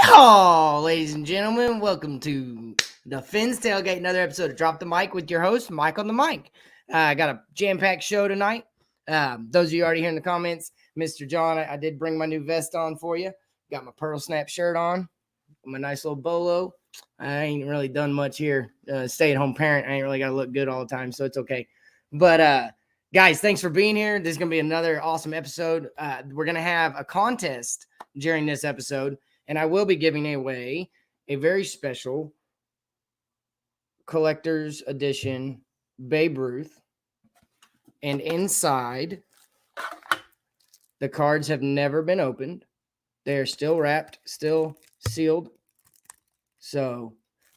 Yeehaw, ladies and gentlemen, welcome to the Fins Tailgate, another episode of Drop the Mic with your host, Mike on the mic. I got a jam-packed show tonight. Those of you already here in the comments, Mr. John, I did bring my new vest on for you. Got my Pearl Snap shirt on, my nice little bolo. I ain't really done much here. Stay-at-home parent, I ain't really got to look good all the time, so it's okay. But, guys, thanks for being here. This is going to be another awesome episode. We're going to have a contest during this episode, and I will be giving away a very special collector's edition Babe Ruth. And inside, the cards have never been opened. They're still wrapped, still sealed. So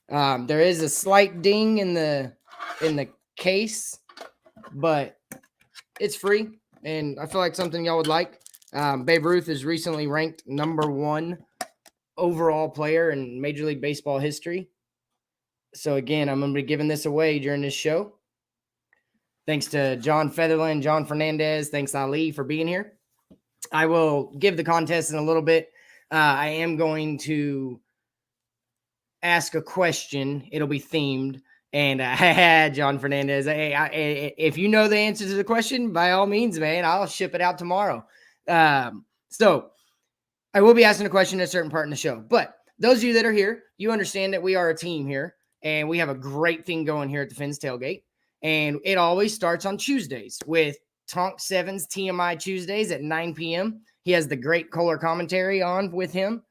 there is a slight ding in the case, but it's free, and I feel like something y'all would like. Babe Ruth is recently ranked #1 overall player in Major League Baseball history. So again, I'm going to be giving this away during this show. Thanks to John Featherland, John Fernandez. Thanks, Ali, for being here. I will give the contest in a little bit. I am going to ask a question. It'll be themed. And John Fernandez, hey, if you know the answer to the question, by all means, man, I'll ship it out tomorrow. So I will be asking a question at a certain part in the show. But those of you that are here, you understand that we are a team here, and we have a great thing going here at the Fins Tailgate. And it always starts on Tuesdays with Tonk 7's TMI Tuesdays at 9 p.m. He has the great color commentary on with him.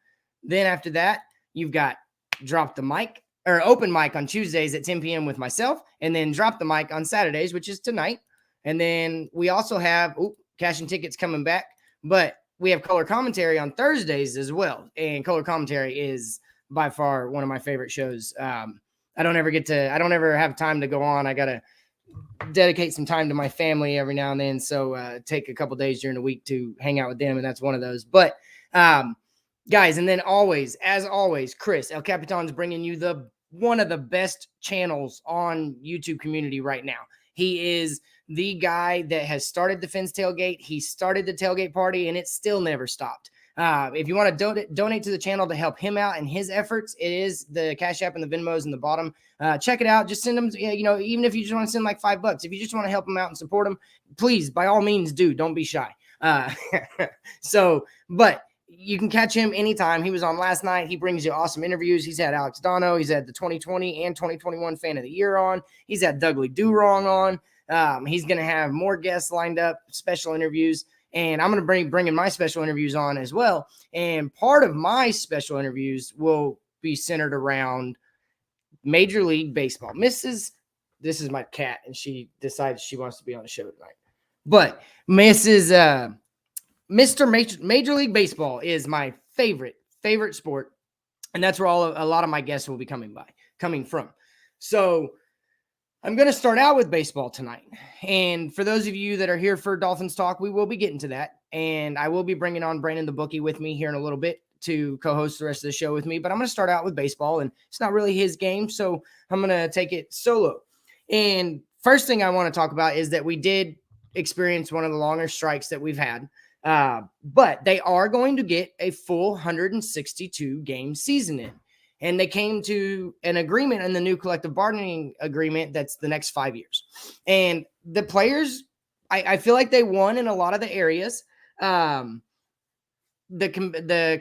Then after that, you've got Drop the Mic, or Open Mic on Tuesdays at 10 p.m. with myself, and then Drop the Mic on Saturdays, which is tonight. And then we also have Cash and Tickets coming back, but we have color commentary on Thursdays as well. And color commentary is by far one of my favorite shows. I don't ever have time to go on. I got to dedicate some time to my family every now and then. So take a couple days during the week to hang out with them. And that's one of those. But guys, and then as always, Chris, El Capitan's bringing you one of the best channels on YouTube community right now. He is the guy that has started the Fins Tailgate. He started the tailgate party, and it still never stopped. If you want to donate to the channel to help him out and his efforts, it is the Cash App and the Venmos in the bottom. Check it out. Just send them, even if you just want to send like $5, if you just want to help him out and support him, please, by all means, do. Don't be shy. But you can catch him anytime. He was on last night. He brings you awesome interviews. He's had Alex Dono. He's had the 2020 and 2021 Fan of the Year on. He's had Dudley Do-Wrong on. He's going to have more guests lined up, special interviews. And I'm going to bring in my special interviews on as well. And part of my special interviews will be centered around Major League Baseball. This is my cat, and she decides she wants to be on the show tonight. But Mr. Major League Baseball is my favorite sport. And that's where a lot of my guests will be coming from. So I'm going to start out with baseball tonight. And for those of you that are here for Dolphins Talk, we will be getting to that. And I will be bringing on Brandon the Bookie with me here in a little bit to co-host the rest of the show with me. But I'm going to start out with baseball, and it's not really his game, so I'm going to take it solo. And first thing I want to talk about is that we did experience one of the longer strikes that we've had. But they are going to get a full 162 game season in. And they came to an agreement in the new collective bargaining agreement that's the next 5 years. And the players, I feel like they won in a lot of the areas. The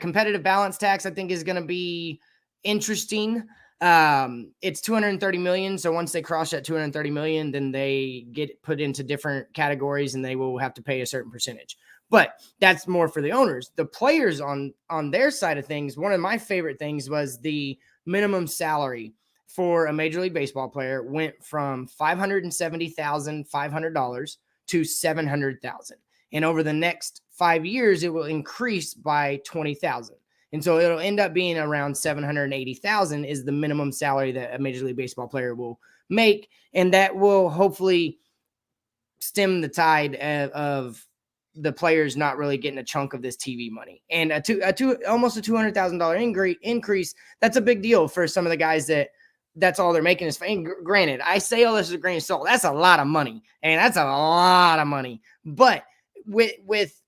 competitive balance tax, I think, is going to be interesting. It's $230 million. So once they cross that $230 million, then they get put into different categories and they will have to pay a certain percentage. But that's more for the owners. The players on their side of things, one of my favorite things was the minimum salary for a Major League Baseball player went from $570,500 to $700,000. And over the next 5 years, it will increase by $20,000. And so it'll end up being around $780,000 is the minimum salary that a Major League Baseball player will make. And that will hopefully stem the tide of the players not really getting a chunk of this TV money. And almost a $200,000 increase, that's a big deal for some of the guys that's all they're making is fame. Granted, I say all this is a grain of salt. That's a lot of money. And that's a lot of money. But with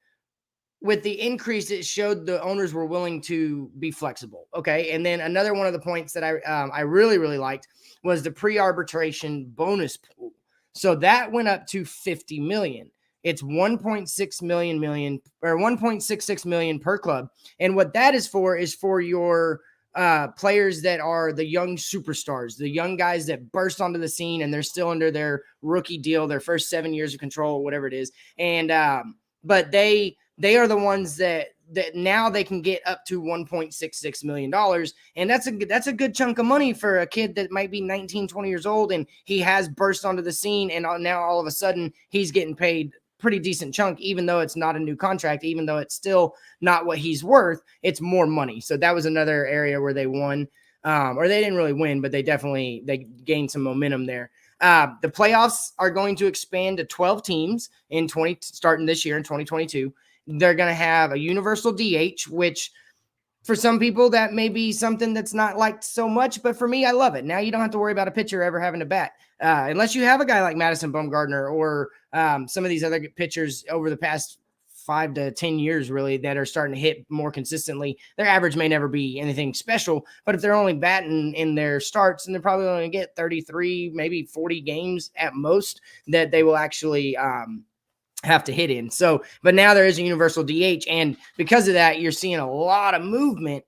the increase, it showed the owners were willing to be flexible. Okay. And then another one of the points that I really, really liked was the pre-arbitration bonus pool. So that went up to $50 million. It's $1.66 million per club. And what that is for your players that are the young superstars, the young guys that burst onto the scene and they're still under their rookie deal, their first 7 years of control, whatever it is. And but they are the ones that now they can get up to $1.66 million. And that's a good chunk of money for a kid that might be 19, 20 years old. And he has burst onto the scene. And now all of a sudden he's getting paid pretty decent chunk, even though it's not a new contract, even though it's still not what he's worth, it's more money. So that was another area where they won, or they didn't really win, but they gained some momentum there. The playoffs are going to expand to 12 teams starting this year in 2022. They're going to have a universal DH, which for some people that may be something that's not liked so much, but for me, I love it. Now you don't have to worry about a pitcher ever having to bat. Unless you have a guy like Madison Bumgarner or some of these other pitchers over the past 5 to 10 years, really, that are starting to hit more consistently. Their average may never be anything special, but if they're only batting in their starts, and they're probably going to get 33, maybe 40 games at most that they will actually have to hit in. So, but now there is a universal DH, and because of that, you're seeing a lot of movement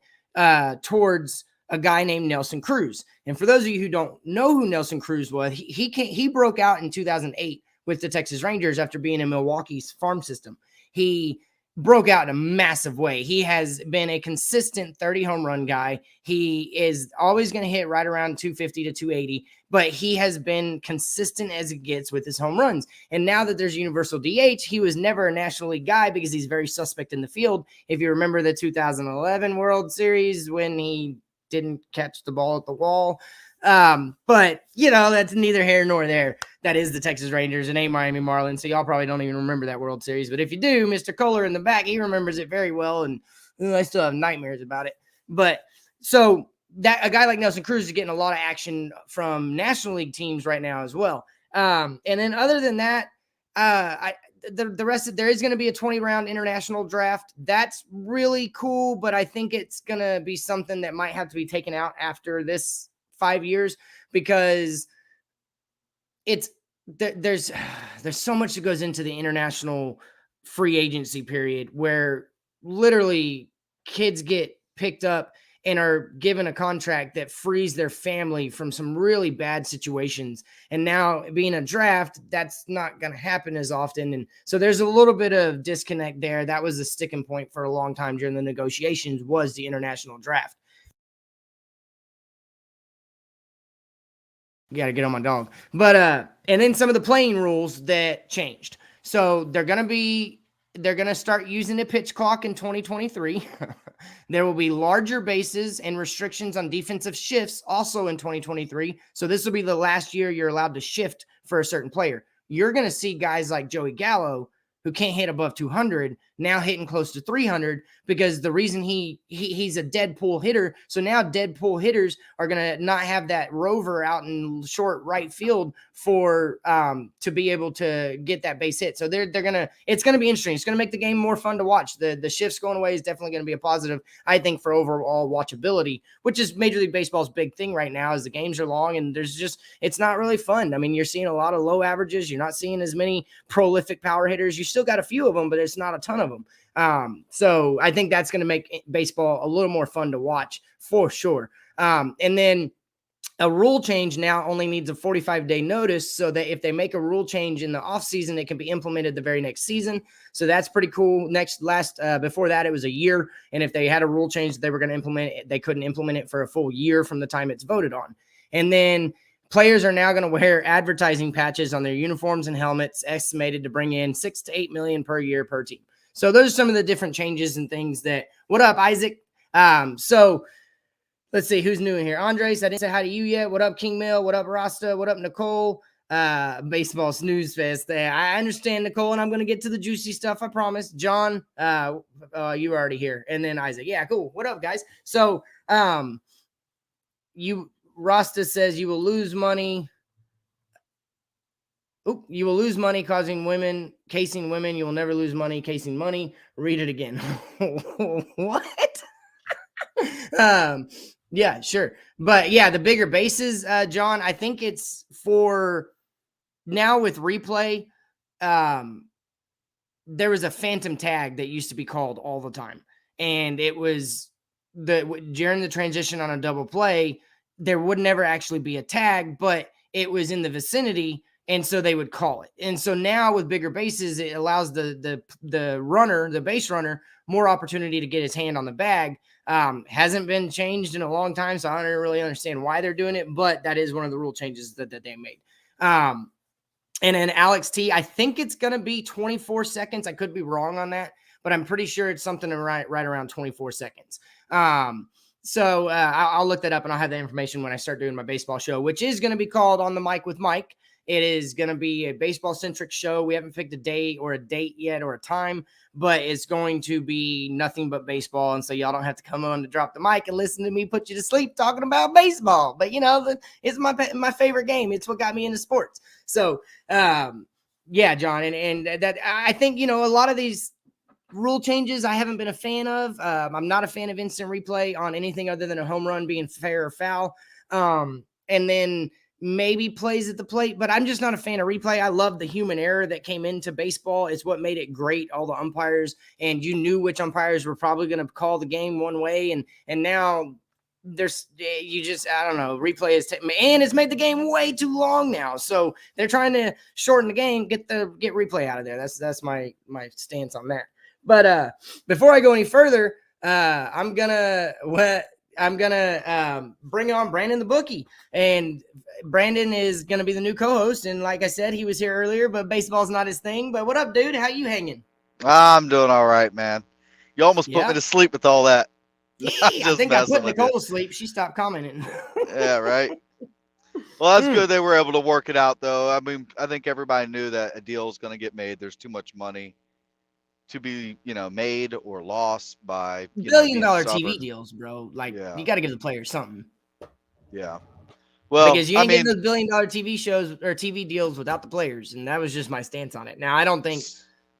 towards a guy named Nelson Cruz. And for those of you who don't know who Nelson Cruz was, he broke out in 2008 with the Texas Rangers after being in Milwaukee's farm system. He broke out in a massive way. He has been a consistent 30 home run guy. He is always going to hit right around 250 to 280, but he has been consistent as it gets with his home runs. And now that there's universal DH, he was never a National League guy because he's very suspect in the field. If you remember the 2011 World Series when he didn't catch the ball at the wall, But that's neither here nor there. That is the Texas Rangers and ain't Miami Marlins. So y'all probably don't even remember that World Series. But if you do, Mr. Kohler in the back, he remembers it very well. And I still have nightmares about it. But so that a guy like Nelson Cruz is getting a lot of action from National League teams right now as well. And then other than that, the rest of there is going to be a 20-round international draft. That's really cool, but I think it's going to be something that might have to be taken out after this 5 years because there's so much that goes into the international free agency period where literally kids get picked up and are given a contract that frees their family from some really bad situations. And now being a draft, that's not going to happen as often. And so there's a little bit of disconnect there. That was a sticking point for a long time during the negotiations was the international draft. Got to get on my dog. But, and then some of the playing rules that changed. So they're going to start using a pitch clock in 2023. There will be larger bases and restrictions on defensive shifts also in 2023. So this will be the last year you're allowed to shift for a certain player. You're going to see guys like Joey Gallo, who can't hit above 200, now hitting close to 300 because the reason he's a dead pull hitter. So now dead pull hitters are going to not have that rover out in short right field for to be able to get that base hit. So it's going to be interesting. It's going to make the game more fun to watch. The shifts going away is definitely going to be a positive, I think, for overall watchability, which is Major League Baseball's big thing right now is the games are long and it's not really fun. I mean, you're seeing a lot of low averages. You're not seeing as many prolific power hitters. You still got a few of them, but it's not a ton of them. So I think that's going to make baseball a little more fun to watch for sure. And then a rule change now only needs a 45-day notice so that if they make a rule change in the offseason, it can be implemented the very next season. So that's pretty cool. Before that, it was a year. And if they had a rule change that they were going to implement it, they couldn't implement it for a full year from the time it's voted on. And then players are now going to wear advertising patches on their uniforms and helmets, estimated to bring in $6 to $8 million per year per team. So those are some of the different changes and things that. What up, Isaac? So let's see who's new in here. Andres, I didn't say hi to you yet. What up, King Mill? What up, Rasta? What up, Nicole? Baseball snooze fest. I understand, Nicole, and I'm going to get to the juicy stuff. I promise. John, you already here, and then Isaac. Yeah, cool. What up, guys? So, Rasta says you will lose money. You will lose money casing women. You will never lose money casing money. Read it again. What? Yeah, sure. But yeah, the bigger bases, John, I think it's for now with replay. There was a phantom tag that used to be called all the time. And it was during the transition on a double play, there would never actually be a tag, but it was in the vicinity. And so they would call it. And so now with bigger bases, it allows the runner, the base runner, more opportunity to get his hand on the bag. Hasn't been changed in a long time, so I don't really understand why they're doing it, but that is one of the rule changes that they made. And then Alex T, I think it's going to be 24 seconds. I could be wrong on that, but I'm pretty sure it's something right around 24 seconds. So I'll look that up and I'll have the information when I start doing my baseball show, which is going to be called On the Mic with Mike. It is going to be a baseball-centric show. We haven't picked a date yet or a time, but it's going to be nothing but baseball. And so y'all don't have to come on to drop the mic and listen to me put you to sleep talking about baseball. But, it's my favorite game. It's what got me into sports. So, yeah, John. And that I think, a lot of these rule changes I haven't been a fan of. I'm not a fan of instant replay on anything other than a home run being fair or foul. And then maybe plays at the plate, but I'm just not a fan of replay. I love the human error that came into baseball. It's what made it great. All the umpires, and you knew which umpires were probably going to call the game one way. And now I don't know, replay and it's made the game way too long now. So they're trying to shorten the game, get replay out of there. That's my stance on that. But before I go any further, I'm gonna bring on Brandon the Bookie, and Brandon is going to be the new co-host. And like I said, he was here earlier, but baseball's not his thing. But what up, dude? How you hanging? I'm doing all right, man. You almost put me to sleep with all that. I think I put Nicole to sleep. She stopped commenting. Yeah, right. Well, that's good they were able to work it out, though. I mean, I think everybody knew that a deal was going to get made. There's too much money to be, made or lost by, being Billion-dollar TV stubborn. deals, bro. Like, Yeah. you got to give the players something. Yeah. Well, Because you I ain't getting mean, those billion-dollar TV shows or TV deals without the players, and that was just my stance on it. Now, I don't think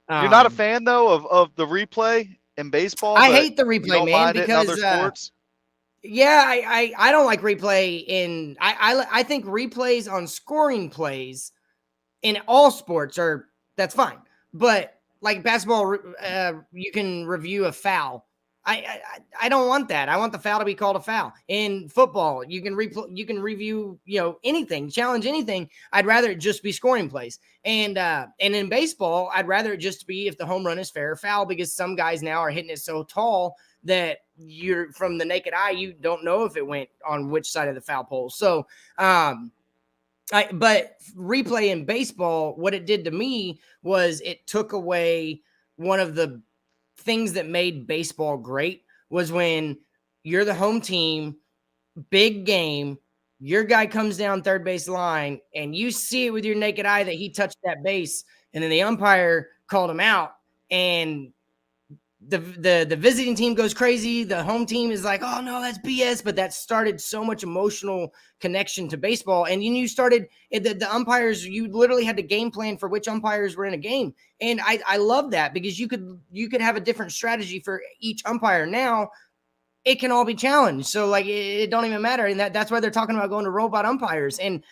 you're not a fan, though, of the replay in baseball, I but hate the you replay, don't man, mind it in other because sports? yeah, I don't like replay in I think replays on scoring plays in all sports that's fine. But like basketball, you can review a foul. I don't want that. I want the foul to be called a foul. In football, you can review anything, challenge anything. I'd rather it just be scoring plays. And in baseball, I'd rather it just be if the home run is fair or foul, because some guys now are hitting it so tall that you're from the naked eye, you don't know if it went on which side of the foul pole. So but replay in baseball, what it did to me was it took away one of the things that made baseball great, was when you're the home team, big game, your guy comes down third base line and you see it with your naked eye that he touched that base, and then the umpire called him out, and the visiting team goes crazy. The home team is like, oh no, that's BS. But that started so much emotional connection to baseball. And you started the umpires, you literally had to game plan for which umpires were in a game. And I love that, because you could have a different strategy for each umpire. Now it can all be challenged. So like it don't even matter. And that's why they're talking about going to robot umpires. And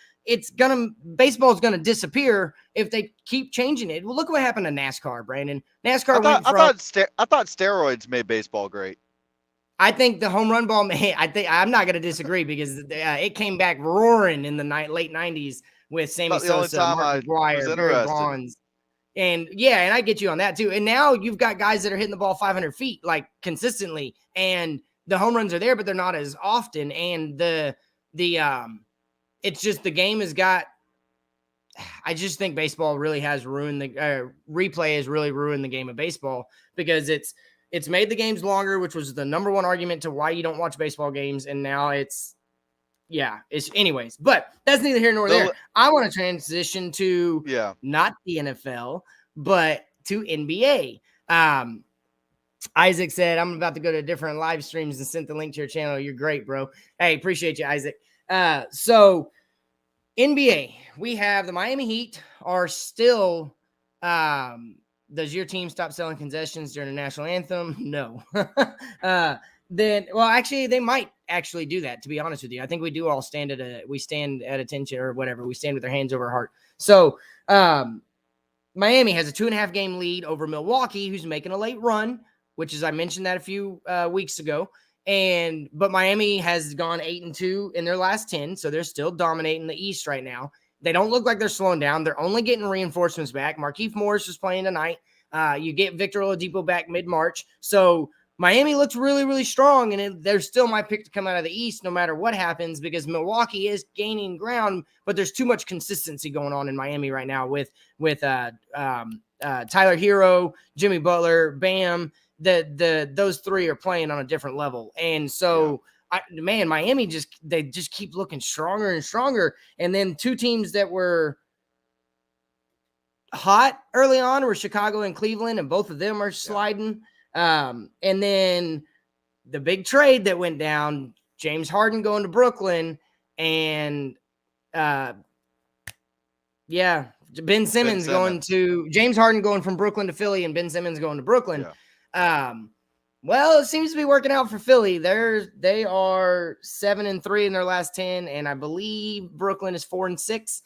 baseball is gonna disappear if they keep changing it. Well, look what happened to NASCAR, Brandon. NASCAR went from I thought steroids made baseball great. I think the home run ball. I'm not going to disagree, because it came back roaring in the late '90s with Sammy About the only Sosa, time Mark I was McGwire, Barry interested. Bonds, and and I get you on that too. And now you've got guys that are hitting the ball 500 feet like consistently, and the home runs are there, but they're not as often. And it's just the game has got. I just think baseball really has ruined replay has really ruined the game of baseball, because it's made the games longer, which was the number one argument to why you don't watch baseball games. And now it's anyways, but that's neither here nor there. I want to transition to not the NFL, but to NBA. Isaac said, I'm about to go to different live streams and sent the link to your channel. You're great, bro. Hey, appreciate you, Isaac. So NBA, we have the Miami Heat are still. Does your team stop selling concessions during the national anthem? No. Actually, they might actually do that. To be honest with you, I think we do all stand at attention or whatever. We stand with our hands over our heart. So, Miami has a 2.5 game lead over Milwaukee, who's making a late run, which is I mentioned that a few weeks ago. But Miami has gone 8-2 in their last 10, so they're still dominating the East right now. They don't look like they're slowing down. They're only getting reinforcements back. Markieff Morris is playing tonight. You get Victor Oladipo back mid-March. So Miami looks really, really strong, and they're still my pick to come out of the East no matter what happens, because Milwaukee is gaining ground, but there's too much consistency going on in Miami right now with Tyler Hero, Jimmy Butler, Bam. Those three are playing on a different level. And so Miami just keep looking stronger and stronger. And then two teams that were hot early on were Chicago and Cleveland, and both of them are sliding. And then the big trade that went down, James Harden going to Brooklyn, and Ben Simmons going to James Harden going from Brooklyn to Philly, and Ben Simmons going to Brooklyn. Well, it seems to be working out for Philly. They are 7-3 in their last 10, and I believe Brooklyn is 4-6.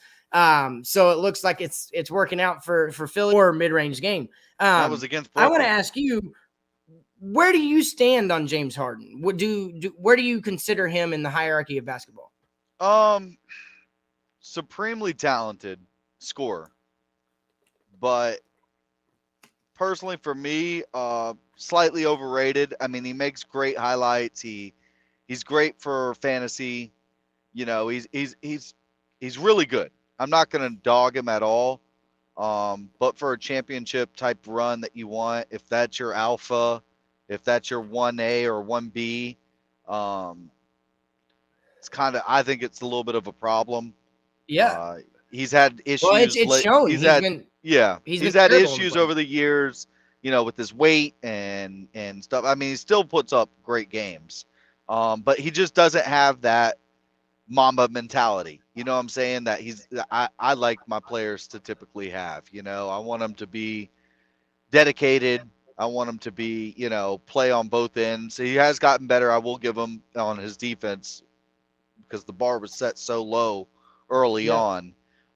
So it looks like it's working out for Philly or mid-range game. That was against Brooklyn. I want to ask you, where do you stand on James Harden? Where do you consider him in the hierarchy of basketball? Supremely talented scorer, but personally for me, slightly overrated. I mean, he makes great highlights. He's great for fantasy. He's really good. I'm not going to dog him at all. But for a championship type run that you want, if that's your alpha, if that's your 1A or 1B, I think it's a little bit of a problem. Yeah. He's had Well, issues. it's shown. He's had He's he's been had terrible on the issues play. over the years. With his weight and stuff. I mean, he still puts up great games, but he just doesn't have that Mamba mentality. You know what I'm saying? That I like my players to typically have. I want them to be dedicated. I want him to be, play on both ends. He has gotten better. I will give him on his defense because the bar was set so low early Yeah.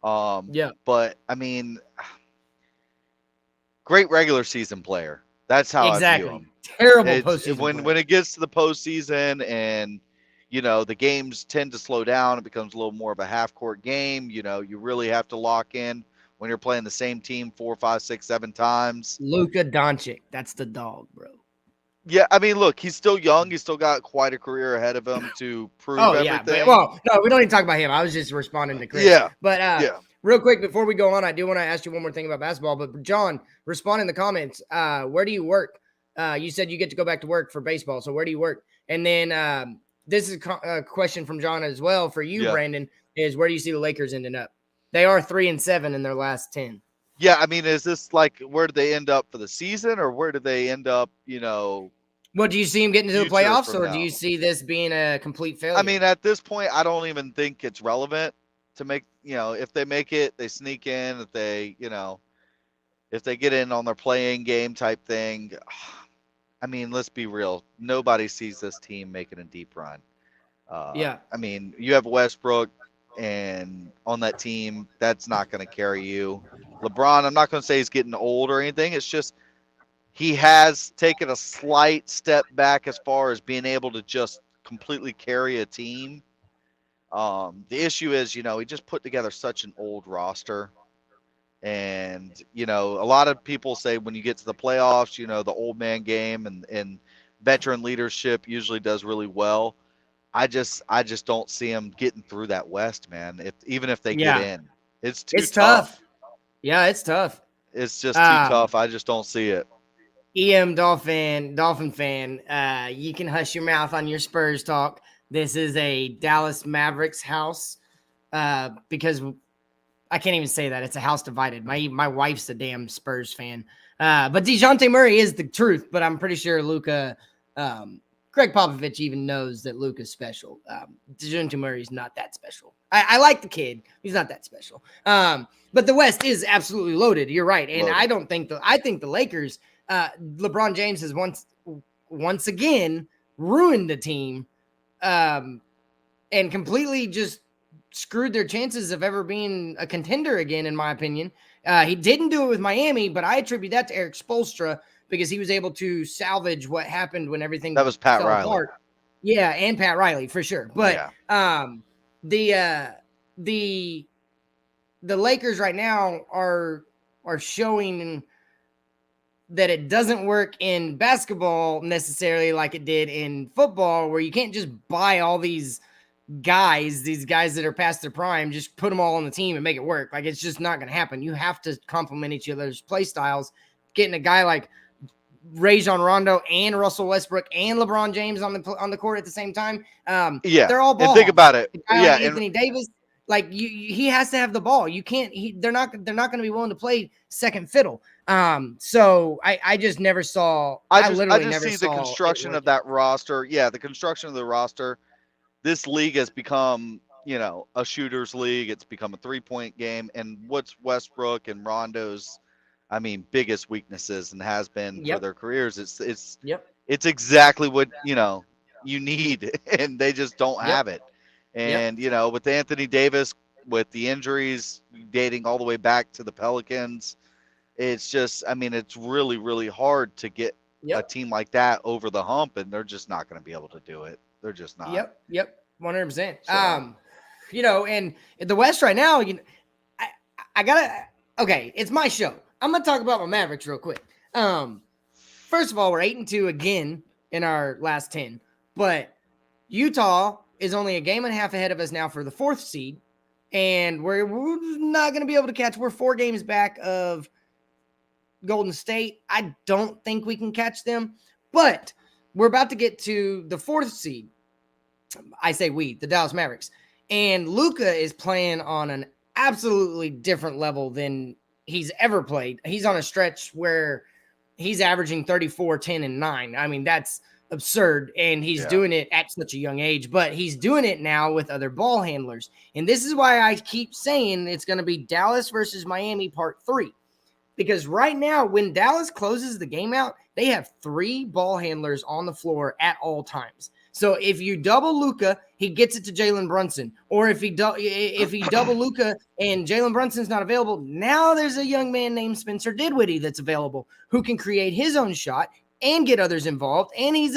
on. Yeah. But I mean, great regular season player. That's how I view Exactly. him. Terrible It's postseason when player. it gets to the postseason and the games tend to slow down. It becomes a little more of a half court game. You really have to lock in when you're playing the same team 4, 5, 6, 7 times. Luka Doncic. That's the dog, bro. Yeah, I mean, look, he's still young. He's still got quite a career ahead of him to prove Oh, yeah. But, everything. well, no, we don't need to talk about him. I was just responding to Chris. Yeah. But Yeah. real quick, before we go on, I do want to ask you one more thing about basketball. But, John, respond in the comments. Where do you work? You said you get to go back to work for baseball. So where do you work? And then this is a question from John as well for you, Yeah. Brandon, is where do you see the Lakers ending up? They are 3-7 in their last 10. Yeah, I mean, is this like where do they end up for the season, or where do they end up? What do you see him getting to the future playoffs, from or do now? you see this being a complete failure? I mean, at this point, I don't even think it's relevant to make. If they make it, they sneak in. If they, if they get in on their playing game type thing. I mean, let's be real. Nobody sees this team making a deep run. Yeah. I mean, you have Westbrook, and on that team, that's not going to carry you. LeBron, I'm not going to say he's getting old or anything. It's just he has taken a slight step back as far as being able to just completely carry a team. The issue is, he just put together such an old roster. And, a lot of people say when you get to the playoffs, the old man game and veteran leadership usually does really well. I just don't see them getting through that West, man. Even if they get in, it's too tough. Yeah, it's tough. It's just too tough. I just don't see it. Dolphin fan, you can hush your mouth on your Spurs talk. This is a Dallas Mavericks house because I can't even say that. It's a house divided. My wife's a damn Spurs fan. But DeJounte Murray is the truth, but I'm pretty sure Luka, Greg Popovich even knows that Luka's special. DeJounte Murray's not that special. I like the kid. He's not that special. But the West is absolutely loaded. You're right. And loaded. I think the Lakers, LeBron James has once again ruined the team and completely just screwed their chances of ever being a contender again, in my opinion. He didn't do it with Miami, but I attribute that to Eric Spoelstra because he was able to salvage what happened when everything that was Pat fell Riley. apart. Yeah, and Pat Riley for sure. But the Lakers right now are showing that it doesn't work in basketball necessarily like it did in football, where you can't just buy all these guys that are past their prime, just put them all on the team and make it work. Like, it's just not going to happen. You have to complement each other's play styles. Getting a guy like Rajon Rondo and Russell Westbrook and LeBron James on the court at the same time. They're all ball. And think about it. Like Anthony Davis, like he has to have the ball. You can't. They're not going to be willing to play second fiddle. So I just never saw. I literally never see saw the construction of that roster. Yeah, the construction of the roster. This league has become, a shooter's league. It's become a 3-point game. And what's Westbrook and Rondo's, biggest weaknesses and has been for their careers. It's exactly what, you need, and they just don't have it. And, with Anthony Davis, with the injuries dating all the way back to the Pelicans, it's just, it's really, really hard to get a team like that over the hump, and they're just not going to be able to do it. They're just not. Yep. 100%. So. And the West right now, I gotta. Okay, it's my show. I'm gonna talk about my Mavericks real quick. First of all, we're 8-2 again in our last 10, but Utah is only a game and a half ahead of us now for the 4th seed, and we're not gonna be able to catch. We're 4 games back of Golden State. I don't think we can catch them, but we're about to get to the 4th seed. I say we, the Dallas Mavericks. And Luka is playing on an absolutely different level than he's ever played. He's on a stretch where he's averaging 34, 10, and 9. I mean, that's absurd. And he's doing it at such a young age, but he's doing it now with other ball handlers. And this is why I keep saying it's going to be Dallas versus Miami part 3. Because right now, when Dallas closes the game out, they have 3 ball handlers on the floor at all times. So if you double Luka, he gets it to Jalen Brunson. Or if he double Luka and Jalen Brunson's not available, now there's a young man named Spencer Dinwiddie that's available who can create his own shot and get others involved. And he's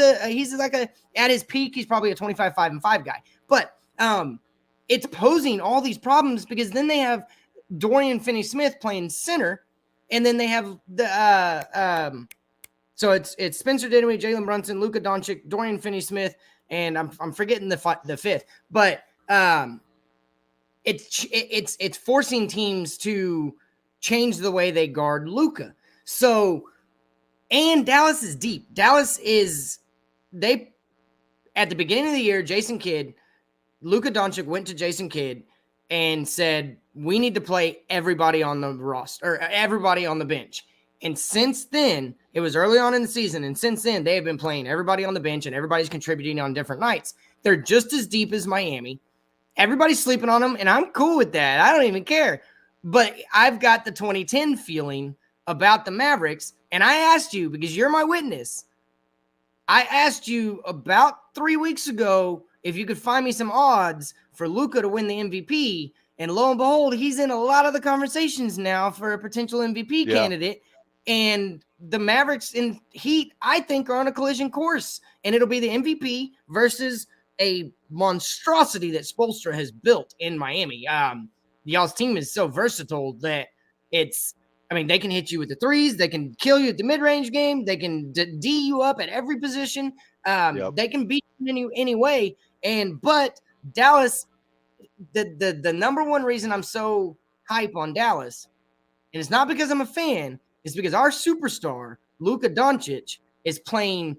like at his peak, he's probably a 25, 5, and 5 guy. But it's posing all these problems because then they have Dorian Finney-Smith playing center. And then they have the so it's Spencer Dinwiddie, Jalen Brunson, Luka Doncic, Dorian Finney-Smith, and I'm forgetting the 5th. But it's forcing teams to change the way they guard Luka. So, and Dallas is deep. They at the beginning of the year, Jason Kidd, Luka Doncic went to Jason Kidd and said, we need to play everybody on the roster or everybody on the bench. And since then, it was early on in the season. And since then, they have been playing everybody on the bench and everybody's contributing on different nights. They're just as deep as Miami. Everybody's sleeping on them. And I'm cool with that. I don't even care. But I've got the 2010 feeling about the Mavericks. And I asked you, because you're my witness, I asked you about 3 weeks ago if you could find me some odds for Luka to win the MVP. And lo and behold, he's in a lot of the conversations now for a potential MVP candidate. And the Mavericks and Heat, I think, are on a collision course. And it'll be the MVP versus a monstrosity that Spoelstra has built in Miami. Y'all's team is so versatile that they can hit you with the threes. They can kill you at the mid-range game. They can D you up at every position. They can beat you any way. But Dallas, the number one reason I'm so hype on Dallas, and it's not because I'm a fan, it's because our superstar, Luka Doncic, is playing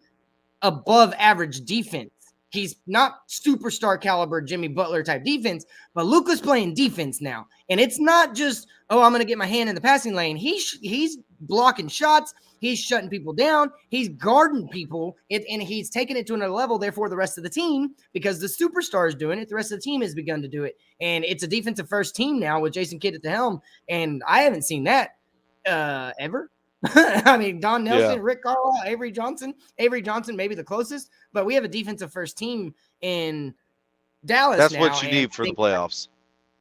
above average defense. He's not superstar caliber Jimmy Butler type defense, but Luka's playing defense now. And it's not just, I'm going to get my hand in the passing lane. He's blocking shots. He's shutting people down. He's guarding people. And he's taking it to another level. Therefore, the rest of the team, because the superstar is doing it, the rest of the team has begun to do it. And it's a defensive first team now with Jason Kidd at the helm. And I haven't seen that ever. I mean, Don Nelson, Rick Carlisle, Avery Johnson, maybe the closest, but we have a defensive first team in Dallas. That's what you need for the playoffs.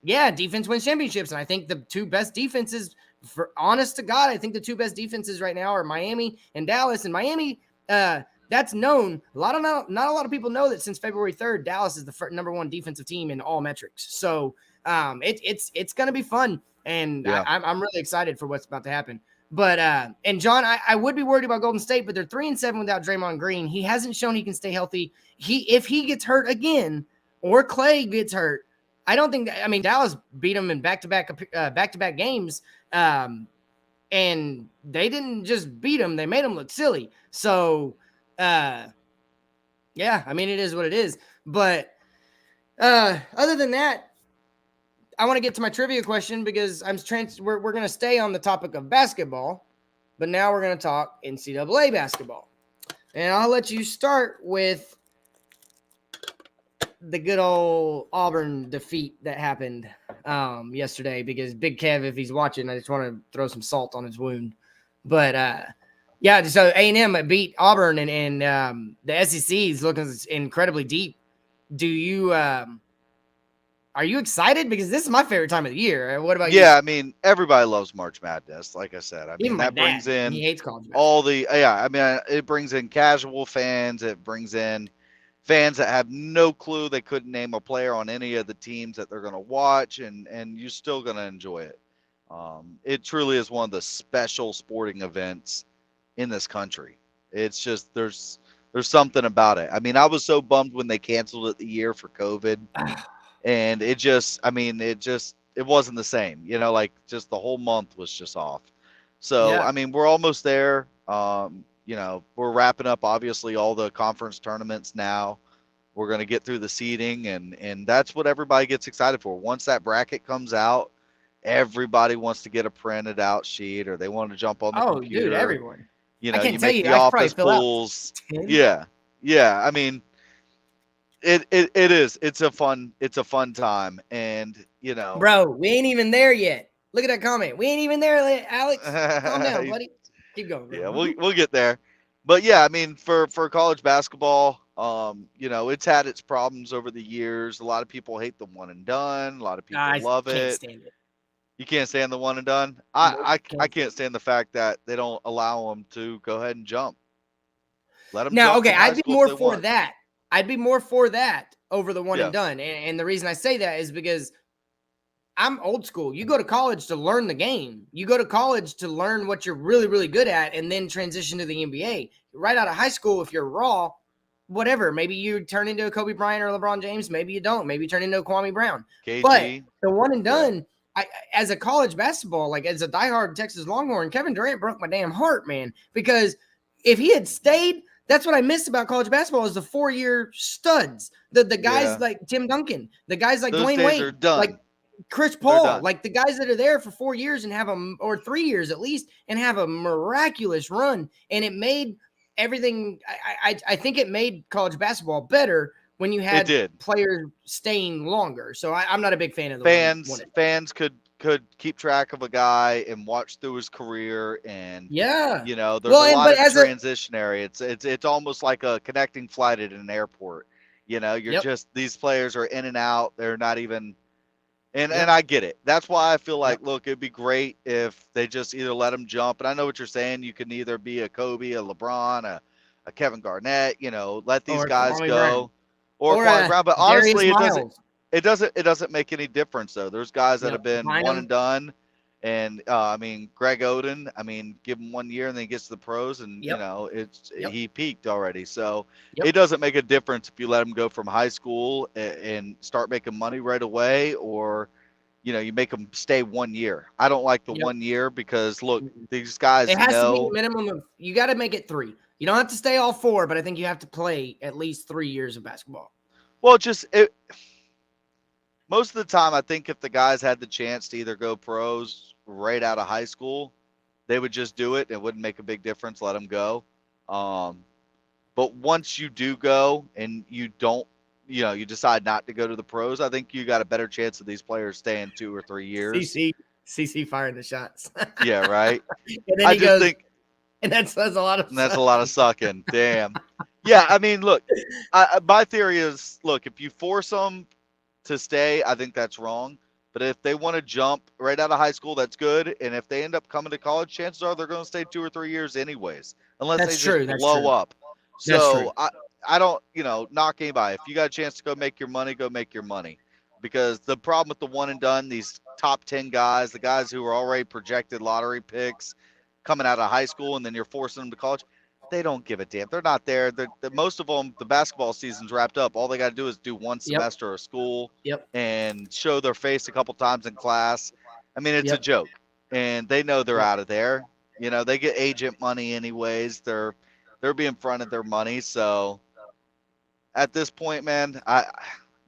Defense wins championships. And I think the 2 best defenses, for honest to God, I think the 2 best defenses right now are Miami and Dallas. And Miami, that's known. Not a lot of people know that since February 3rd, Dallas is the number 1 defensive team in all metrics. So it's going to be fun. And I'm really excited for what's about to happen. But and John, I would be worried about Golden State, but they're 3-7 without Draymond Green. He hasn't shown he can stay healthy. If he gets hurt again or Clay gets hurt, I don't think that, Dallas beat him in back-to-back games, and they didn't just beat him; they made him look silly. So, it is what it is. But other than that, I want to get to my trivia question because we're going to stay on the topic of basketball, but now we're going to talk NCAA basketball. And I'll let you start with the good old Auburn defeat that happened yesterday, because Big Kev, if he's watching, I just want to throw some salt on his wound. But so A&M beat Auburn, and the SEC is looking incredibly deep. Do you are you excited? Because this is my favorite time of the year. What about you? Yeah, everybody loves March Madness. Like I said, Even that my dad, brings in he hates college basketball. all the it brings in casual fans. It brings in fans that have no clue. They couldn't name a player on any of the teams that they're going to watch, and you're still going to enjoy it. It truly is one of the special sporting events in this country. It's just there's something about it. I was so bummed when they canceled it the year for COVID. And it wasn't the same, just the whole month was just off. So, we're almost there. We're wrapping up, obviously, all the conference tournaments now. We're going to get through the seeding, and that's what everybody gets excited for. Once that bracket comes out, everybody wants to get a printed out sheet, or they want to jump on the Oh, dude, computer. everyone. You I know, can't you tell make you. the I could probably office fill out pools. 10. Yeah, yeah. I mean, it is. It's a fun time, and you know, Bro, we ain't even there yet. Look at that comment. We ain't even there, Alex. Calm down, buddy. Keep going, yeah, bro. we'll get there. But yeah, I mean, for college basketball, you know, it's had its problems over the years. A lot of people hate the one and done. A lot of people I love can't it. stand it. You can't stand the one and done. Nope, I can't stand can't it. stand the fact that they don't allow them to go ahead and jump. Let them Now, jump okay, from high I'd be school if more they for want. that. I'd be more for that over the one Yeah, and done. And the reason I say that is because I'm old school. You go to college to learn the game. You go to college to learn what you're really, really good at and then transition to the NBA. Right out of high school, if you're raw, whatever. Maybe you turn into a Kobe Bryant or LeBron James. Maybe you don't. Maybe you turn into a Kwame Brown. But KG. the one and Yeah, done, as a college basketball, like as a diehard Texas Longhorn, Kevin Durant broke my damn heart, man. Because if he had stayed, that's what I miss about college basketball is the 4-year studs, the guys yeah. like Tim Duncan, the guys like Those Dwayne days are Wade, like done. Chris They're Paul, done. like the guys that are there for 4 years and have or 3 years at least, and have a miraculous run. And it made everything. I think it made college basketball better when you It had did. players staying longer. So I'm not a big fan of the one. Fans could keep track of a guy and watch through his career, and Yeah. you know, there's a Well, lot but of as a transitionary. It's almost like a connecting flight at an airport. You know, you're yep, just these players are in and out. They're not even. And yep, I get it. That's why I feel like, yep, look, it'd be great if they just either let them jump. And I know what you're saying. You can either be a Kobe, a LeBron, a Kevin Garnett. You know, let these or guys Kwame Brown go, or or Kwame Brown. But Darius honestly, Miles. it doesn't make any difference though. There's guys that Yep, have been one Bynum. and done, and I mean Greg Oden. I mean, give him 1 year and then he gets to the pros, and you Yep, know yep, he peaked already. So yep, it doesn't make a difference if you let him go from high school and start making money right away, or you know you make them stay 1 year. I don't like the yep. 1 year because look, Mm-mm. these guys It has to be a know. minimum of, you got to make it 3. You don't have to stay all 4, but I think you have to play at least 3 years of basketball. Well, most of the time, I think if the guys had the chance to either go pros right out of high school, they would just do it. It wouldn't make a big difference. Let them go. Um, but once you do go and you don't, you know, you decide not to go to the pros, I think you got a better chance of these players staying 2 or 3 years. CC firing the shots. Yeah, right. And then I he just goes, think and that says a lot of and that's a stuff. lot of sucking. Damn. Yeah, I mean, look, my theory is, look, if you force them to stay, I think that's wrong. But if they want to jump right out of high school, that's good. And if they end up coming to college, chances are they're going to stay 2 or 3 years anyways, unless they That's just true. That's blow true. up. That's true. So I don't, you know, knock anybody. If you got a chance to go make your money, go make your money. Because the problem with the one and done, these top 10 guys, the guys who are already projected lottery picks coming out of high school, and then you're forcing them to college, they don't give a damn. They're not there. Most of them, the basketball season's wrapped up. All they got to do is do one Yep. semester of school Yep. and show their face a couple times in class. I mean, it's a Yep. joke, and they know they're Yep. out of there. You know, they get agent money anyways. They're being fronted their money. So at this point, man, So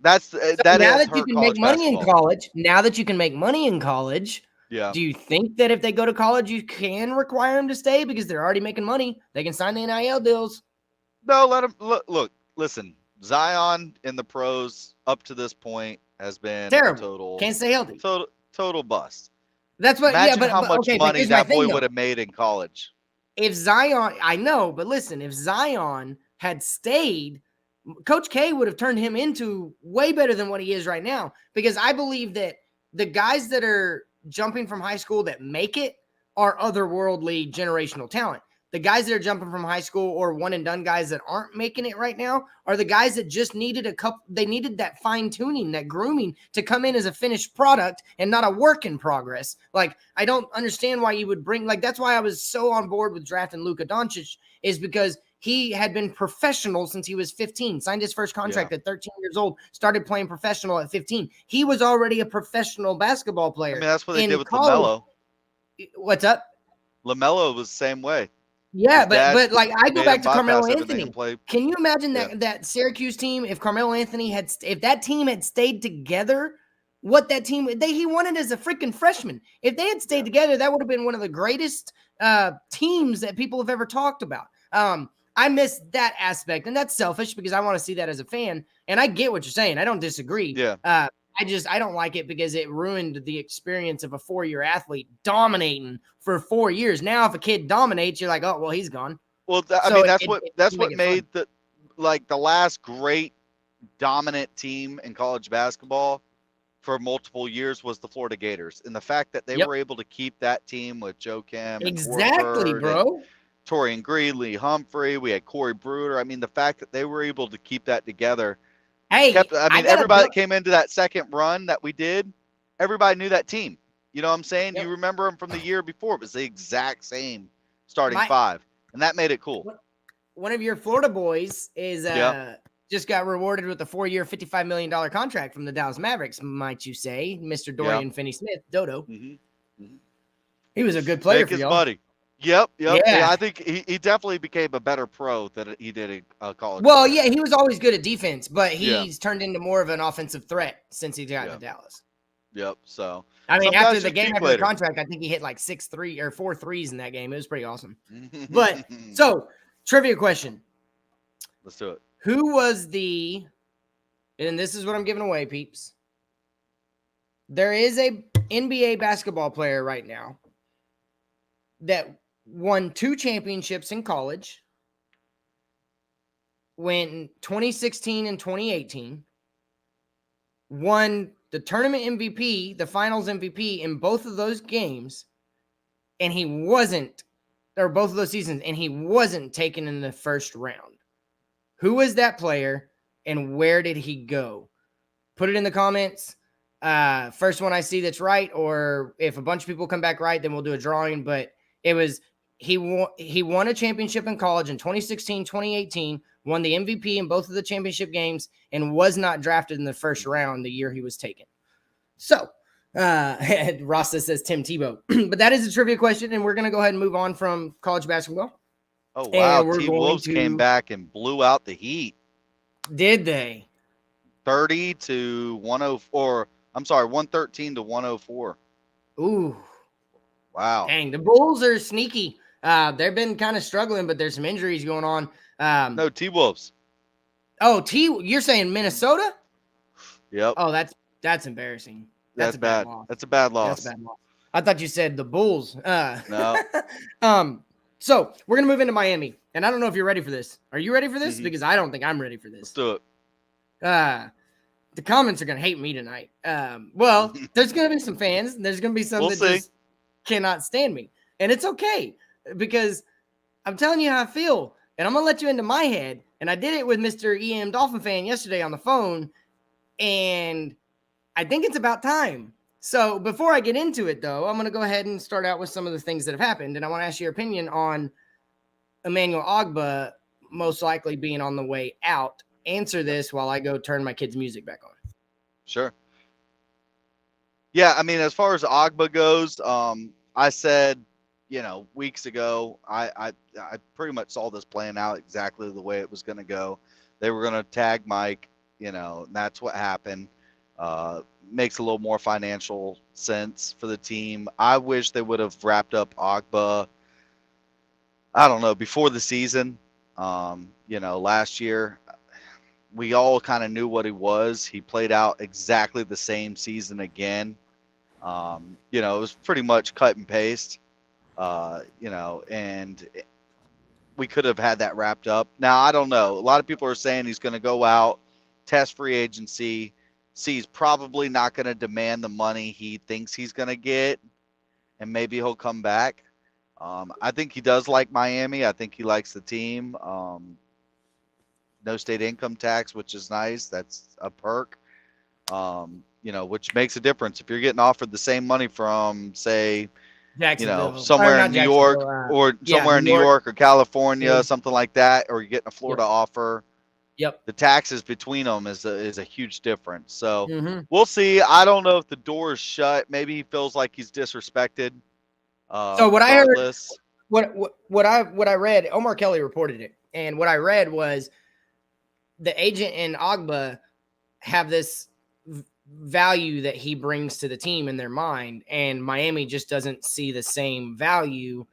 that now has that you hurt can make college money in basketball. college, now that you can make money in college, Yeah. do you think that if they go to college, you can require them to stay because they're already making money? They can sign the NIL deals. No, let them look. Listen, Zion in the pros up to this point has been a Terrible. total, Can't stay healthy. total bust. That's what. Yeah, Imagine how but much okay. But money here's my that thing boy though. would have made in college. If Zion, I know, but listen, if Zion had stayed, Coach K would have turned him into way better than what he is right now. Because I believe that the guys that are jumping from high school that make it are otherworldly generational talent. The guys that are jumping from high school or one and done guys that aren't making it right now are the guys that just needed they needed that fine tuning, that grooming to come in as a finished product and not a work in progress. Like, I don't understand why you would bring, like, that's why I was so on board with drafting Luka Doncic, is because he had been professional since he was 15, signed his first contract Yeah. at 13 years old, started playing professional at 15. He was already a professional basketball I mean, player. that's what they did In with college, LaMelo. what's up? LaMelo was the same way. Yeah, His dad but like I go made back him to Carmelo bypass everything and Anthony. play. Can you imagine Yeah. that Syracuse team if Carmelo Anthony if that team had stayed together? What that team he won it as a freaking freshman. If they had stayed together, that would have been one of the greatest teams that people have ever talked about. I miss that aspect, and that's selfish because I want to see that as a fan. And I get what you're saying. I don't disagree. Yeah. I don't like it because it ruined the experience of a 4-year athlete dominating for 4 years. Now, if a kid dominates, you're like, oh well, he's gone. Well, I mean, that's what made the last great dominant team in college basketball for multiple years was the Florida Gators, and the fact that they were able to keep that team with Joe Kim and exactly, Horford bro. and Torian Greeley, Humphrey. We had Corey Bruder. I mean, the fact that they were able to keep that together. Hey, everybody that came into that second run that we did, everybody knew that team. You know what I'm saying? You remember them from the year before. It was the exact same starting five, and that made it cool. One of your Florida boys is just got rewarded with a 4-year, $55 million contract from the Dallas Mavericks, might you say, Mr. Dorian Finney-Smith, Dodo. He was a good player for y'all. Buddy. Yep. Yeah. I think he definitely became a better pro than he did in college. Well, yeah, he was always good at defense, but he's turned into more of an offensive threat since he got to Dallas. Yep. So I mean, after the contract, I think he hit like 4 threes in that game. It was pretty awesome. But so, trivia question. Let's do it. Who was and this is what I'm giving away, peeps. There is a NBA basketball player right now that won 2 championships in college, went 2016 and 2018, won the tournament MVP, the finals MVP in both of those games, and both of those seasons, and he wasn't taken in the first round. Who is that player and where did he go? Put it in the comments. First one I see that's right, or if a bunch of people come back right, then we'll do a drawing. But it was he won a championship in college in 2016, 2018, won the MVP in both of the championship games, and was not drafted in the first round the year he was taken. So Rasta says Tim Tebow. But that is a trivia question, and we're going to go ahead and move on from college basketball. Oh, wow. T-Wolves came back and blew out the Heat. Did they? 30 to 104. I'm sorry, 113 to 104. Ooh. Wow. Dang, the Bulls are sneaky. They've been kind of struggling, but there's some injuries going on. No, T-Wolves. Oh, you're saying Minnesota? Yep. Oh, that's embarrassing. That's bad. That's a bad loss. That's a bad loss. I thought you said the Bulls. No. So we're going to move into Miami. And I don't know if you're ready for this. Are you ready for this? Because I don't think I'm ready for this. Let's do it. The comments are going to hate me tonight. Well, there's going to be some fans. There's going to be some just cannot stand me. And it's okay because I'm telling you how I feel. And I'm going to let you into my head. And I did it with Mr. EM Dolphin fan yesterday on the phone. And I think it's about time. So before I get into it, though, I'm going to go ahead and start out with some of the things that have happened. And I want to ask your opinion on Emmanuel Ogbah most likely being on the way out. Answer this while I go turn my kids' music back on. Sure. Yeah, I mean, as far as Ogbah goes, I said, weeks ago, I pretty much saw this playing out exactly the way it was going to go. They were going to tag Mike, and that's what happened. Makes a little more financial sense for the team. I wish they would have wrapped up Ogbah, I don't know, before the season. Last year, we all kind of knew what he was. He played out exactly the same season again. It was pretty much cut and paste, and we could have had that wrapped up. Now, I don't know. A lot of people are saying he's going to go out, test free agency, see he's probably not going to demand the money he thinks he's going to get, and maybe he'll come back. I think he does like Miami. I think he likes the team. No state income tax, which is nice. That's a perk, which makes a difference. If you're getting offered the same money from, say, somewhere in New York or somewhere in New York or California, something like that, or you're getting a Florida offer. Yep. The taxes between them is a huge difference. So we'll see. I don't know if the door is shut. Maybe he feels like he's disrespected. So what what I read, Omar Kelly reported it, and what I read was the agent and Agba have this value that he brings to the team in their mind, and Miami just doesn't see the same value,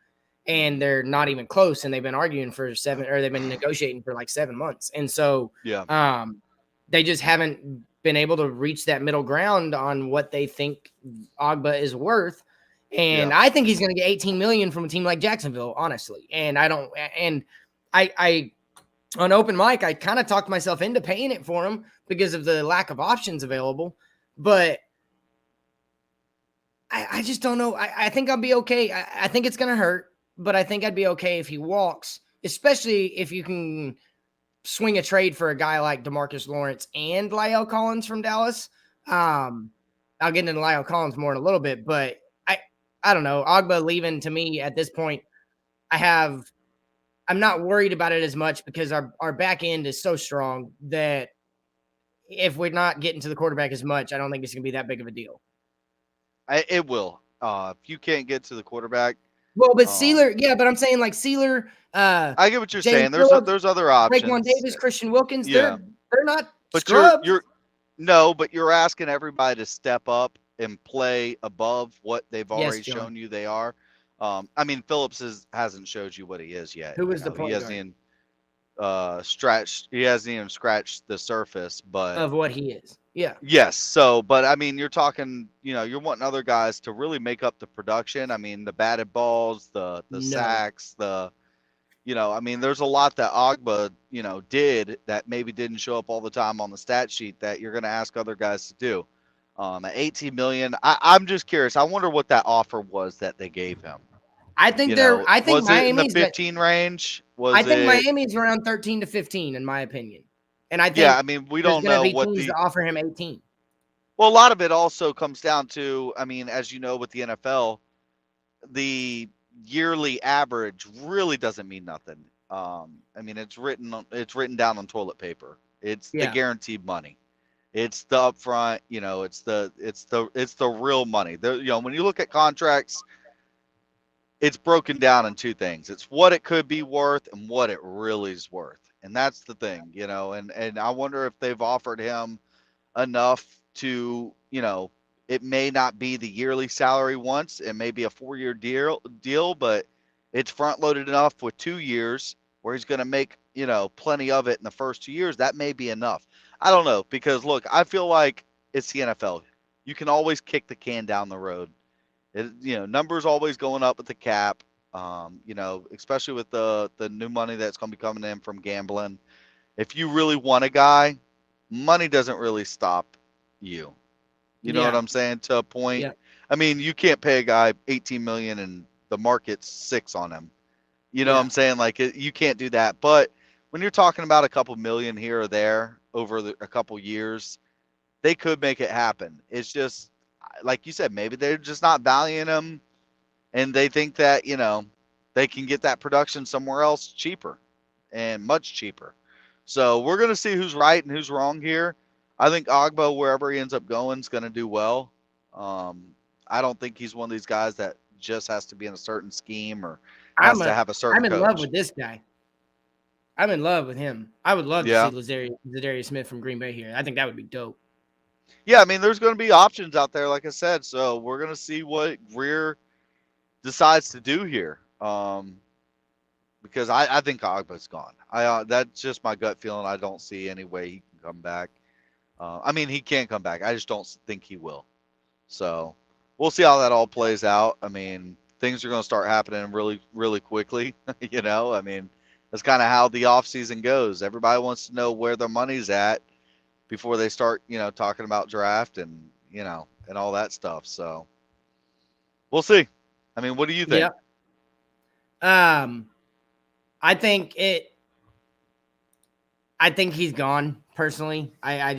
and they're not even close, and they've been arguing for they've been negotiating for like 7 months, and so they just haven't been able to reach that middle ground on what they think Agba is worth. And I think he's going to get 18 million from a team like Jacksonville, honestly. And I on open mic, I kind of talked myself into paying it for him because of the lack of options available. But I just don't know. I think I'll be okay. I think it's going to hurt, but I think I'd be okay if he walks, especially if you can swing a trade for a guy like DeMarcus Lawrence and La'el Collins from Dallas. I'll get into La'el Collins more in a little bit, but I don't know. Agba leaving, to me at this point, I'm not worried about it as much because our back end is so strong that if we're not getting to the quarterback as much, I don't think it's going to be that big of a deal. It will. If you can't get to the quarterback. Well, but Sealer, but I'm saying like Sealer. I get what you're James saying. Phillips, There's other options. Raekwon Davis, Christian Wilkins. Yeah. They're not but scrubs. but you're asking everybody to step up and play above what they've already shown you they are. I mean, Phillips hasn't showed you what he is yet. Who is the point guard? He hasn't even scratched the surface, but of what he is. Yeah. Yes. So, but I mean, you're talking, you're wanting other guys to really make up the production. I mean, the batted balls, the sacks, I mean, there's a lot that Agba, did that maybe didn't show up all the time on the stat sheet that you're going to ask other guys to do. At 18 million, I'm just curious. I wonder what that offer was that they gave him. I think was Miami's it in the 15 range? I think Miami's around 13 to 15 in my opinion. And I think I mean, we don't know what to offer him 18. Well, a lot of it also comes down to, I mean, as you know, with the NFL, the yearly average really doesn't mean nothing. I mean, it's written down on toilet paper. It's the guaranteed money. It's the upfront, it's the real money. When you look at contracts, it's broken down in two things. It's what it could be worth and what it really is worth. And that's the thing, and I wonder if they've offered him enough to, it may not be the yearly salary once. It may be a 4-year deal, but it's front loaded enough with 2 years where he's going to make, plenty of it in the first 2 years. That may be enough. I don't know, because look, I feel like it's the NFL. You can always kick the can down the road. Numbers always going up with the cap. Especially with the new money that's going to be coming in from gambling. If you really want a guy, money doesn't really stop you. You know what I'm saying? To a point. Yeah. I mean, you can't pay a guy 18 million and the market's 6 on him. You know what I'm saying? Like, you can't do that. But when you're talking about a couple million here or there over a couple years, they could make it happen. It's just, like you said, maybe they're just not valuing him. And they think that, they can get that production somewhere else cheaper and much cheaper. So we're going to see who's right and who's wrong here. I think Agba, wherever he ends up going, is going to do well. I don't think he's one of these guys that just has to be in a certain scheme or has to have a certain coach. I'm in love with this guy. I'm in love with him. I would love to see Zadarius Smith from Green Bay here. I think that would be dope. Yeah, I mean, there's going to be options out there, like I said. So we're going to see what Greer decides to do here. Because I think Agba's gone. That's just my gut feeling. I don't see any way he can come back. I mean, he can come back. I just don't think he will. So we'll see how that all plays out. I mean, things are going to start happening really, really quickly. I mean, that's kind of how the offseason goes. Everybody wants to know where their money's at before they start, talking about draft and, and all that stuff. So we'll see. I mean, what do you think? Yeah. I think he's gone personally. I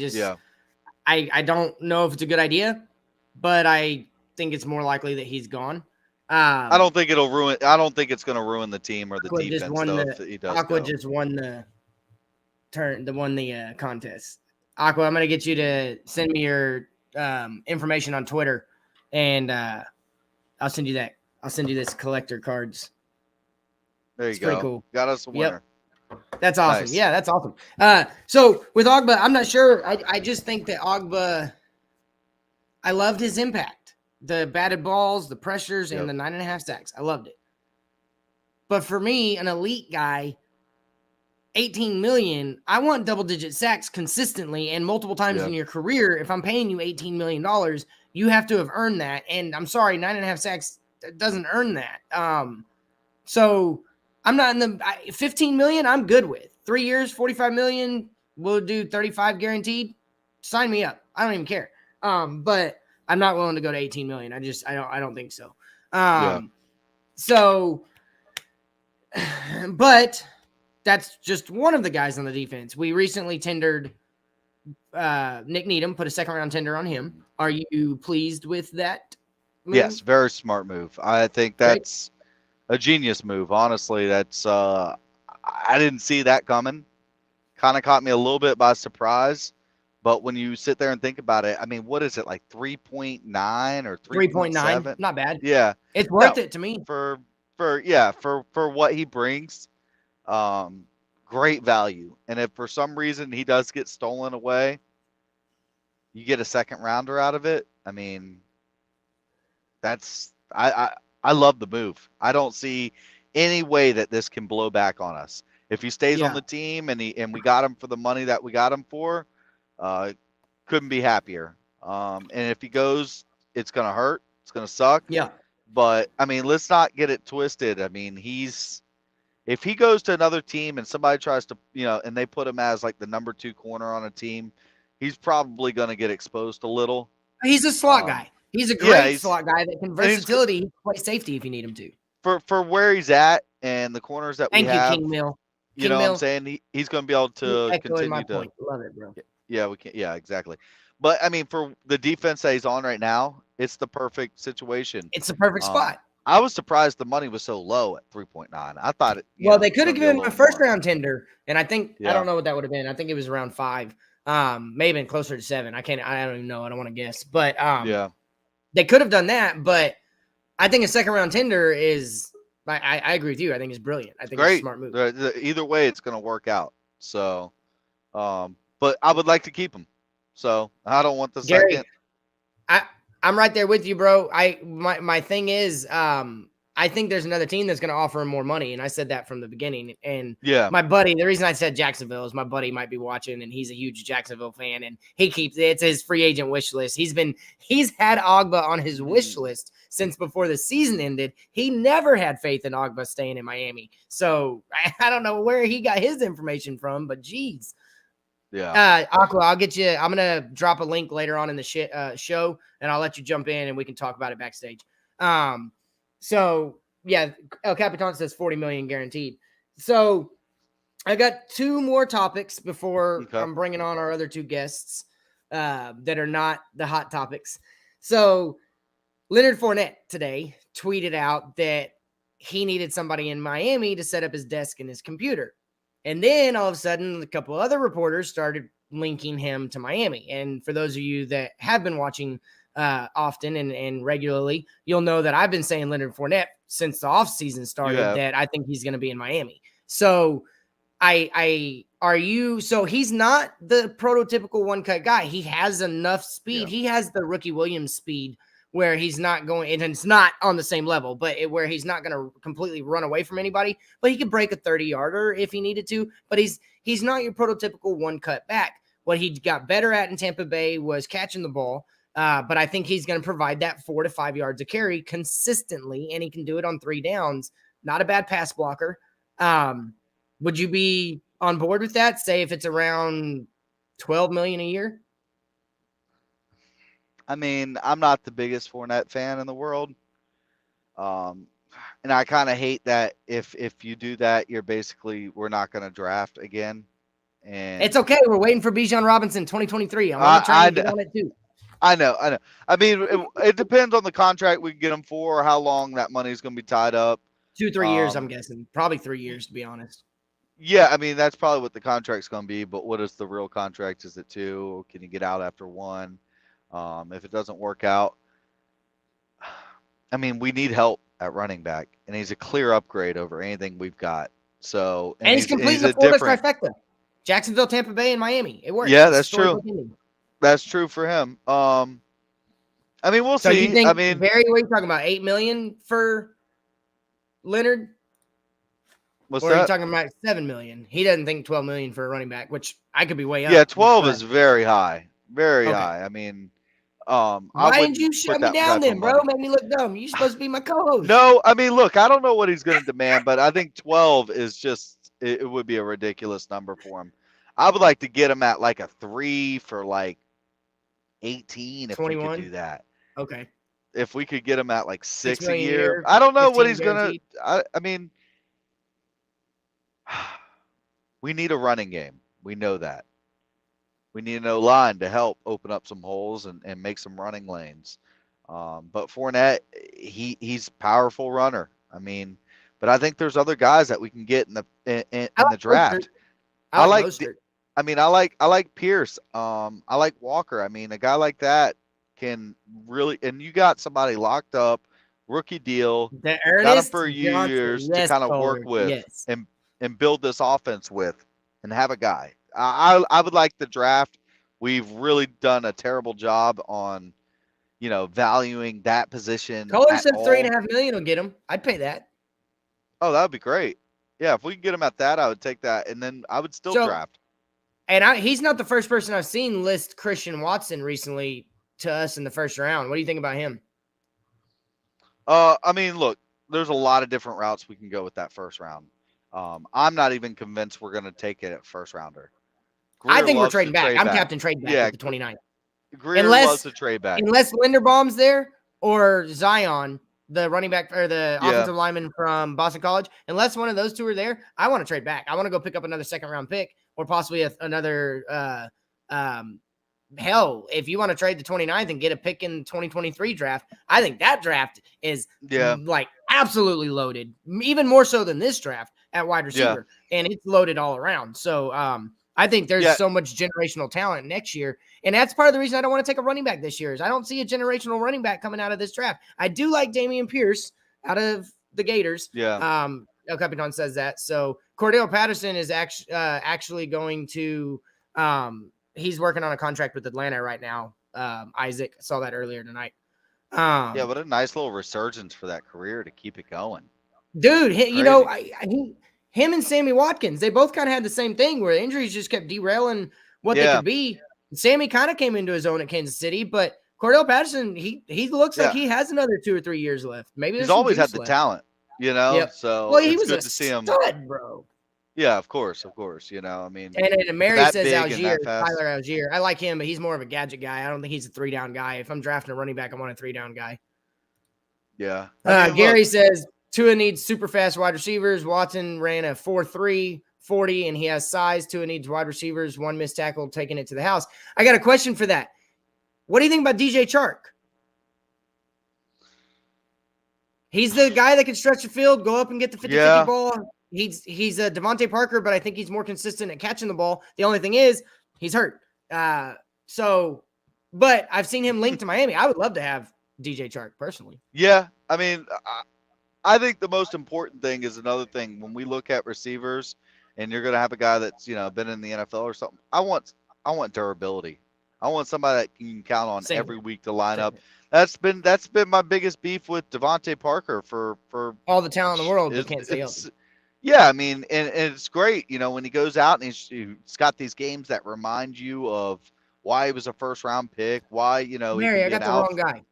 don't know if it's a good idea, but I think it's more likely that he's gone. I don't think it'll ruin. I don't think it's going to ruin the team or the defense. If he does Aqua just won the contest. Aqua, I'm going to get you to send me your information on Twitter, and I'll send you that. I'll send you this collector cards. There you It's pretty go. cool. Got us a Yep. winner. That's awesome. Nice. Yeah, that's awesome. So with Ogba, I'm not sure. I just think that Ogba, I loved his impact. The batted balls, the pressures, and Yep. the 9.5 sacks. I loved it. But for me, an elite guy, 18 million, I want double-digit sacks consistently and multiple times in Yep. your career. If I'm paying you $18 million, you have to have earned that. And I'm sorry, 9.5 sacks doesn't earn that. So I'm not in the 15 million. I'm good with 3 years, 45 million. We'll do 35 guaranteed. Sign me up. I don't even care. But I'm not willing to go to 18 million. I don't think so. Yeah. So, but that's just one of the guys on the defense. We recently tendered Nick Needham, put a second round tender on him. Are you pleased with that move? Yes, very smart move. I think Great. that's a genius move. Honestly, that's I didn't see that coming. Kind of caught me a little bit by surprise. But when you sit there and think about it, I mean, what is it, like 3.9 or 3.9, 3.7? not bad. Yeah. It's worth it to me. For what he brings, great value. And if for some reason he does get stolen away, you get a second rounder out of it. I mean, that's I love the move. I don't see any way that this can blow back on us. If he stays on the team and we got him for the money that we got him for, couldn't be happier. And if he goes, it's gonna hurt. It's gonna suck. Yeah. But I mean, let's not get it twisted. I mean, if he goes to another team and somebody tries to, and they put him as like the number 2 corner on a team, he's probably going to get exposed a little. He's a slot guy. He's a great slot guy that can versatility. He can play safety if you need him to. For where he's at and the corners that we have. King Mill. You know what I'm saying? He's going to be able to continue to. Point. Love it, bro. Yeah, we can. Yeah, exactly. But I mean, for the defense that he's on right now, it's the perfect situation. It's the perfect spot. I was surprised the money was so low at 3.9. I thought it. They could have given him a first round tender, and I think I don't know what that would have been. I think it was around 5, maybe been closer to 7. I don't even know. I don't want to guess, but they could have done that. But I think a second round tender is. I agree with you. I think it's brilliant. I think it's a smart move. Either way, it's going to work out. So, but I would like to keep him. So I don't want the second. I'm right there with you, bro. My thing is, I think there's another team that's going to offer him more money, and I said that from the beginning. And my buddy, the reason I said Jacksonville is my buddy might be watching, and he's a huge Jacksonville fan, and it's his free agent wish list. He's had Ogba on his wish list since before the season ended. He never had faith in Ogba staying in Miami, so I don't know where he got his information from, but geez. Yeah. Aqua, I'll get you. I'm gonna drop a link later on in the show, and I'll let you jump in and we can talk about it backstage. So yeah, El Capitan says 40 million guaranteed. So I got 2 more topics before I'm bringing on our other 2 guests that are not the hot topics. So Leonard Fournette today tweeted out that he needed somebody in Miami to set up his desk and his computer. And then all of a sudden, a couple other reporters started linking him to Miami. And for those of you that have been watching often and regularly, you'll know that I've been saying Leonard Fournette since the offseason started that I think he's going to be in Miami. So so he's not the prototypical one-cut guy. He has enough speed. He has the Rookie Williams speed where he's not going, and it's not on the same level, but where he's not going to completely run away from anybody, but he could break a 30-yarder if he needed to, but he's not your prototypical one-cut back. What he got better at in Tampa Bay was catching the ball, but I think he's going to provide that 4 to 5 yards of carry consistently, and he can do it on 3 downs. Not a bad pass blocker. Would you be on board with that? Say if it's around $12 million a year? I mean, I'm not the biggest Fournette fan in the world. And I kind of hate that if you do that, we're not going to draft again. And it's okay. We're waiting for Bijan Robinson 2023. I'm going to try and get on it too. I know. I mean, it depends on the contract we can get him for, or how long that money is going to be tied up. 2-3 years, I'm guessing. Probably 3 years, to be honest. Yeah, I mean, that's probably what the contract's going to be. But what is the real contract? Is it 2? Can you get out after 1? If it doesn't work out, I mean, we need help at running back, and he's a clear upgrade over anything we've got. So, And he's completing the Florida trifecta. Jacksonville, Tampa Bay, and Miami. It works. Yeah, It's that's true. That's true for him. I mean, we'll see. You think, I mean, Barry, what are you talking about? $8 million for Leonard? What's or that? are you talking about $7 million? He doesn't think $12 million for a running back, which I could be way up. Yeah, 12 is very high. Very Okay. high. I mean, why didn't you shut me down then, bro? Make me look dumb. You're supposed to be my co-host. No, I mean, look, I don't know what he's going to demand, but I think 12 is just, it would be a ridiculous number for him. I would like to get him at like a 3 for like 18 if 21? we could do that. Okay. If we could get him at like 6 a year, year. I don't know what he's going to. I mean, we need a running game. We know that. We need an O-line to help open up some holes and make some running lanes. But Fournette, he's a powerful runner. I mean, but I think there's other guys that we can get in the draft. I like Pierce. I like Walker. I mean, a guy like that can really, and you got somebody locked up, rookie deal, got him for years to kind of work with and build this offense with, and have a guy. I would like the draft. We've really done a terrible job on, valuing that position. Kohler said $3.5 million will get him. I'd pay that. Oh, that would be great. Yeah, if we could get him at that, I would take that, and then I would still draft. And he's not the first person I've seen list Christian Watson recently to us in the first round. What do you think about him? I mean, look, there's a lot of different routes we can go with that first round. I'm not even convinced we're going to take it at first rounder. I think we're trading back. I'm captain trade back at the 29th. Greer loves to trade back. Unless Linderbaum's there or Zion, the running back or the offensive lineman from Boston College. Unless one of those two are there, I want to trade back. I want to go pick up another second-round pick or possibly another hell, if you want to trade the 29th and get a pick in the 2023 draft, I think that draft is like absolutely loaded, even more so than this draft at wide receiver. And it's loaded all around. So I think there's so much generational talent next year. And that's part of the reason I don't want to take a running back this year is I don't see a generational running back coming out of this draft. I do like Dameon Pierce out of the Gators. El Capitan says that. So Cordell Patterson is actually going to he's working on a contract with Atlanta right now. Isaac saw that earlier tonight. What a nice little resurgence for that career to keep it going. Dude, him and Sammy Watkins, they both kind of had the same thing where injuries just kept derailing what they could be. Sammy kind of came into his own at Kansas City, but Cordell Patterson, he looks like he has another 2 or 3 years left. Maybe he's always had the talent, So he was good to see him, bro. Yeah, of course. I mean, and Mary says Algier, Tyler Algier. I like him, but he's more of a gadget guy. I don't think he's a 3-down guy. If I'm drafting a running back, I want a 3-down guy. Yeah. Gary says Tua needs super fast wide receivers. Watson ran a 4.3 40, and he has size. Tua needs wide receivers. 1 missed tackle, taking it to the house. I got a question for that. What do you think about DJ Chark? He's the guy that can stretch the field, go up and get the 50-50 ball. He's a Devontae Parker, but I think he's more consistent at catching the ball. The only thing is he's hurt. But I've seen him linked to Miami. I would love to have DJ Chark personally. Yeah. I mean, I think the most important thing is another thing. When we look at receivers and you're going to have a guy that's, been in the NFL or something, I want durability. I want somebody that can count on every week to line up. That's been my biggest beef with Devontae Parker for all the talent in the world, but can't stay healthy. Yeah, I mean, and it's great, when he goes out and he's got these games that remind you of why he was a first-round pick, why, Mary, I got the wrong guy.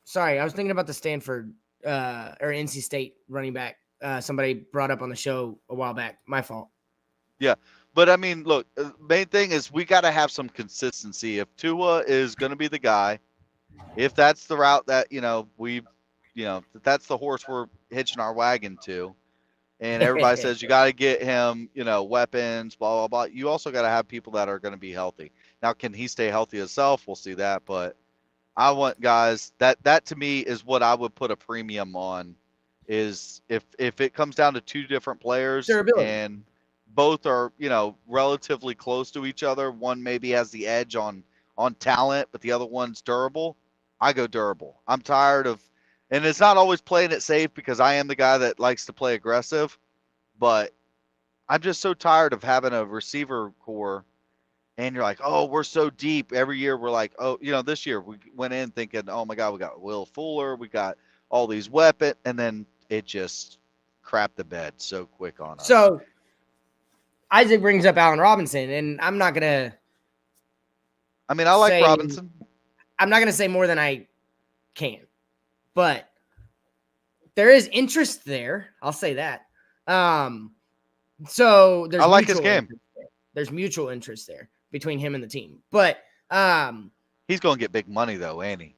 Sorry, I was thinking about the Stanford or NC State running back. Somebody brought up on the show a while back. My fault. Yeah, but I mean, look, the main thing is we got to have some consistency. If Tua is going to be the guy, if that's the route that, that's the horse we're hitching our wagon to, and everybody says you got to get him, weapons, blah, blah, blah. You also got to have people that are going to be healthy. Now, can he stay healthy himself? We'll see that. But I want guys that to me is what I would put a premium on is if it comes down to 2 different players and both are, relatively close to each other. One maybe has the edge on talent, but the other one's durable. I go durable. I'm tired of, And it's not always playing it safe because I am the guy that likes to play aggressive, but I'm just so tired of having a receiver core and you're like, oh, we're so deep. Every year we're like, oh, this year we went in thinking, oh my God, we got Will Fuller, we got all these weapons, and then it just crapped the bed so quick on us. So Isaac brings up Allen Robinson, and I'm not gonna. I mean, I like Robinson. I'm not gonna say more than I can, but there is interest there. I'll say that. So there's I like his game. There's mutual interest there between him and the team, but he's going to get big money though, ain't he?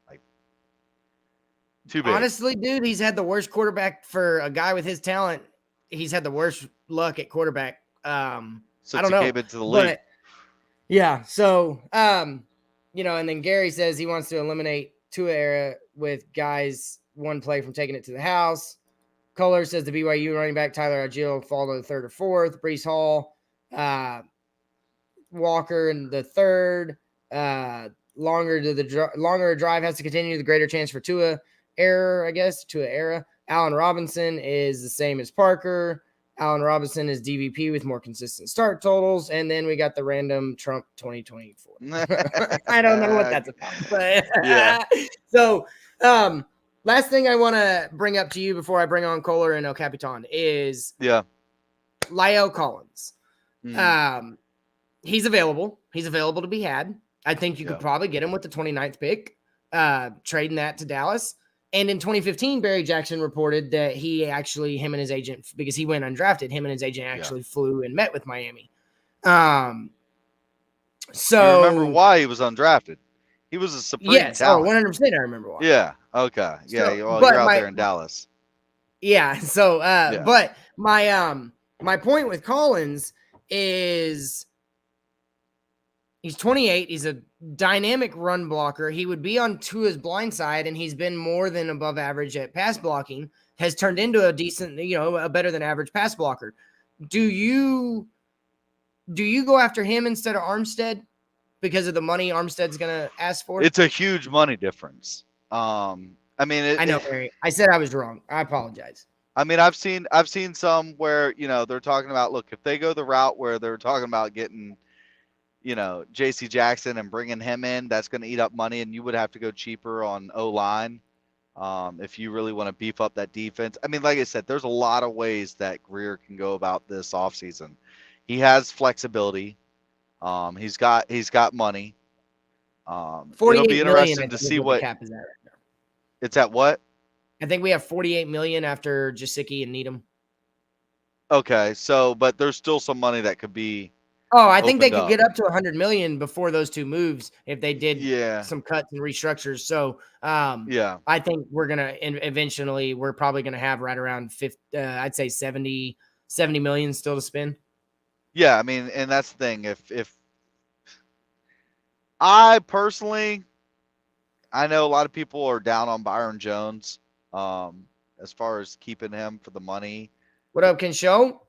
Like, too big. Honestly, dude, he's had the worst quarterback for a guy with his talent. He's had the worst luck at quarterback. Since I don't know. He came into the league. Yeah. So, and then Gary says he wants to eliminate Tua era with guys one play from taking it to the house. Kohler says the BYU running back Tyler Agil fall to the third or fourth. Brees Hall, Walker in the third. Longer a drive has to continue, the greater chance for Tua era. Allen Robinson is the same as Parker. Allen Robinson is DVP with more consistent start totals. And then we got the random Trump 2024. I don't know what that's about. But yeah. So, last thing I want to bring up to you before I bring on Kohler and El Capitan is La'el Collins. He's available. He's available to be had. I think you could probably get him with the 29th pick, trading that to Dallas. And in 2015, Barry Jackson reported that him and his agent, because he went undrafted, him and his agent actually flew and met with Miami. So you remember why he was undrafted? He was a supreme talent. 100% I remember why. Yeah. Okay. Yeah. So, well, you're out there in Dallas. Yeah. So, but my point with Collins is he's 28. He's a dynamic run blocker. He would be on Tua's blind side, and he's been more than above average at pass blocking, has turned into a decent, a better than average pass blocker. Do you go after him instead of Armstead because of the money Armstead's going to ask for? It's a huge money difference. I know, Barry. I said I was wrong. I apologize. I mean, I've seen some where, they're talking about, look, if they go the route where they're talking about getting, JC Jackson and bringing him in, that's going to eat up money, and you would have to go cheaper on O-line if you really want to beef up that defense. I mean, like I said, there's a lot of ways that Greer can go about this offseason. He has flexibility. He's got money. It'll be interesting to see what cap is at right now. It's at what? I think we have $48 million after Gesicki and Needham. Okay, so but there's still some money that could be. Oh, I think they could get up to $100 million before those two moves if they did some cuts and restructures. So, I think we're gonna eventually we're probably gonna have right around 50. I'd say 70 million still to spend. Yeah, I mean, and that's the thing. If I personally, I know a lot of people are down on Byron Jones, as far as keeping him for the money. What up, Ken Show?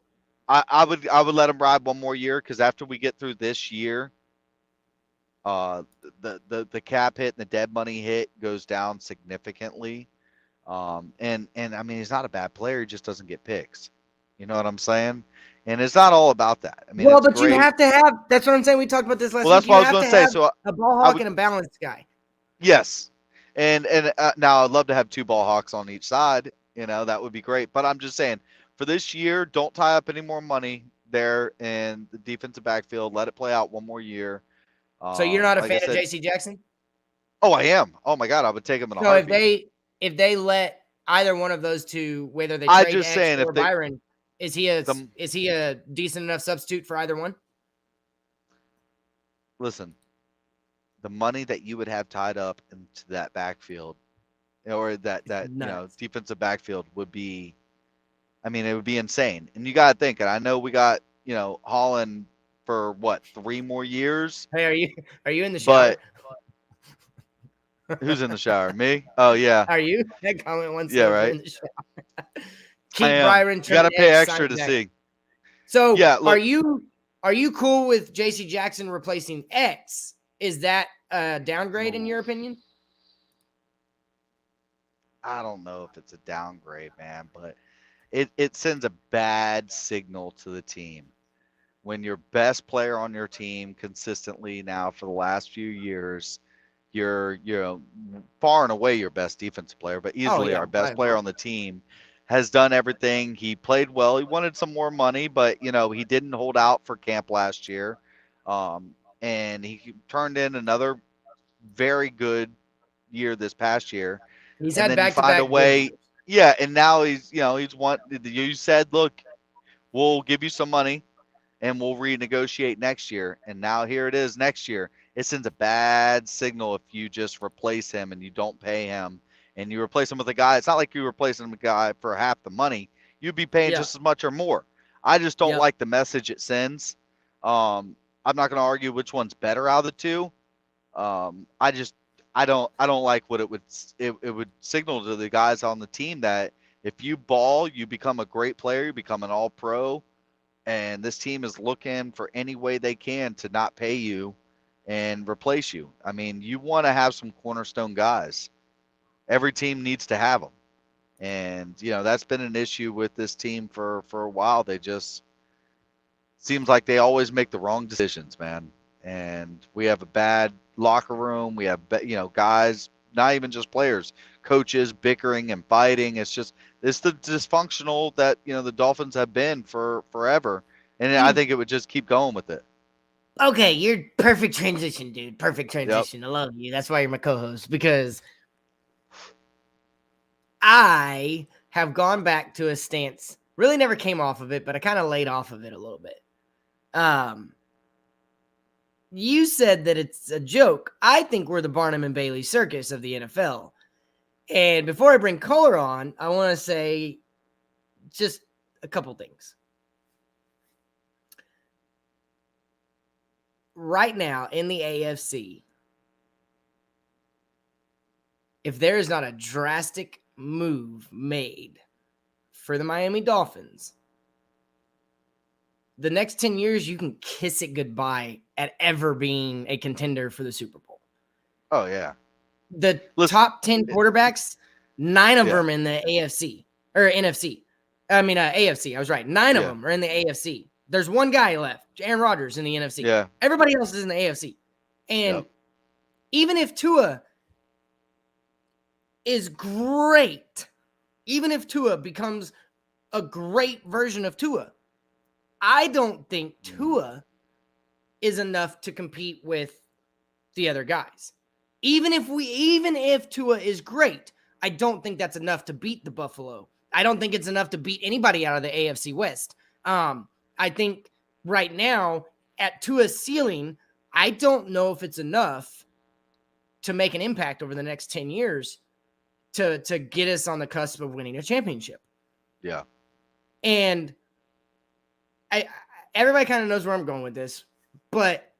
I would let him ride one more year, because after we get through this year, the cap hit and the dead money hit goes down significantly. And I mean, he's not a bad player. He just doesn't get picks. You know what I'm saying? And it's not all about that. I mean, but great. You have to have. That's what I'm saying. We talked about this last week. Well, that's what I was going to say. So a ball hawk and a balanced guy. Yes, and now I'd love to have two ball hawks on each side. That would be great. But I'm just saying, for this year, don't tie up any more money there in the defensive backfield. Let it play out one more year. So you're not a fan of J.C. Jackson? Oh, I am. Oh my God, I would take him in a heartbeat. If they let either one of those two, whether they trade X or Byron, is he a decent enough substitute for either one? Listen, the money that you would have tied up into that backfield, or that defensive backfield would be. I mean, it would be insane. And you got to think, and I know we got, Holland for what, 3 more years? Hey, are you in the shower? But who's in the shower? Me? Oh, yeah. Are you? That comment once. Yeah, right. In the shower. Keep Byron. You got to pay extra to see. So, yeah, look, are you cool with J.C. Jackson replacing X? Is that a downgrade in your opinion? I don't know if it's a downgrade, man, but it sends a bad signal to the team when your best player on your team consistently now for the last few years, you're far and away your best defensive player, but Oh easily yeah, our by best player far. on the team has done everything. He played well. He wanted some more money, but he didn't hold out for camp last year. Um, and he turned in another very good year this past year. He's And had then you find a back-to-back good way. years. Yeah, and now he's want you said, look, we'll give you some money and we'll renegotiate next year. And now here it is next year. It sends a bad signal if you just replace him and you don't pay him and you replace him with a guy. It's not like you replacing a guy for half the money. You'd be paying Yeah, just as much or more. I just don't yeah. like the message it sends. I'm not going to argue which one's better out of the two. I just I don't like what it would signal to the guys on the team that if you ball, you become a great player, you become an all pro, and this team is looking for any way they can to not pay you and replace you. I mean, you want to have some cornerstone guys. Every team needs to have them, and that's been an issue with this team for a while. They just seems like they always make the wrong decisions, man. And we have a bad locker room. We have guys, not even just players, coaches bickering and fighting. It's the dysfunctional that the Dolphins have been for forever, and I You think it would just keep going with it. okay? You're perfect transition, dude. Perfect Yep. transition. I love you. That's why you're my co-host, because I have gone back to a stance. Really never came off of it, but I kind of laid off of it a little bit. You said that it's a joke. I think we're the Barnum and Bailey circus of the NFL. And before I bring Kohler on, I want to say just a couple things. Right now in the AFC, if there is not a drastic move made for the Miami Dolphins, the next 10 years, you can kiss it goodbye at ever being a contender for the Super Bowl. Oh yeah. The Listen. top 10 quarterbacks, 9 of Yeah. them in the AFC or NFC. I mean, AFC. I was right. 9 of Yeah. them are in the AFC. There's one guy left, Aaron Rodgers, in the NFC. Yeah. Everybody else is in the AFC. And Yep. even if Tua is great, even if Tua becomes a great version of Tua, I don't think Tua is enough to compete with the other guys. Even if Tua is great, I don't think that's enough to beat the Buffalo. I don't think it's enough to beat anybody out of the AFC West. I think right now at Tua's ceiling, I don't know if it's enough to make an impact over the next 10 years to get us on the cusp of winning a championship. Yeah. And everybody kind of knows where I'm going with this, but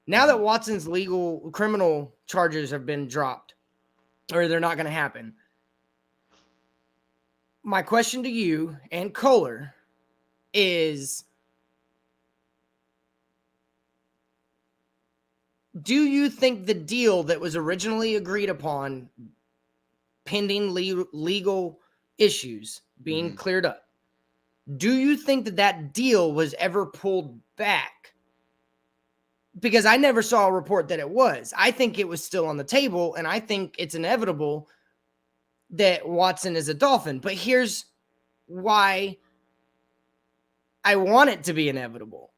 now that Watson's criminal charges have been dropped, or they're not going to happen, my question to you and Kohler is, do you think the deal that was originally agreed upon pending legal issues being cleared up, do you think that deal was ever pulled back? Because I never saw a report that it was. I think it was still on the table, and I think it's inevitable that Watson is a Dolphin. But here's why I want it to be inevitable.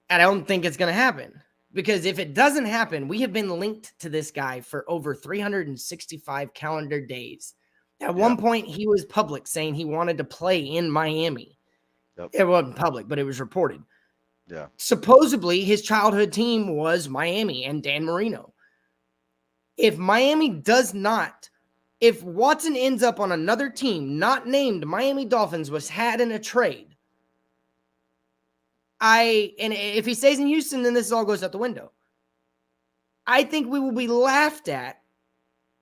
And I don't think it's going to happen. Because if it doesn't happen, we have been linked to this guy for over 365 calendar days. At one point, he was public saying he wanted to play in Miami. Yep. It wasn't public, but it was reported. Yeah. Supposedly, his childhood team was Miami and Dan Marino. If Watson ends up on another team not named Miami Dolphins was had in a trade, and if he stays in Houston, then this all goes out the window. I think we will be laughed at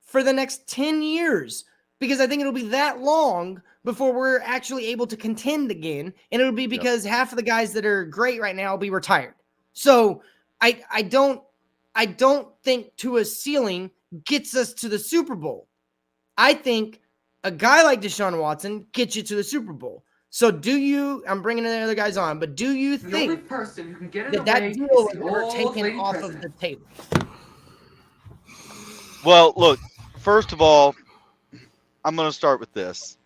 for the next 10 years because I think it'll be that long before we're actually able to contend again. And it'll be because half of the guys that are great right now will be retired. So I don't think Tua's ceiling gets us to the Super Bowl. I think a guy like Deshaun Watson gets you to the Super Bowl. So I'm bringing the other guys on, but do you The only think person who can get in that the way deal is was the ever old taken lady off president. of the table? Well, look, first of all, I'm going to start with this.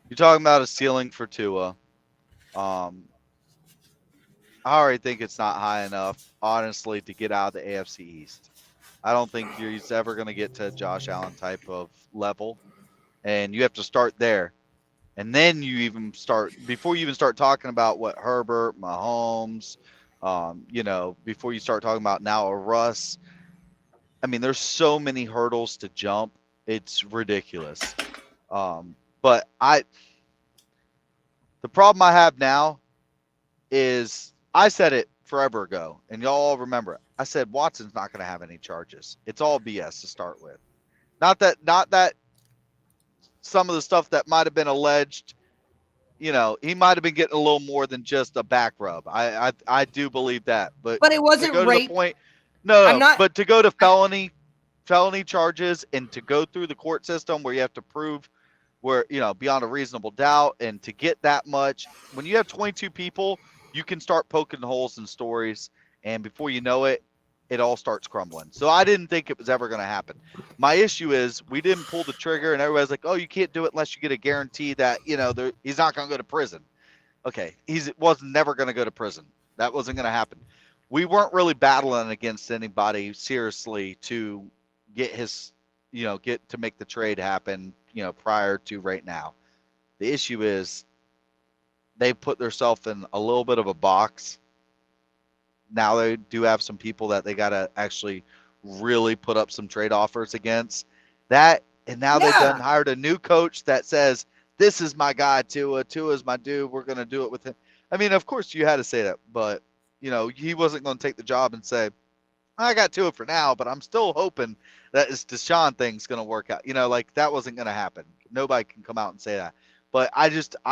You're talking about a ceiling for Tua. I already think it's not high enough, honestly, to get out of the AFC East. I don't think he's ever going to get to a Josh Allen type of level, and you have to start there. And then you even start before you even start talking about what Herbert, Mahomes, before you start talking about now a Russ. I mean, there's so many hurdles to jump. It's ridiculous. But the problem I have now is I said it forever ago, and y'all all remember it. I said Watson's not going to have any charges. It's all BS to start with. Not that some of the stuff that might have been alleged, he might have been getting a little more than just a back rub. I do believe that, but it wasn't to go to rape. the point, no, I'm not. but to go to felony charges and to go through the court system where you have to prove where beyond a reasonable doubt, and to get that much, when you have 22 people, you can start poking holes in stories, and before you know it, it all starts crumbling. So I didn't think it was ever going to happen. My issue is we didn't pull the trigger, and everybody's like, oh, you can't do it unless you get a guarantee that he's not going to go to prison. Okay, he was never going to go to prison. That wasn't going to happen. We weren't really battling against anybody seriously to get to make the trade happen, prior to right now. The issue is they put themselves in a little bit of a box. Now they do have some people that they got to actually really put up some trade offers against that. And now they've hired a new coach that says, this is my guy, Tua. Tua's my dude. We're going to do it with him. I mean, of course you had to say that, but he wasn't going to take the job and say, I got Tua for now, but I'm still hoping that this Deshaun thing's going to work out. Like that wasn't going to happen. Nobody can come out and say that. But I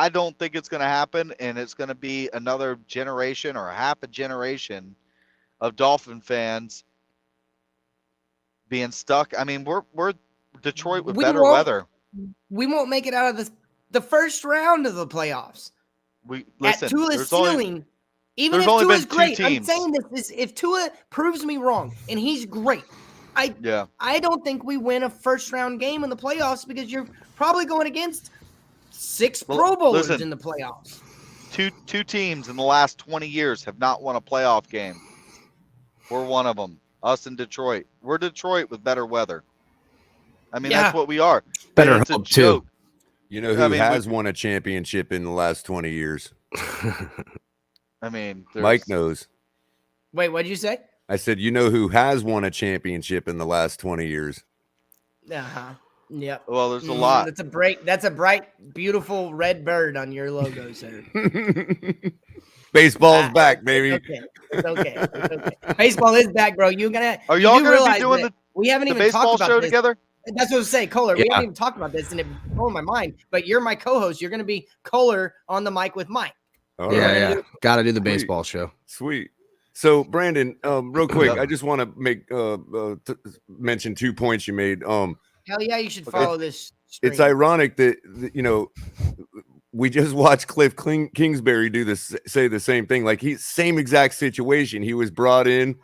don't think it's going to happen, and it's going to be another generation or half a generation of Dolphin fans being stuck. I mean, we're Detroit with better weather. We won't make it out of the first round of the playoffs. At Tua's ceiling. Even if Tua's great, I'm saying this is if Tua proves me wrong and he's great, I don't think we win a first round game in the playoffs because you're probably going against 6 Pro Bowlers in the playoffs. Two teams in the last 20 years have not won a playoff game. We're one of them. Us in Detroit. We're Detroit with better weather. I mean, that's what we are. Better hope too. You know who has won a championship in the last 20 years? I mean, Mike knows. Wait, what did you say? I said, you know who has won a championship in the last 20 years? Uh-huh. Yep. Well, there's a lot. That's a bright, beautiful red bird on your logo, sir. Baseball's back, baby. It's okay. Baseball is back, bro. Are y'all gonna be doing we haven't the even baseball talked about show this. together? That's what I was saying, Kohler. We haven't even talked about this, and it blew my mind. But you're my co-host. You're gonna be Kohler on the mic with Mike. Got to do the baseball show. Sweet. So, Brandon, real quick, I just want to make mention 2 points you made. Hell yeah, you should follow this stream. It's ironic that we just watched Cliff Kingsbury say the same thing. Like same exact situation. He was brought in,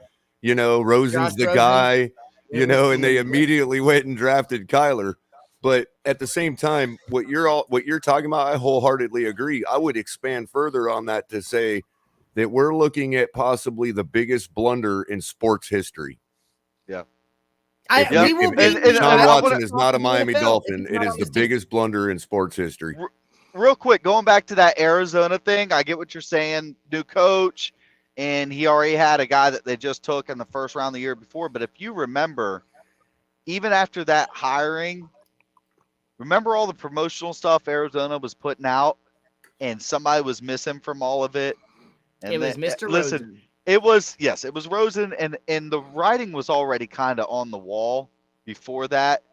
Rosen's the guy, and they immediately went and drafted Kyler. But at the same time, what you're talking about, I wholeheartedly agree. I would expand further on that to say that we're looking at possibly the biggest blunder in sports history. Yeah. Deshaun Watson is not a Miami Dolphin. It is the biggest blunder in sports history. Real quick, going back to that Arizona thing, I get what you're saying. New coach, and he already had a guy that they just took in the first round the year before. But if you remember, even after that hiring, remember all the promotional stuff Arizona was putting out, and somebody was missing from all of it. And it was Mr. Listen, Rosen. it was Rosen, and the writing was already kind of on the wall before that.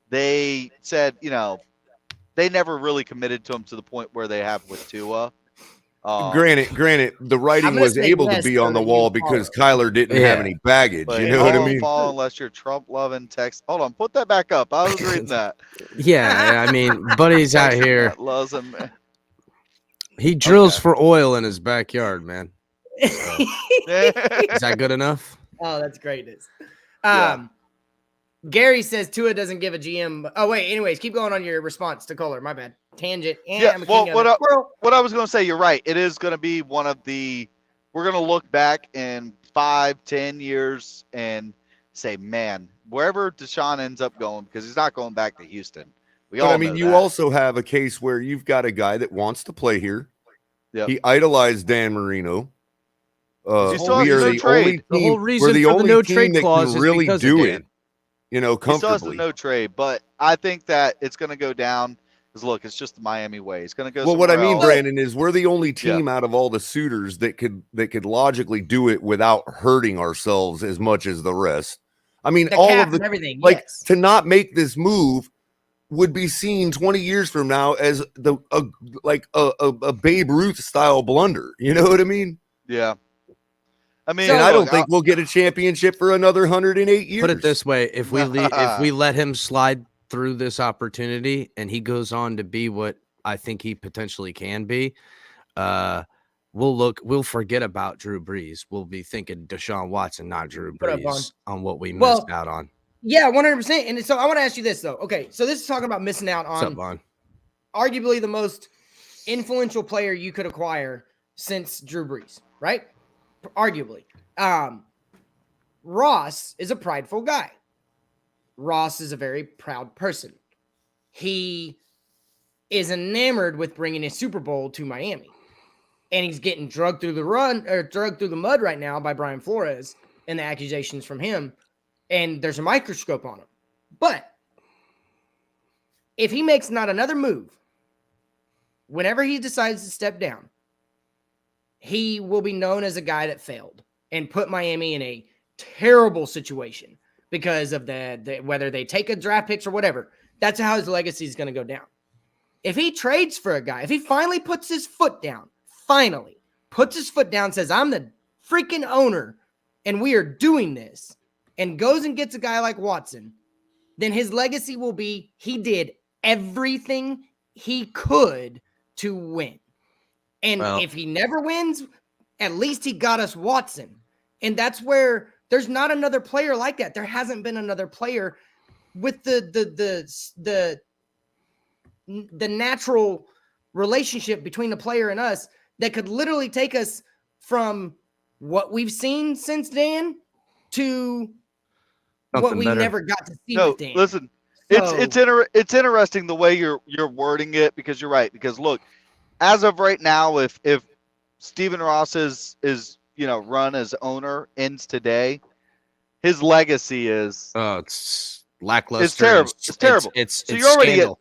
They said, they never really committed to him to the point where they have with Tua. Granted, the writing gonna was say able to yes be so on the that you wall follow. because Kyler didn't have any baggage. But You know what I all mean? fall unless you're Trump loving text. Hold on, put that back up. I was reading that. Yeah, I mean, buddy's out Texan here. that loves him. He drills Okay. for oil in his backyard, man. Is Yeah. that good enough? Oh, that's greatness. Yeah. Gary says Tua doesn't give a GM. Oh, wait. Anyways, keep going on your response to Kohler. My bad. Tangent. Yeah, I'm a well, king of it. what I was going to say, you're right. It is going to be one of the. We're going to look back in 5-10 years and say, man, wherever Deshaun ends up going, because he's not going back to Houston. We But all I mean, know you that. also have a case where you've got a guy that wants to play here. Yep. He idolized Dan Marino. He still We has are no the trade. only The whole team. reason We're the for the only no team trade that clause can is really because of do Dan. it. You know, He still has comfortably. no trade, but I think that it's going to go down. Because look, it's just the Miami way. It's going to go. Well, what I somewhere mean, else. Brandon, is we're the only team out of all the suitors that could logically do it without hurting ourselves as much as the rest. I mean, The all cap of the and everything. like Yes. to not make this move would be seen 20 years from now as a Babe Ruth style blunder. You know what I mean? Yeah. I mean, And I don't look, think we'll get a championship for another 108 years. Put it this way: if we let him slide through this opportunity and he goes on to be what I think he potentially can be, we'll forget about Drew Brees. We'll be thinking Deshaun Watson, not Drew Put up, Brees, on what we Well, missed out on. Yeah, 100%. And so I want to ask you this, though. Okay, so this is talking about missing out What's up, on Vaughn? arguably the most influential player you could acquire since Drew Brees, right? Arguably. Ross is a prideful guy. Ross is a very proud person. He is enamored with bringing a Super Bowl to Miami. And he's getting drugged through the mud right now by Brian Flores and the accusations from him. And there's a microscope on him. But if he makes not another move, whenever he decides to step down, he will be known as a guy that failed and put Miami in a terrible situation because of the whether they take a draft picks or whatever. That's how his legacy is going to go down. If he trades for a guy, if he finally puts his foot down, says, I'm the freaking owner and we are doing this, and goes and gets a guy like Watson, then his legacy will be he did everything he could to win. And if he never wins, at least he got us Watson. And that's where there's not another player like that. There hasn't been another player with the natural relationship between the player and us that could literally take us from what we've seen since Dan to what we never got to see with Dan. Listen, it's interesting the way you're wording it, because you're right. Because look, as of right now, if Stephen Ross's run as owner ends today, his legacy is it's lackluster. It's terrible. It's terrible. It's you're already scandal.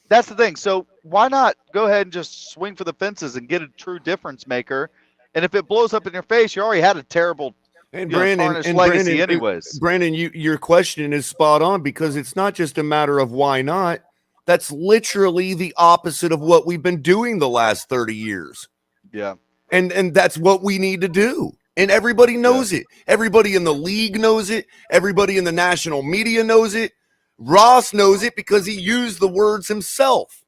That's the thing. So why not go ahead and just swing for the fences and get a true difference maker? And if it blows up in your face, you already had a terrible tarnished legacy anyways. Brandon, your question is spot on, because it's not just a matter of why not. That's literally the opposite of what we've been doing the last 30 years. Yeah. And that's what we need to do. And everybody knows it. Everybody in the league knows it. Everybody in the national media knows it. Ross knows it because he used the words himself.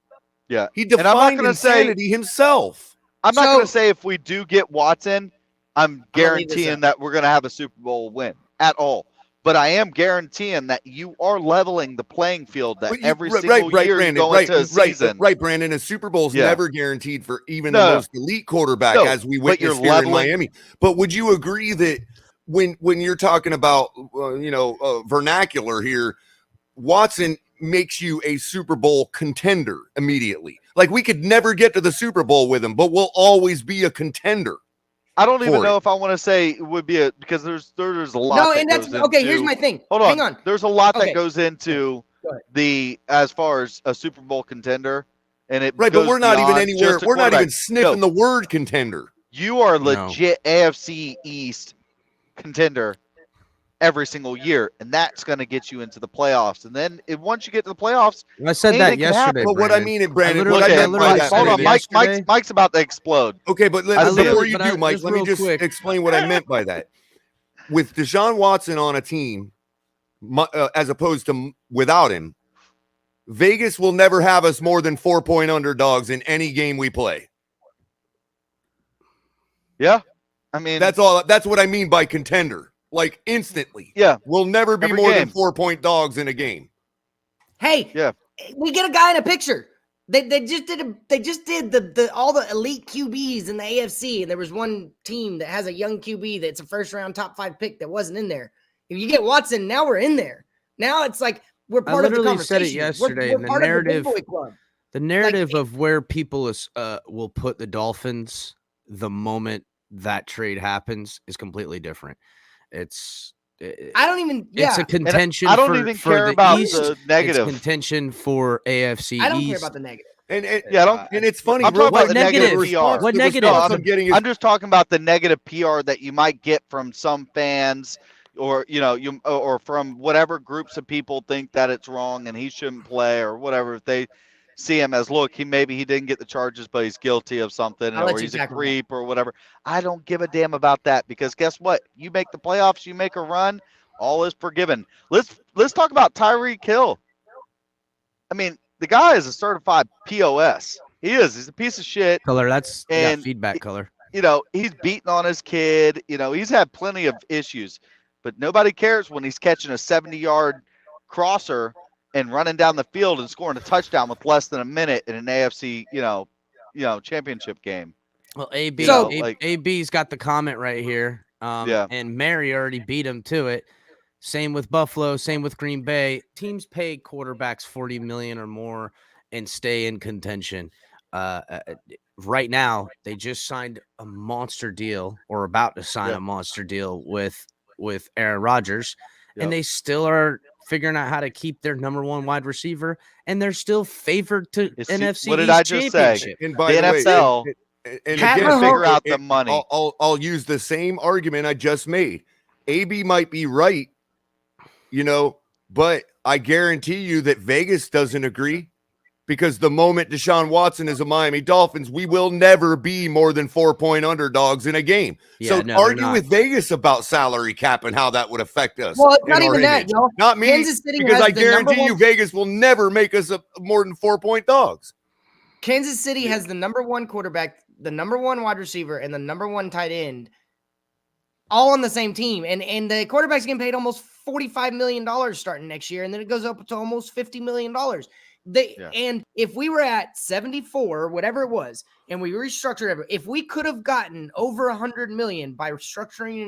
Yeah. He defined insanity himself. I'm not going to say if we do get Watson, I'm guaranteeing that we're going to have a Super Bowl win at all. But I am guaranteeing that you are leveling the playing field that every single year Brandon, you go into a season. Right, Brandon. A Super Bowl's never guaranteed for even the most elite quarterback, as we witnessed here in Miami. But would you agree that when you're talking about vernacular here, Watson makes you a Super Bowl contender immediately? Like, we could never get to the Super Bowl with him, but we'll always be a contender. I don't even know if I want to say it would be because there's a lot. No, and that's okay. Here's my thing. Hang on. There's a lot that goes into as far as a Super Bowl contender, and it but we're not even anywhere. We're not even sniffing the word contender. You are legit AFC East contender every single year, and that's going to get you into the playoffs. And then once you get to the playoffs, I said that anything can happen. yesterday. But what I mean, Brandon, literally- what I Okay, meant by literally that, hold on, said it Mike, yesterday. Mike's about to explode. okay, but I see before it. you But do, Mike, just let me real just quick. explain what I meant by that. With Deshaun Watson on a team, as opposed to without him, Vegas will never have us more than 4-point underdogs in any game we play. Yeah, I mean, That's all. That's what I mean by contender. Like instantly. yeah. We'll never be Every more than game. 4-point dogs in a game. Hey, Yeah. we get a guy in a picture. They just did the all the elite QBs in the AFC, and there was one team that has a young QB that's a first round top 5 pick that wasn't in there. If you get Watson, now we're in there. Now it's like we're part of the literally said it conversation. yesterday, We're and the part of the narrative- big boy club. The narrative of where people will put the Dolphins the moment that trade happens is completely different. It's I don't even. Yeah, it's a contention. I don't for, even for care the about East. the negative. It's contention for AFC I don't East. care about the negative. And Yeah, I don't- and it's funny. I'm real talking about quick, the negative response- PR. What the negative? response I'm getting is I'm just talking about the negative PR that you might get from some fans, or or from whatever groups of people think that it's wrong and he shouldn't play or whatever. If they see him as, look, maybe he didn't get the charges, but he's guilty of something, I'll let or you he's a tackle that. creep or whatever. I don't give a damn about that, because guess what? You make the playoffs, you make a run, all is forgiven. Let's talk about Tyreek Hill. I mean, the guy is a certified POS. He is. He's a piece of shit. Color. That's And feedback. Color. He's beating on his kid. He's had plenty of issues, but nobody cares when he's catching a 70-yard crosser and running down the field and scoring a touchdown with less than a minute in an AFC, championship game. Well, AB, So- AB's got the comment right here. Yeah. And Mary already beat him to it. Same with Buffalo. Same with Green Bay. Teams pay quarterbacks $40 million or more and stay in contention. Right now, they just signed a monster deal, or about to sign Yeah. a monster deal with Aaron Rodgers, Yep. and they still are figuring out how to keep their number 1 wide receiver, and they're still favored to You see- NFC what did East I just say? championship. and by The the way, NFL and Pat again, Mahomes- figure out the money. I'll use the same argument I just made. AB might be right, but I guarantee you that Vegas doesn't agree, because the moment Deshaun Watson is a Miami Dolphins, we will never be more than 4-point underdogs in a game. Yeah, So no, they're argue not. with Vegas about salary cap and how that would affect us. Well, it's and not our even that, image. y'all. Not me, Kansas City because has I the number guarantee you one- Vegas will never make us more than 4-point dogs. Kansas City has the number 1 quarterback, the number 1 wide receiver, and the number 1 tight end, all on the same team. And the quarterback's getting paid almost $45 million starting next year, and then it goes up to almost $50 million. And if we were at 74, whatever it was, and we restructured it, if we could have gotten over 100 million by restructuring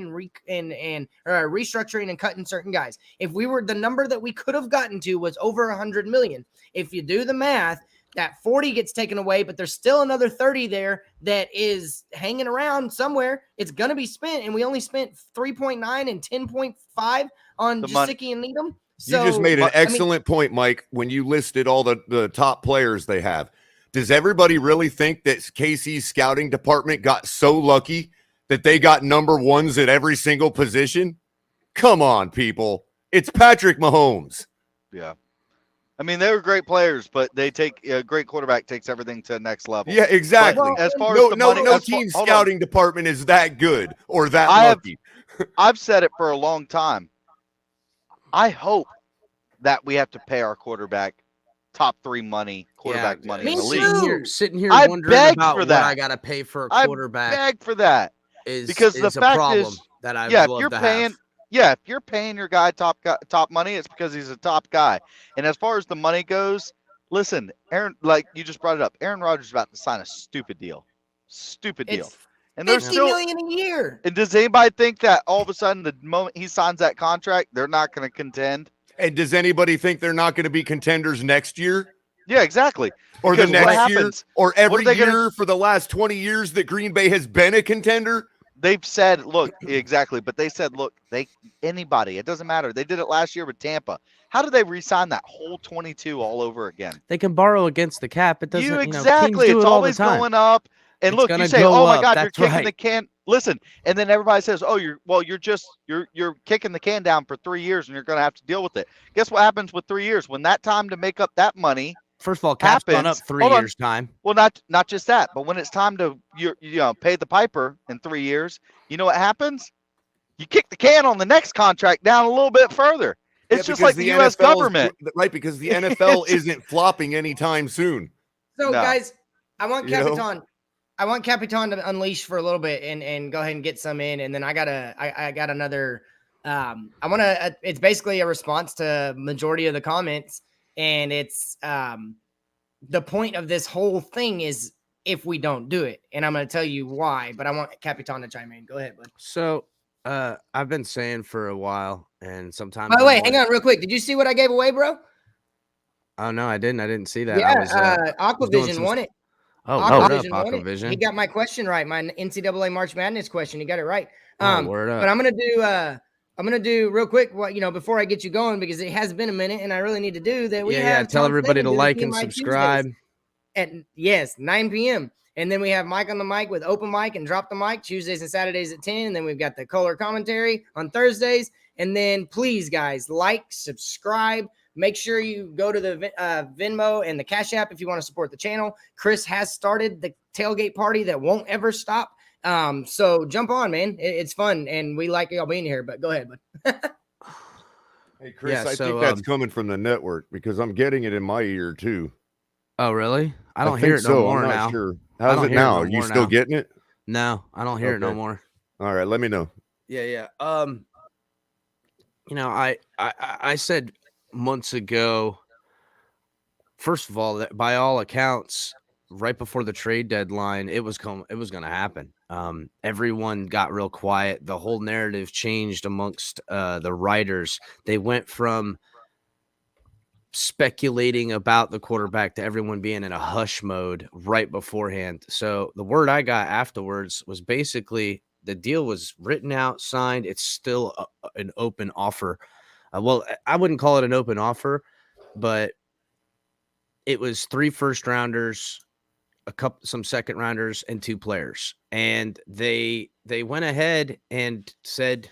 and restructuring and cutting certain guys, if we were, the number that we could have gotten to was over 100 million. If you do the math, that 40 gets taken away, but there's still another 30 there that is hanging around somewhere. It's going to be spent, and we only spent 3.9 and 10.5 on Gesicki and Needham. So, you just made an I mean, excellent point, Mike, when you listed all the top players they have. Does everybody really think that KC's scouting department got so lucky that they got number 1s at every single position? Come on, people. It's Patrick Mahomes. Yeah. I mean, they were great players, but they take a great quarterback takes everything to the next level. Yeah, exactly. But as far no as the money, no as team hold on. scouting department is that good or that I have- lucky. I've said it for a long time. I hope that we have to pay our quarterback top 3 quarterback money in me the league. too. Sitting here I wondering beg about for what that. I got to pay for a I quarterback Beg for that. is because the a fact problem is, that I yeah, would if you're love to paying, have. if you're paying your guy top money, it's because he's a top guy. And as far as the money goes, listen, Aaron, like you just brought it up, Aaron Rodgers is about to sign a stupid deal. It's And there's 50 still. million a year. And does anybody think that all of a sudden, the moment he signs that contract, they're not going to contend? And does anybody think they're not going to be contenders next year? Yeah, exactly. Or the Because what next year? happens- Or every they year gonna- for the last 20 years that Green Bay has been a contender? They've said, look, exactly. But they said, look, anybody, it doesn't matter. They did it last year with Tampa. How do they re-sign that whole 22 all over again? They can borrow against the cap. It doesn't. You teams exactly. do it's it all always the time. going up. And It's look, gonna you say, go oh my up. God, you're That's kicking right. the can. listen, and then everybody says, "Oh, you're kicking the can down for 3 years, and you're going to have to deal with it." Guess what happens with 3 years? When that time to make up that money First of all, Cap's gone up happens, 3 hold on. years time. Well, not just that, but when it's time to pay the piper in 3 years, you know what happens? You kick the can on the next contract down a little bit further. It's just like the U.S. government, right? Because the NFL isn't flopping anytime soon. So, No. guys, I want You know? Capitan. I want Capitan to unleash for a little bit and go ahead and get some in, and then I got another. I want to. It's basically a response to majority of the comments, and it's the point of this whole thing is if we don't do it, and I'm going to tell you why. But I want Capitan to chime in. Go ahead, bud. So I've been saying for a while, and sometimes. By the way, hang on real quick. Did you see what I gave away, bro? Oh no, I didn't. I didn't see that. Yeah, I was, Aquavision won it. Oh, word up, Aquavision won it. Aquavision. He got my question right, my NCAA March Madness question. He got it right. Word up. But I'm gonna do real quick what before I get you going, because it has been a minute and I really need to do that. We have tell Tom everybody Slavin to do the like and PMI subscribe. Tuesdays at 9 p.m. And then we have Mike on the mic with open mic and drop the mic Tuesdays and Saturdays at 10. And then we've got the color commentary on Thursdays. And then please, guys, like, subscribe. Make sure you go to the Venmo and the Cash App if you want to support the channel. Chris has started the tailgate party that won't ever stop. So jump on, man. It's fun, and we like y'all being here. But go ahead, bud. Hey, Chris, Yeah, I so, think that's coming from the network because I'm getting it in my ear too. Oh, really? I don't think hear it no so. more I'm not now. sure. I How's don't it hear it now? no Are you more still now. getting it? No, I don't hear it no Okay. more. All right, let me know. Yeah. I said months ago, first of all, that by all accounts, right before the trade deadline, it was going to happen. Everyone got real quiet. The whole narrative changed amongst the writers. They went from speculating about the quarterback to everyone being in a hush mode right beforehand. So the word I got afterwards was basically the deal was written out, signed. It's still an open offer. Well, I wouldn't call it an open offer, but it was 3 first rounders, some second rounders, and 2 players. And they went ahead and said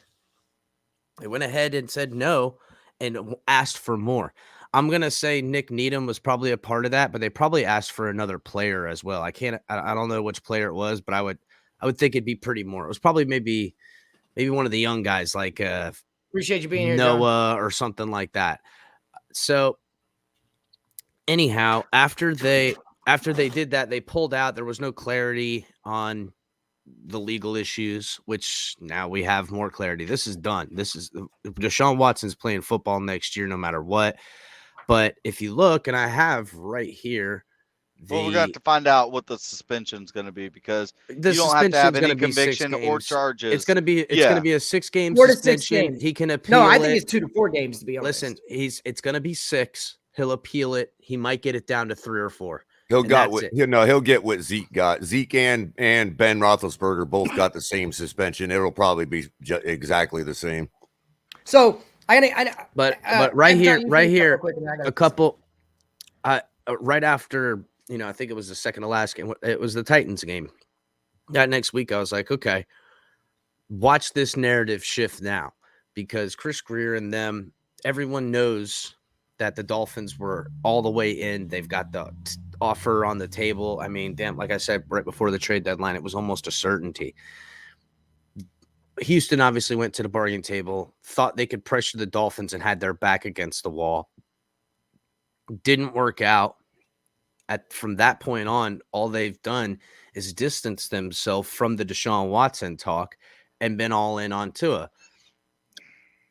no and asked for more. I'm going to say Nick Needham was probably a part of that, but they probably asked for another player as well. I don't know which player it was, but I would think it'd be pretty more. It was probably maybe one of the young guys like Appreciate you being here, Noah or something like that. So anyhow, after they did that, they pulled out. There was no clarity on the legal issues, which now we have more clarity. This is done. Deshaun Watson's playing football next year, no matter what. But if you look, and I have right here, well, we're going to have to find out what the suspension is going to be because the you don't have to have any suspension's gonna be 6 conviction or games. charges. It's going to be a 6-game 4 to 6 suspension. games. He can appeal. No, I think it. it's 2 to 4 games, to be honest. Listen, it's going to be 6. He'll appeal it. He might get it down to 3 or 4. He'll get what Zeke got. Zeke and Ben Roethlisberger both got the same suspension. It'll probably be exactly the same. So but right here, a couple. Right after, I think it was the second to last game. It was the Titans game. That next week, I was like, okay, watch this narrative shift now, because Chris Greer and them, everyone knows that the Dolphins were all the way in. They've got the offer on the table. I mean, damn, like I said, right before the trade deadline, it was almost a certainty. Houston obviously went to the bargaining table, thought they could pressure the Dolphins and had their back against the wall. Didn't work out. From that point on, all they've done is distance themselves from the Deshaun Watson talk and been all in on Tua.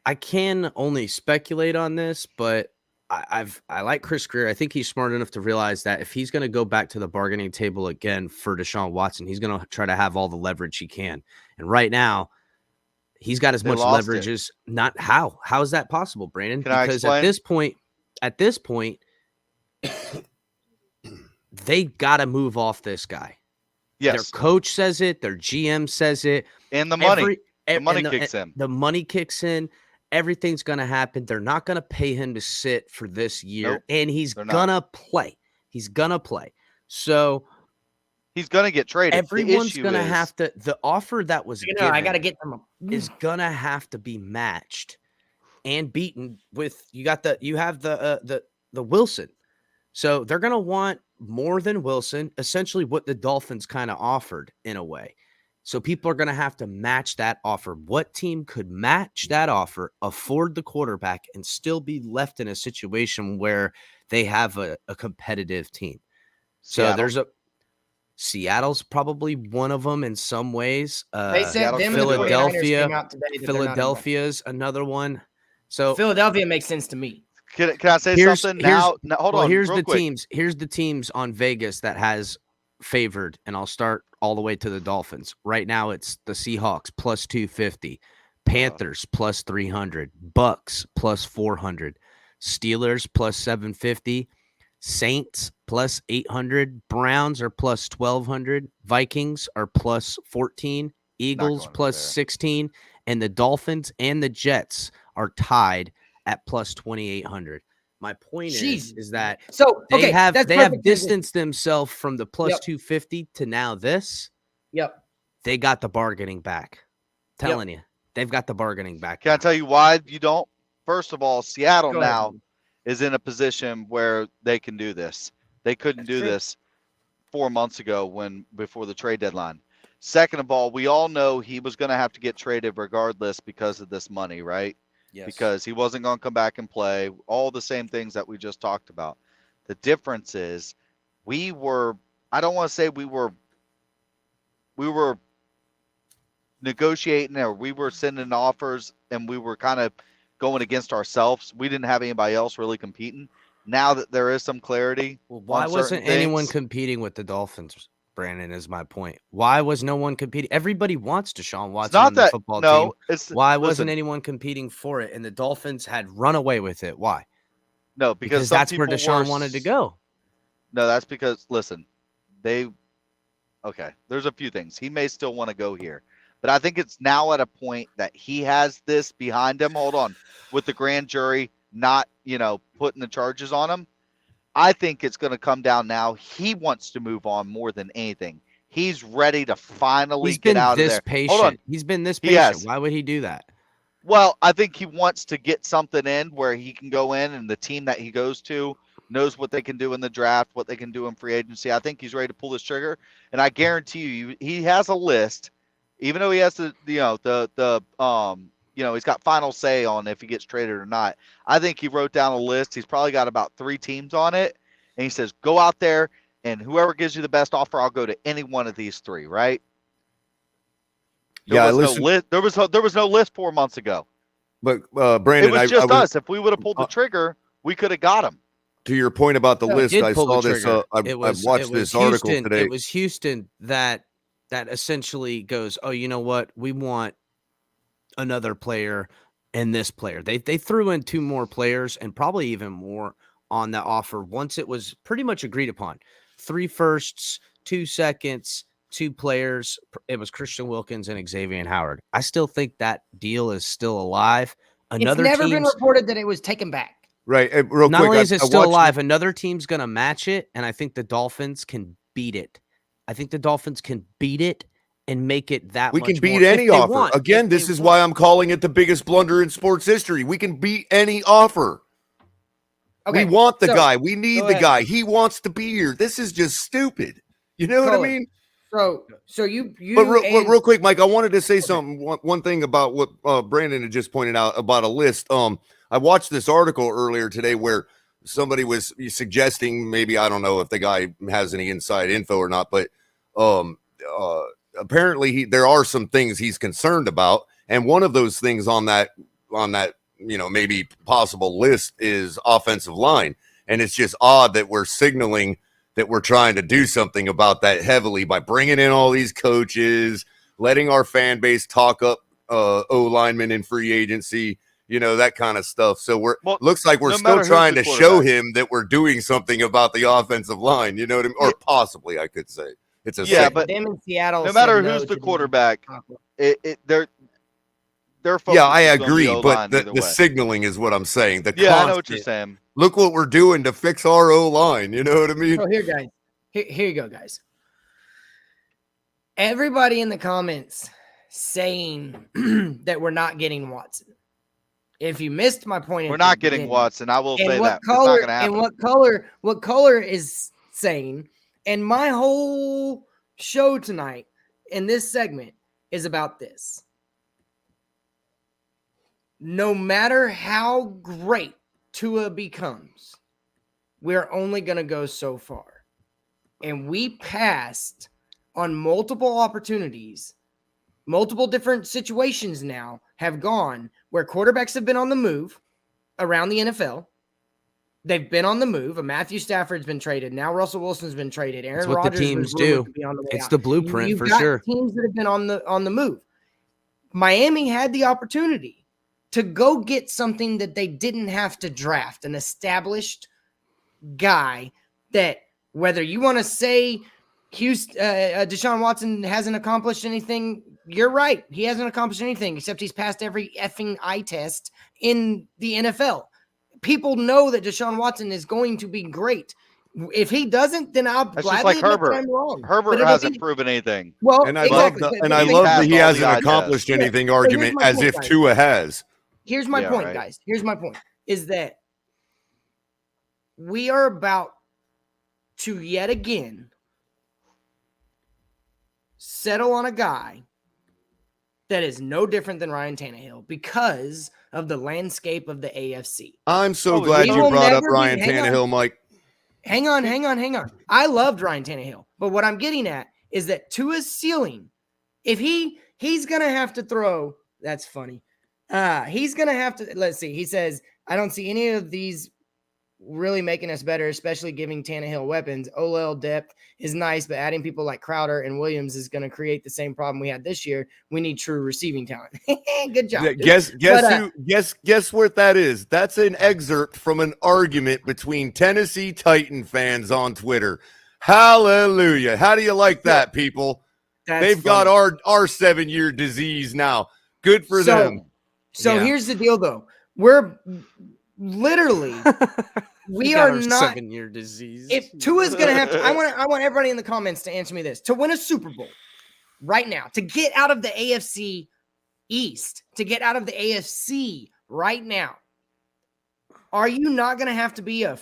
I can only speculate on this, but I like Chris Greer. I think he's smart enough to realize that if he's going to go back to the bargaining table again for Deshaun Watson, he's going to try to have all the leverage he can. And right now, he's got as much leverage as not. How is that possible, Brandon? Because at this point, they got to move off this guy. Yes. Their coach says it. Their GM says it. And the money. The money kicks in. The money kicks in. Everything's going to happen. They're not going to pay him to sit for this year. Nope, and he's going to play. He's going to play. So He's going to get traded. Everyone's going to have to. The offer that was You know, I got to given get them. is going to have to be matched and beaten with. You have the Wilson. So they're going to want more than Wilson, essentially what the Dolphins kind of offered in a way. So people are going to have to match that offer. What team could match that offer, afford the quarterback, and still be left in a situation where they have a competitive team? So Seattle's probably one of them in some ways. They said them and the 49ers came out today that Philadelphia's another one. So Philadelphia makes sense to me. Can I say something now? Hold on. Here's real the quick. teams. Here's the teams on Vegas that has favored, and I'll start all the way to the Dolphins. Right now, it's the Seahawks plus 250, Panthers plus 300, Bucks plus 400, Steelers plus 750, Saints plus 800, Browns are plus 1200, Vikings are plus 14, Eagles plus 16, and the Dolphins and the Jets are tied at plus 2,800. My point is that they have distanced themselves from the plus 250 to now this. Yep. They got the bargaining back. Telling you, they've got the bargaining back. Can I tell you why you don't? First of all, Seattle now is in a position where they can do this. They couldn't do this 4 months ago before the trade deadline. Second of all, we all know he was going to have to get traded regardless because of this money, right? Yes. Because he wasn't going to come back and play. All the same things that we just talked about. The difference is I don't want to say we were negotiating or we were sending offers and we were kind of going against ourselves. We didn't have anybody else really competing. Now that there is some clarity. Well, why wasn't anyone competing with the Dolphins, Brandon, is my point. Why was no one competing? Everybody wants DeshaunWatson on the football team. Why wasn't anyone competing for it? And the Dolphins had run away with it. Why? No, because that's where Deshaun wanted to go. No, that's because, listen, there's a few things. He may still want to go here. But I think it's now at a point that he has this behind him. Hold on. With the grand jury not, putting the charges on him. I think it's going to come down now. He wants to move on more than anything. He's ready to finally get out of there. Hold on. He's been this patient. Why would he do that? Well, I think he wants to get something in where he can go in and the team that he goes to knows what they can do in the draft, what they can do in free agency. I think he's ready to pull this trigger. And I guarantee you, he has a list, even though he has he's got final say on if he gets traded or not. I think he wrote down a list. He's probably got about 3 teams on it. And he says, go out there and whoever gives you the best offer, I'll go to any one of these 3, right? There was no list 4 months ago. But Brandon, it was just us. If we would have pulled the trigger, we could have got him. To your point about the list, I saw this. I watched this article today. It was Houston that essentially goes, oh, you know what? We want another player and this player. They threw in 2 more players and probably even more on the offer once it was pretty much agreed upon. 3 firsts, 2 seconds, 2 players. It was Christian Wilkins and Xavier Howard. I still think that deal is still alive. It's never been reported that it was taken back. Right. Not only is it still alive, another team's going to match it, and I think the Dolphins can beat it. I think the Dolphins can beat it and make it that we much can beat more any offer. Again, this is why I'm calling it the biggest blunder in sports history. We can beat any offer. Okay, we want the guy. We need the guy. He wants to be here. This is just stupid. You know what I mean? So you. But real quick, Mike, I wanted to say something. One thing about what Brandon had just pointed out about a list. I watched this article earlier today where somebody was suggesting, maybe I don't know if the guy has any inside info or not, but apparently there are some things he's concerned about, and one of those things on that maybe possible list is offensive line, and it's just odd that we're signaling that we're trying to do something about that heavily by bringing in all these coaches, letting our fan base talk up O-linemen in free agency. That kind of stuff. So looks like we're still trying to show him that we're doing something about the offensive line. You know what I mean? Or possibly, I could say. But them in Seattle. No matter who's the quarterback, they're focused. Yeah, I agree. But the signaling is what I'm saying. I know what you're saying. Look what we're doing to fix our O line. You know what I mean? So here you go, guys. Everybody in the comments saying that we're not getting Watson. If you missed my point, We're not getting Watson. I will say what that. color, It's not going to happen. and what color is saying, and my whole show tonight in this segment is about this. No matter how great Tua becomes, we're only going to go so far. And we passed on multiple opportunities. Multiple different situations now have gone where quarterbacks have been on the move around the NFL. They've been on the move. A Matthew Stafford's been traded. Now Russell Wilson's been traded. Aaron It's what Rodgers the teams was rumored do. to be on the way It's out. the blueprint You've for got sure. teams that have been on the move. Miami had the opportunity to go get something that they didn't have to draft, an established guy that, whether you want to say Deshaun Watson hasn't accomplished anything, you're right. He hasn't accomplished anything except he's passed every effing eye test in the NFL. People know that Deshaun Watson is going to be great. If he doesn't, then I'll That's gladly just like admit that Herbert. I'm wrong. Herbert But it'll hasn't be- proven anything. Well, And I exactly. love But the, he love passed that he all the hasn't eye accomplished tests. anything Yeah. So here's argument my as point, if guys. Tua has. Here's my Yeah, point, right. guys. Here's my point, is that we are about to yet again settle on a guy that is no different than Ryan Tannehill because of the landscape of the AFC. I'm so Oh, glad he you will brought up never be- Ryan hang on. Tannehill, Mike. Hang on. I loved Ryan Tannehill, but what I'm getting at is that Tua's ceiling, if he's gonna have to throw, that's funny. He's gonna have to. Let's see. He says, "I don't see any of these really making us better, especially giving Tannehill weapons. OL depth is nice, but adding people like Crowder and Williams is going to create the same problem we had this year. We need true receiving talent." Good job. Yeah, dude. guess what that is? That's an excerpt from an argument between Tennessee Titan fans on Twitter. Hallelujah. How do you like that, people? That's They've got funny. our 7-year disease now. Good for them. So Yeah. here's the deal, though. We're literally we got are our not. 7-year disease. If Tua's gonna have to, I want everybody in the comments to answer me this: to win a Super Bowl right now, to get out of the AFC East, to get out of the AFC right now, are you not gonna have to be a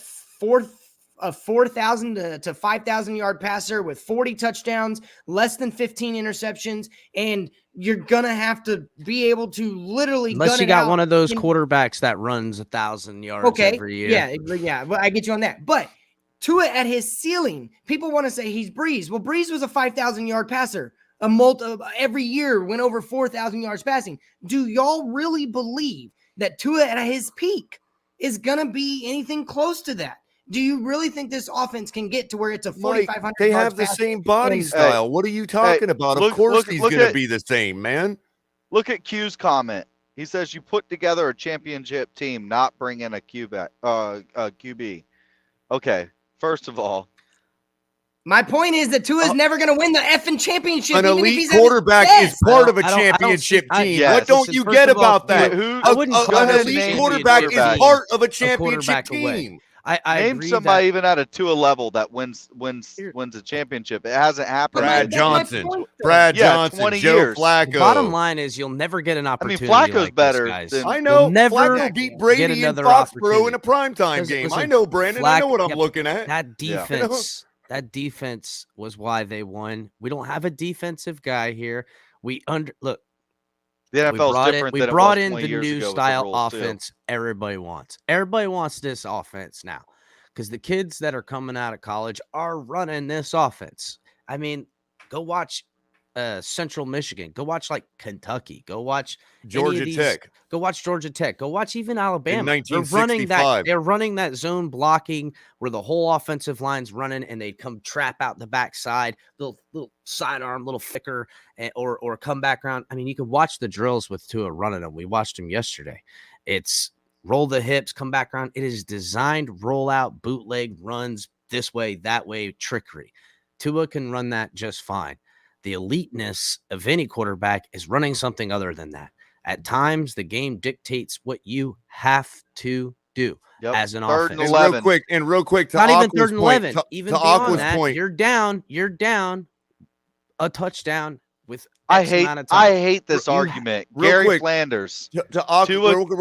4,000 to 5,000 yard passer with 40 touchdowns, less than 15 interceptions, and you're gonna have to be able to literally Unless gun you it got out one of those in- quarterbacks that runs 1,000 yards every year. Yeah. Well, I get you on that. But Tua at his ceiling, people want to say he's Breeze. Well, Breeze was a 5,000 yard passer. Every year went over 4,000 yards passing. Do y'all really believe that Tua at his peak is gonna be anything close to that? Do you really think this offense can get to where it's a Mike, 4,500 they yards have the passing? same body and- style. What are you talking about? look- Of course look- he's look going to at- be the same, man. Look at Q's comment. He says you put together a championship team, not bring in a QB. Okay, first of all, My point is that Tua's never going to win the effing championship. An even if elite he's at his quarterback is best. part of a I don't championship see- team. yes. What don't Listen, you first get of all, about that? who- I wouldn't call An him elite champion quarterback quarterback. is part of a a championship quarterback away. team. I name agree somebody that even at a Tua level that wins a championship. It hasn't happened. Brad That's my Johnson, point, though. Brad Yeah, Johnson, 20 Joe years. Flacco. bottom line is you'll never get an I mean, opportunity. Flacco's like better this, guys. than- I know. You'll never Flacco beat get Brady in another Foxborough in a opportunity. primetime Listen, game. listen, I know, Brandon. I know Flack- what I'm yep. looking at. That Yeah. defense, that defense was why they won. We don't have a defensive guy here. Look. The We NFL is brought different in, than it was 20 the years new ago with the style rules, too. offense everybody wants. Everybody wants this offense now because the kids that are coming out of college are running this offense. I mean, go watch Central Michigan. Go watch like Kentucky. Go watch Georgia Tech. Go watch Georgia Tech. Go watch even Alabama. In They're running that. 1965. They're running that zone blocking where the whole offensive line's running and they come trap out the backside, little sidearm, little flicker, or come back around. I mean, you can watch the drills with Tua running them. We watched them yesterday. It's roll the hips, come back around. It is designed rollout, bootleg runs this way, that way, trickery. Tua can run that just fine. The eliteness of any quarterback is running something other than that. At times, the game dictates what you have to do Yep. as an Third and offense. 11. And real quick, to Not even Aqua's third and point, 11. to Even to beyond Aqua's that, point, you're down a touchdown with I X amount of time. I hate this You ha- argument. real Gary quick, Flanders. Real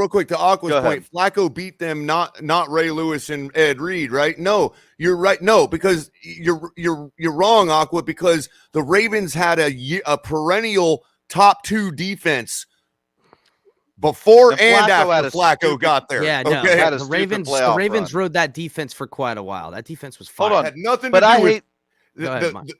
quick, to Aqua's Go point, Flacco beat them, not Ray Lewis and Ed Reed, right? No, you're right. No, because you're wrong, Aqua, because the Ravens had a perennial top 2 defense before and after Flacco got there. Yeah, no, okay? Had a the stupid Ravens playoff rode that defense for quite a while. That defense was fire. Hold on. Had nothing But to do I with hate Go ahead, Mike.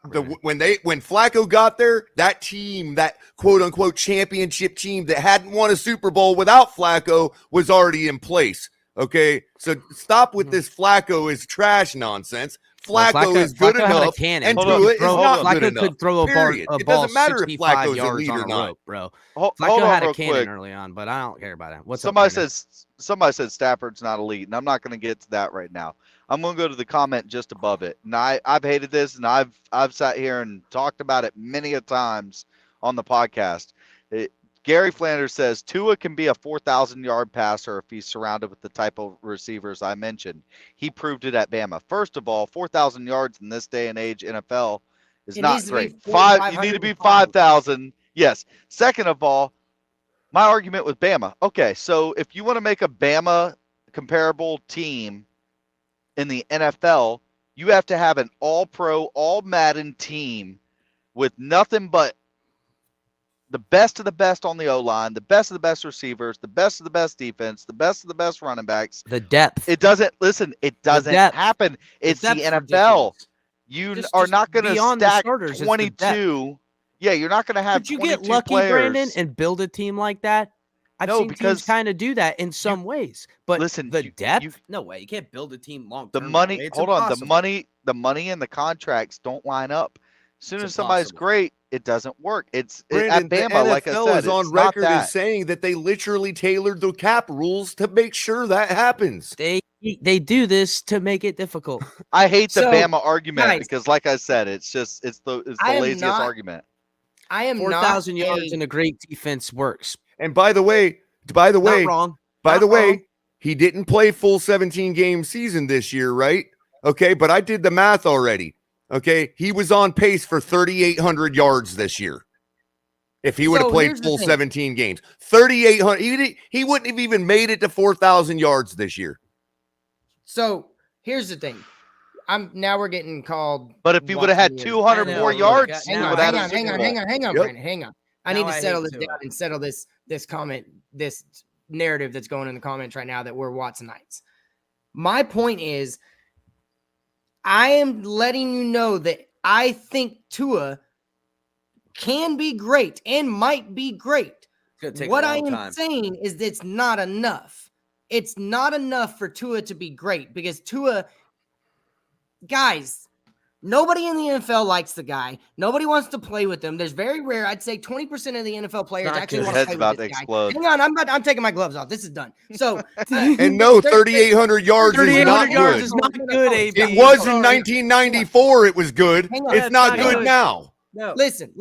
when Flacco got there, that team, that quote unquote championship team that hadn't won a Super Bowl without Flacco was already in place. Okay, so stop with this Flacco is trash nonsense. Flacco is good Flacco had a enough, cannon. and Hold on, Tua is hold not on. good Flacco enough. could throw a Period. ball It doesn't matter if 65 Flacco's a yards lead on or a not. rope, bro. hold Flacco on had a real cannon quick. early on, but I don't care about it. What's Somebody up, Brandon? said Stafford's not elite, and I'm not going to get to that right now. I'm going to go to the comment just above it. And I've hated this, and I've sat here and talked about it many a times on the podcast. Gary Flanders says Tua can be a 4,000-yard passer if he's surrounded with the type of receivers I mentioned. He proved it at Bama. First of all, 4,000 yards in this day and age NFL is not great. You need to be 5,000. Yes. Second of all, my argument with Bama. Okay, so if you want to make a Bama comparable team in the NFL, you have to have an all-pro, all-Madden team with nothing but the best of the best on the O-line, the best of the best receivers, the best of the best defense, the best of the best running backs. The depth. It doesn't happen. It's the NFL. You are not going to stack 22. Yeah, you're not going to have 22 players. Could you get lucky, players. Brandon, and build a team like that? I've seen teams kind of do that in some ways. But listen, the depth? No way. You can't build a team long term. The money, hold on. The money and the contracts don't line up. As soon as somebody's great, it doesn't work. It's Brandon, at Bama, the NFL like I said, is on record as saying that they literally tailored the cap rules to make sure that happens. They do this to make it difficult. I hate the Bama argument because, like I said, it's the laziest argument. I am 4,000 yards in a great defense works. And by the way, he didn't play full 17-game season this year, right? Okay, but I did the math already. Okay, he was on pace for 3,800 yards this year. If he would have played full 17 games, 3,800, he wouldn't have even made it to 4,000 yards this year. So here's the thing. Now we're getting called. But if he would have had 200 more yards, hang on, Brandon, hang on. I need to settle this down and settle this comment, this narrative that's going in the comments right now that we're Watsonites. My point is, I am letting you know that I think Tua can be great and might be great. What I am saying is that it's not enough. It's not enough for Tua to be great because Tua, guys, nobody in the NFL likes the guy. Nobody wants to play with him. There's very rare. I'd say 20% of the NFL players actually want to play with this guy. Hang on, I'm taking my gloves off. This is done. So and no, 3,800 yards is not good. Is not good. AB. It was in 1994. It was good. It's not good now. No. Listen.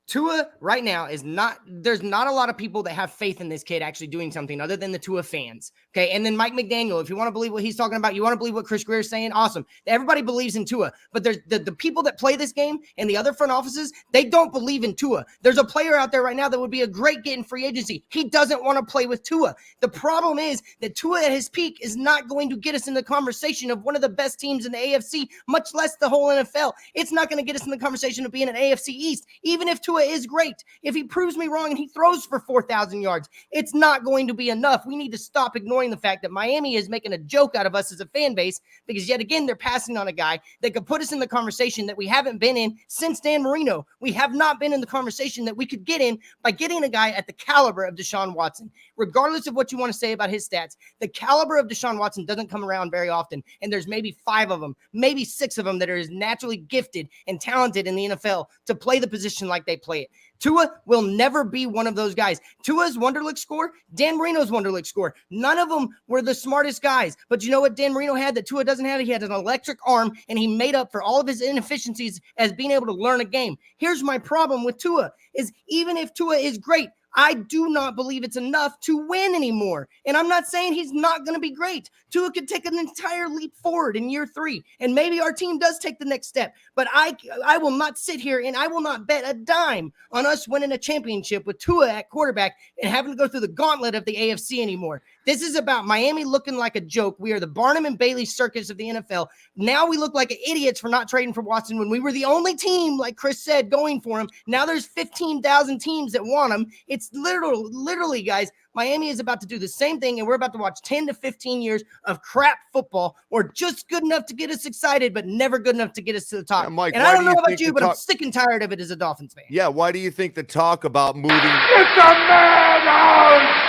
Tua right now is not, there's not a lot of people that have faith in this kid actually doing something other than the Tua fans. Okay. And then Mike McDaniel, if you want to believe what he's talking about, you want to believe what Chris Greer is saying, awesome. Everybody believes in Tua, but there's the people that play this game and the other front offices, they don't believe in Tua. There's a player out there right now that would be a great get in free agency. He doesn't want to play with Tua. The problem is that Tua at his peak is not going to get us in the conversation of one of the best teams in the AFC, much less the whole NFL. It's not going to get us in the conversation of being an AFC East, even if Tua is great. If he proves me wrong and he throws for 4,000 yards, it's not going to be enough. We need to stop ignoring the fact that Miami is making a joke out of us as a fan base because yet again, they're passing on a guy that could put us in the conversation that we haven't been in since Dan Marino. We have not been in the conversation that we could get in by getting a guy at the caliber of Deshaun Watson. Regardless of what you want to say about his stats, the caliber of Deshaun Watson doesn't come around very often. And there's maybe 5 of them, maybe 6 of them that are as naturally gifted and talented in the NFL to play the position like they play it. Tua will never be one of those guys. Tua's Wonderlic score, Dan Marino's Wonderlic score. None of them were the smartest guys. But you know what Dan Marino had that Tua doesn't have? He had an electric arm, and he made up for all of his inefficiencies as being able to learn a game. Here's my problem with Tua, is even if Tua is great, I do not believe it's enough to win anymore. And I'm not saying he's not going to be great. Tua could take an entire leap forward in year 3, and maybe our team does take the next step. But I will not sit here and I will not bet a dime on us winning a championship with Tua at quarterback and having to go through the gauntlet of the AFC anymore. This is about Miami looking like a joke. We are the Barnum and Bailey circus of the NFL. Now we look like idiots for not trading for Watson when we were the only team, like Chris said, going for him. Now there's 15,000 teams that want him. It's literally, guys, Miami is about to do the same thing, and we're about to watch 10 to 15 years of crap football, or just good enough to get us excited, but never good enough to get us to the top. Yeah, Mike, and I don't know about you, but I'm sick and tired of it as a Dolphins fan. Yeah, why do you think the talk about moving... It's a madhouse!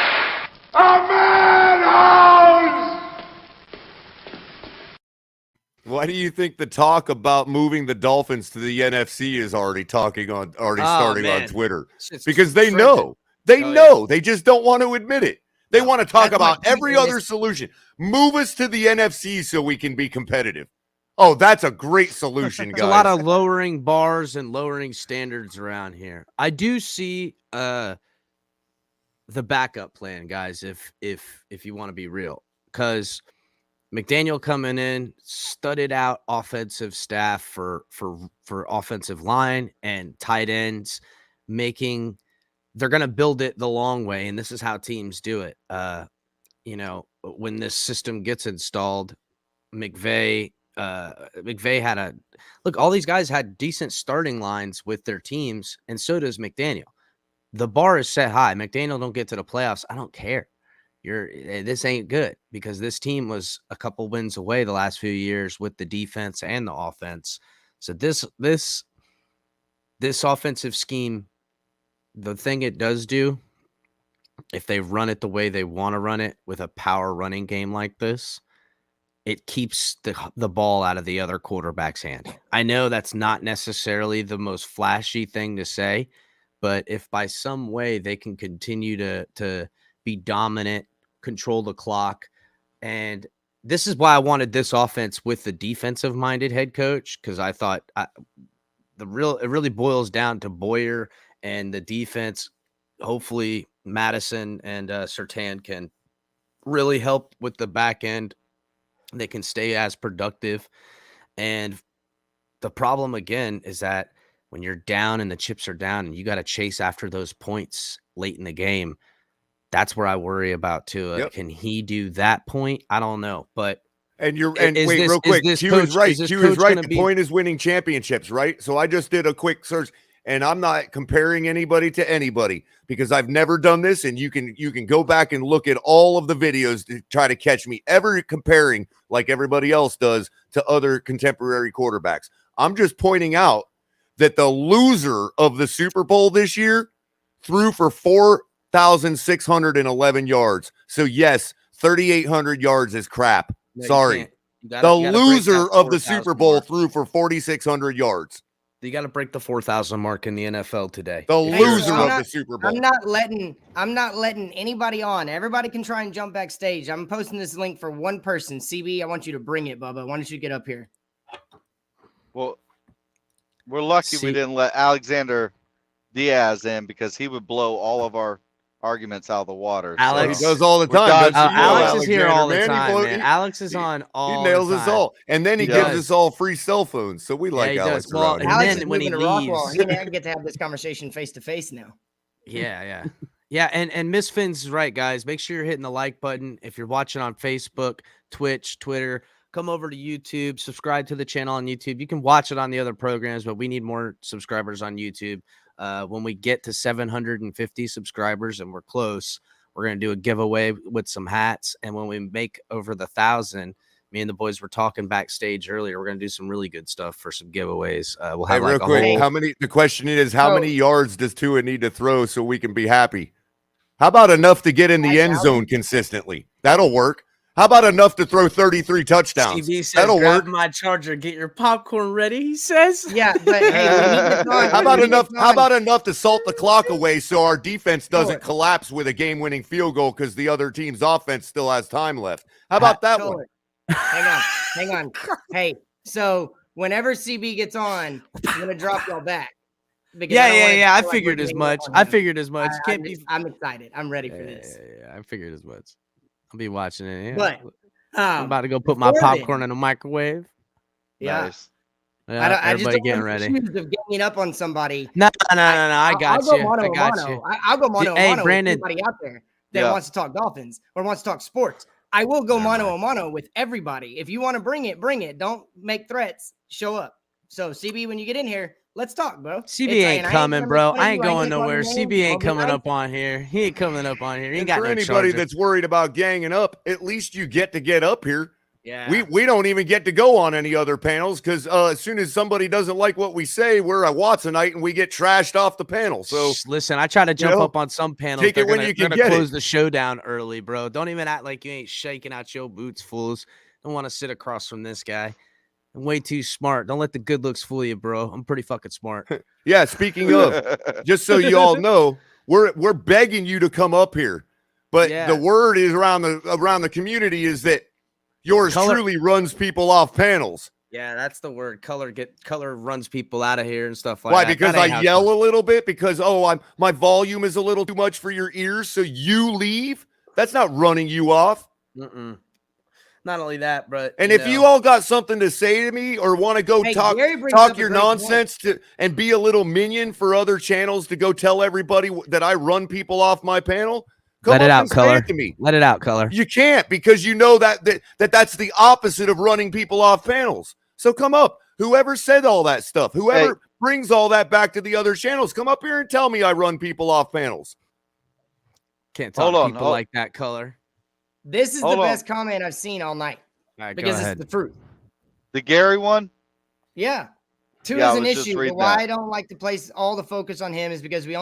A madhouse! Why do you think the talk about moving the Dolphins to the NFC is already starting on Twitter? Because they know. They know. They just don't want to admit it. They want to talk about every other solution. Move us to the NFC so we can be competitive. Oh, that's a great solution, guys. There's a lot of lowering bars and lowering standards around here. I do see the backup plan, guys, if you want to be real. Because McDaniel coming in, studded out offensive staff for offensive line and tight ends, they're going to build it the long way. And this is how teams do it. When this system gets installed, McVay had all these guys had decent starting lines with their teams, and so does McDaniel. The bar is set high. McDaniel don't get to the playoffs. I don't care. This ain't good, because this team was a couple wins away the last few years with the defense and the offense. So this offensive scheme, the thing it does do, if they run it the way they want to run it with a power running game like this, it keeps the ball out of the other quarterback's hand. I know that's not necessarily the most flashy thing to say, but if by some way they can continue to be dominant, control the clock, and this is why I wanted this offense with the defensive-minded head coach, because I thought it really boils down to Boyer and the defense. Hopefully Madison and Surtain can really help with the back end. They can stay as productive. And the problem, again, is that when you're down and the chips are down and you got to chase after those points late in the game, that's where I worry about Tua. Yep. Can he do that point? I don't know. But real quick, Q is right. Q is right. The point is winning championships, right? So I just did a quick search, and I'm not comparing anybody to anybody because I've never done this. And you can go back and look at all of the videos to try to catch me ever comparing like everybody else does to other contemporary quarterbacks. I'm just pointing out that the loser of the Super Bowl this year threw for 4,611 yards. So yes, 3,800 yards is crap. No, Sorry. The loser of the Super Bowl threw for 4,600 yards. You got to break the 4,000 mark in the NFL today. The loser of the Super Bowl. I'm not letting anybody on. Everybody can try and jump backstage. I'm posting this link for one person. CB, I want you to bring it, Bubba. Why don't you get up here? Well, we're lucky we didn't let Alexander Diaz in, because he would blow all of our arguments out of the water. Alex, he does all the time. Alex is here all the time, man. Alex is on all the time. He nails us all. And then he gives us all free cell phones. So we like Alex. Well, and Alex then is when he moving to Rockwell. leaves. He didn't get to have this conversation face to face now. Yeah. And Miss Finn's right, guys. Make sure you're hitting the like button. If you're watching on Facebook, Twitch, Twitter, come over to YouTube, subscribe to the channel on YouTube. You can watch it on the other programs, but we need more subscribers on YouTube. When we get to 750 subscribers, and we're close, we're going to do a giveaway with some hats. And when we make over the 1,000, me and the boys were talking backstage earlier, we're going to do some really good stuff for some giveaways. We'll have real quick, the question is, how many yards does Tua need to throw so we can be happy? How about enough to get in the end zone consistently? That'll work. How about enough to throw 33 touchdowns? TV says, that'll grab work. My charger, get your popcorn ready, he says. Yeah, but hey, how about enough to salt the clock away so our defense doesn't collapse with a game-winning field goal because the other team's offense still has time left? How about that one? Hang on. Hey, so whenever CB gets on, I'm gonna drop y'all back. because I don't want it to Yeah. I feel like figured we're as doing it much. on I him. figured as much. I'm excited. I'm ready for this. Yeah. I figured as much. I'll be watching it. Yeah. But I'm about to go put my before popcorn then, in the microwave. yeah. Nice. Yeah, I just everybody don't getting want to ready. accuse of ganging up on somebody. No. I got I'll go you. mano I a got mano. you. I'll go mano a Hey, mano Brandon. with anybody out there that Yeah. wants to talk Dolphins or wants to talk sports. I will go Never mano mind. a mano with everybody. If you want to bring it. Don't make threats. Show up. So CB, when you get in here, let's talk, bro. CB ain't coming, bro. I ain't going nowhere. CB CB ain't coming up on here. He ain't coming up on here. He ain't And got for no anybody charger. that's worried about ganging up, at least you get to get up here. Yeah. We don't even get to go on any other panels because as soon as somebody doesn't like what we say, we're a Watsonite and we get trashed off the panel. So Shh, listen, I try to jump know, up on some panels. take it when they're you can gonna get close it. the show down early, bro. Don't even act like you ain't shaking out your boots, fools. Don't want to sit across from this guy. I'm way too smart. Don't let the good looks fool you, bro. I'm pretty fucking smart. yeah, speaking of, just so you all know, we're begging you to come up here. But Yeah. the word is around the community is that yours Color- truly runs people off panels. Yeah, that's the word. Color runs people out of here and stuff like Why? that. Because That ain't I how yell color- a little bit because my volume is a little too much for your ears, so you leave. That's not running you off. Mm-mm. Not only that, but And if you all got something to say to me or want to go Hey, talk Gary brings up a your great point. nonsense and be a little minion for other channels to go tell everybody that I run people off my panel, come let up it out, and say color. it to me. Let it out, color. You can't because you know that's the opposite of running people off panels. So come up. Whoever said all that stuff, whoever brings all that back to the other channels, come up here and tell me I run people off panels. Can't Hold talk on, people like that, color. This is Hold the on. best comment I've seen all night All right, because go it's ahead. the truth. The Gary one? Yeah. Two Yeah, I is an was just issue, but reading why that. I don't like to place all the focus on him is because we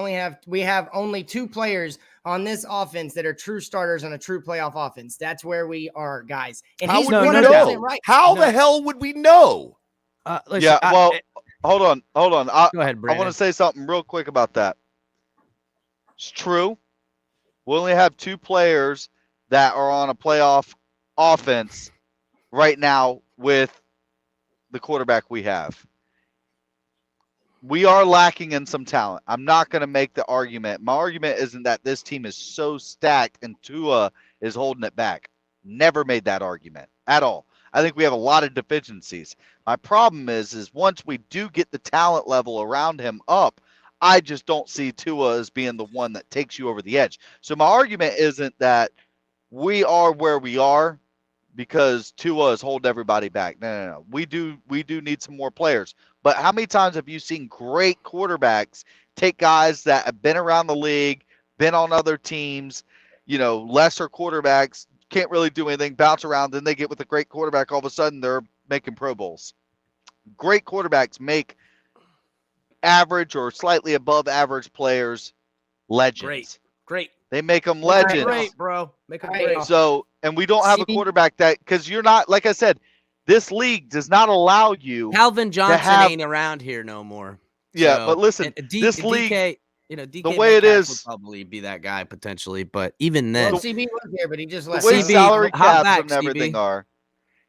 have only two players on this offense that are true starters on a true playoff offense. That's where we are, guys. And How he's would we 100% know? right. How No. the hell would we know? Listen, Yeah, well, hold on. go ahead, I Brandon. want to say something real quick about that. It's true. We only have two players that are on a playoff offense right now with the quarterback we have. We are lacking in some talent. I'm not going to make the argument. My argument isn't that this team is so stacked and Tua is holding it back. Never made that argument at all. I think we have a lot of deficiencies. My problem is once we do get the talent level around him up, I just don't see Tua as being the one that takes you over the edge. So my argument isn't that we are where we are because Tua is holding everybody back. No. We do need some more players. But how many times have you seen great quarterbacks take guys that have been around the league, been on other teams, lesser quarterbacks, can't really do anything, bounce around, then they get with a great quarterback, all of a sudden they're making Pro Bowls. Great quarterbacks make average or slightly above average players legends. Great. They make them legends. Great, bro. Make them All right, great. y'all. So, and we don't have a See- quarterback because you're not, like I said, this league does not allow you. Calvin Johnson have- ain't around here no more. Yeah, So- but listen, and this league, DK, DK the way it Metcalf is- would probably be that guy potentially, but even Well, then, CB was here, but he just the left. way CB, salary hop caps back, and everything CB. are,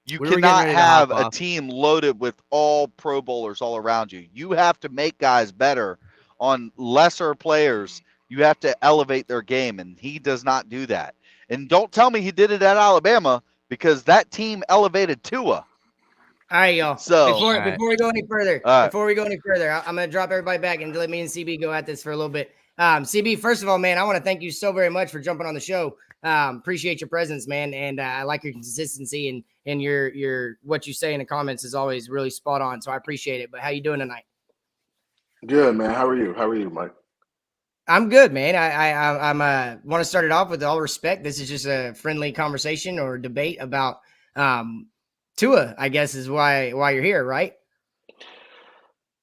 you We were getting cannot ready to have hop a off. team loaded with all Pro Bowlers all around you. You have to make guys better on lesser players. You have to elevate their game, and he does not do that. And don't tell me he did it at Alabama because that team elevated Tua. All right, y'all. So- before All right. we go any further, All right. I'm gonna drop everybody back and let me and CB go at this for a little bit. CB, first of all, man, I want to thank you so very much for jumping on the show. Appreciate your presence, man, and I like your consistency and your what you say in the comments is always really spot on. So I appreciate it. But how you doing tonight? Good, man. How are you? How are you, Mike? I'm good, man. I'm want to start it off with all respect. This is just a friendly conversation or debate about Tua, I guess is why you're here, right?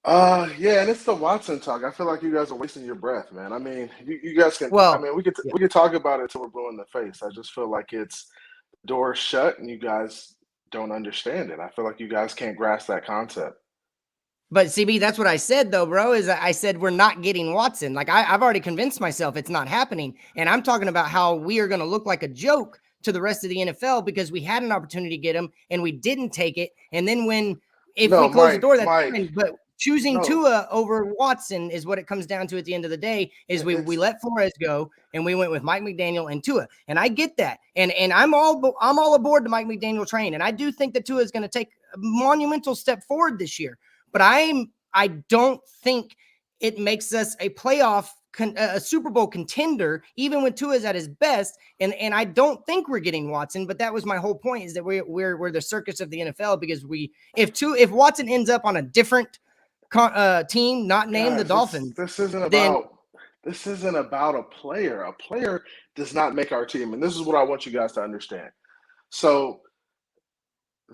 Yeah, and it's the Watson talk. I feel like you guys are wasting your breath, man. I mean, you guys can. Well, I mean, we could talk about it till we're blue in the face. I just feel like it's door shut, and you guys don't understand it. I feel like you guys can't grasp that concept. But CB, that's what I said though, bro, is I said we're not getting Watson. Like I've already convinced myself it's not happening. And I'm talking about how we are going to look like a joke to the rest of the NFL because we had an opportunity to get him and we didn't take it. And then if No, we close the Mike, door, that's Mike. fine. But choosing Tua over Watson is what it comes down to at the end of the day. Is we let Flores go and we went with Mike McDaniel and Tua, and I get that, and I'm all aboard the Mike McDaniel train, and I do think that Tua is going to take a monumental step forward this year, but I don't think it makes us a playoff. A Super Bowl contender, even when Tua is at his best, and I don't think we're getting Watson. But that was my whole point: is that we're the circus of the NFL, because if Watson ends up on a different team, not named the Dolphins, this isn't about a player. A player does not make our team, and this is what I want you guys to understand. So,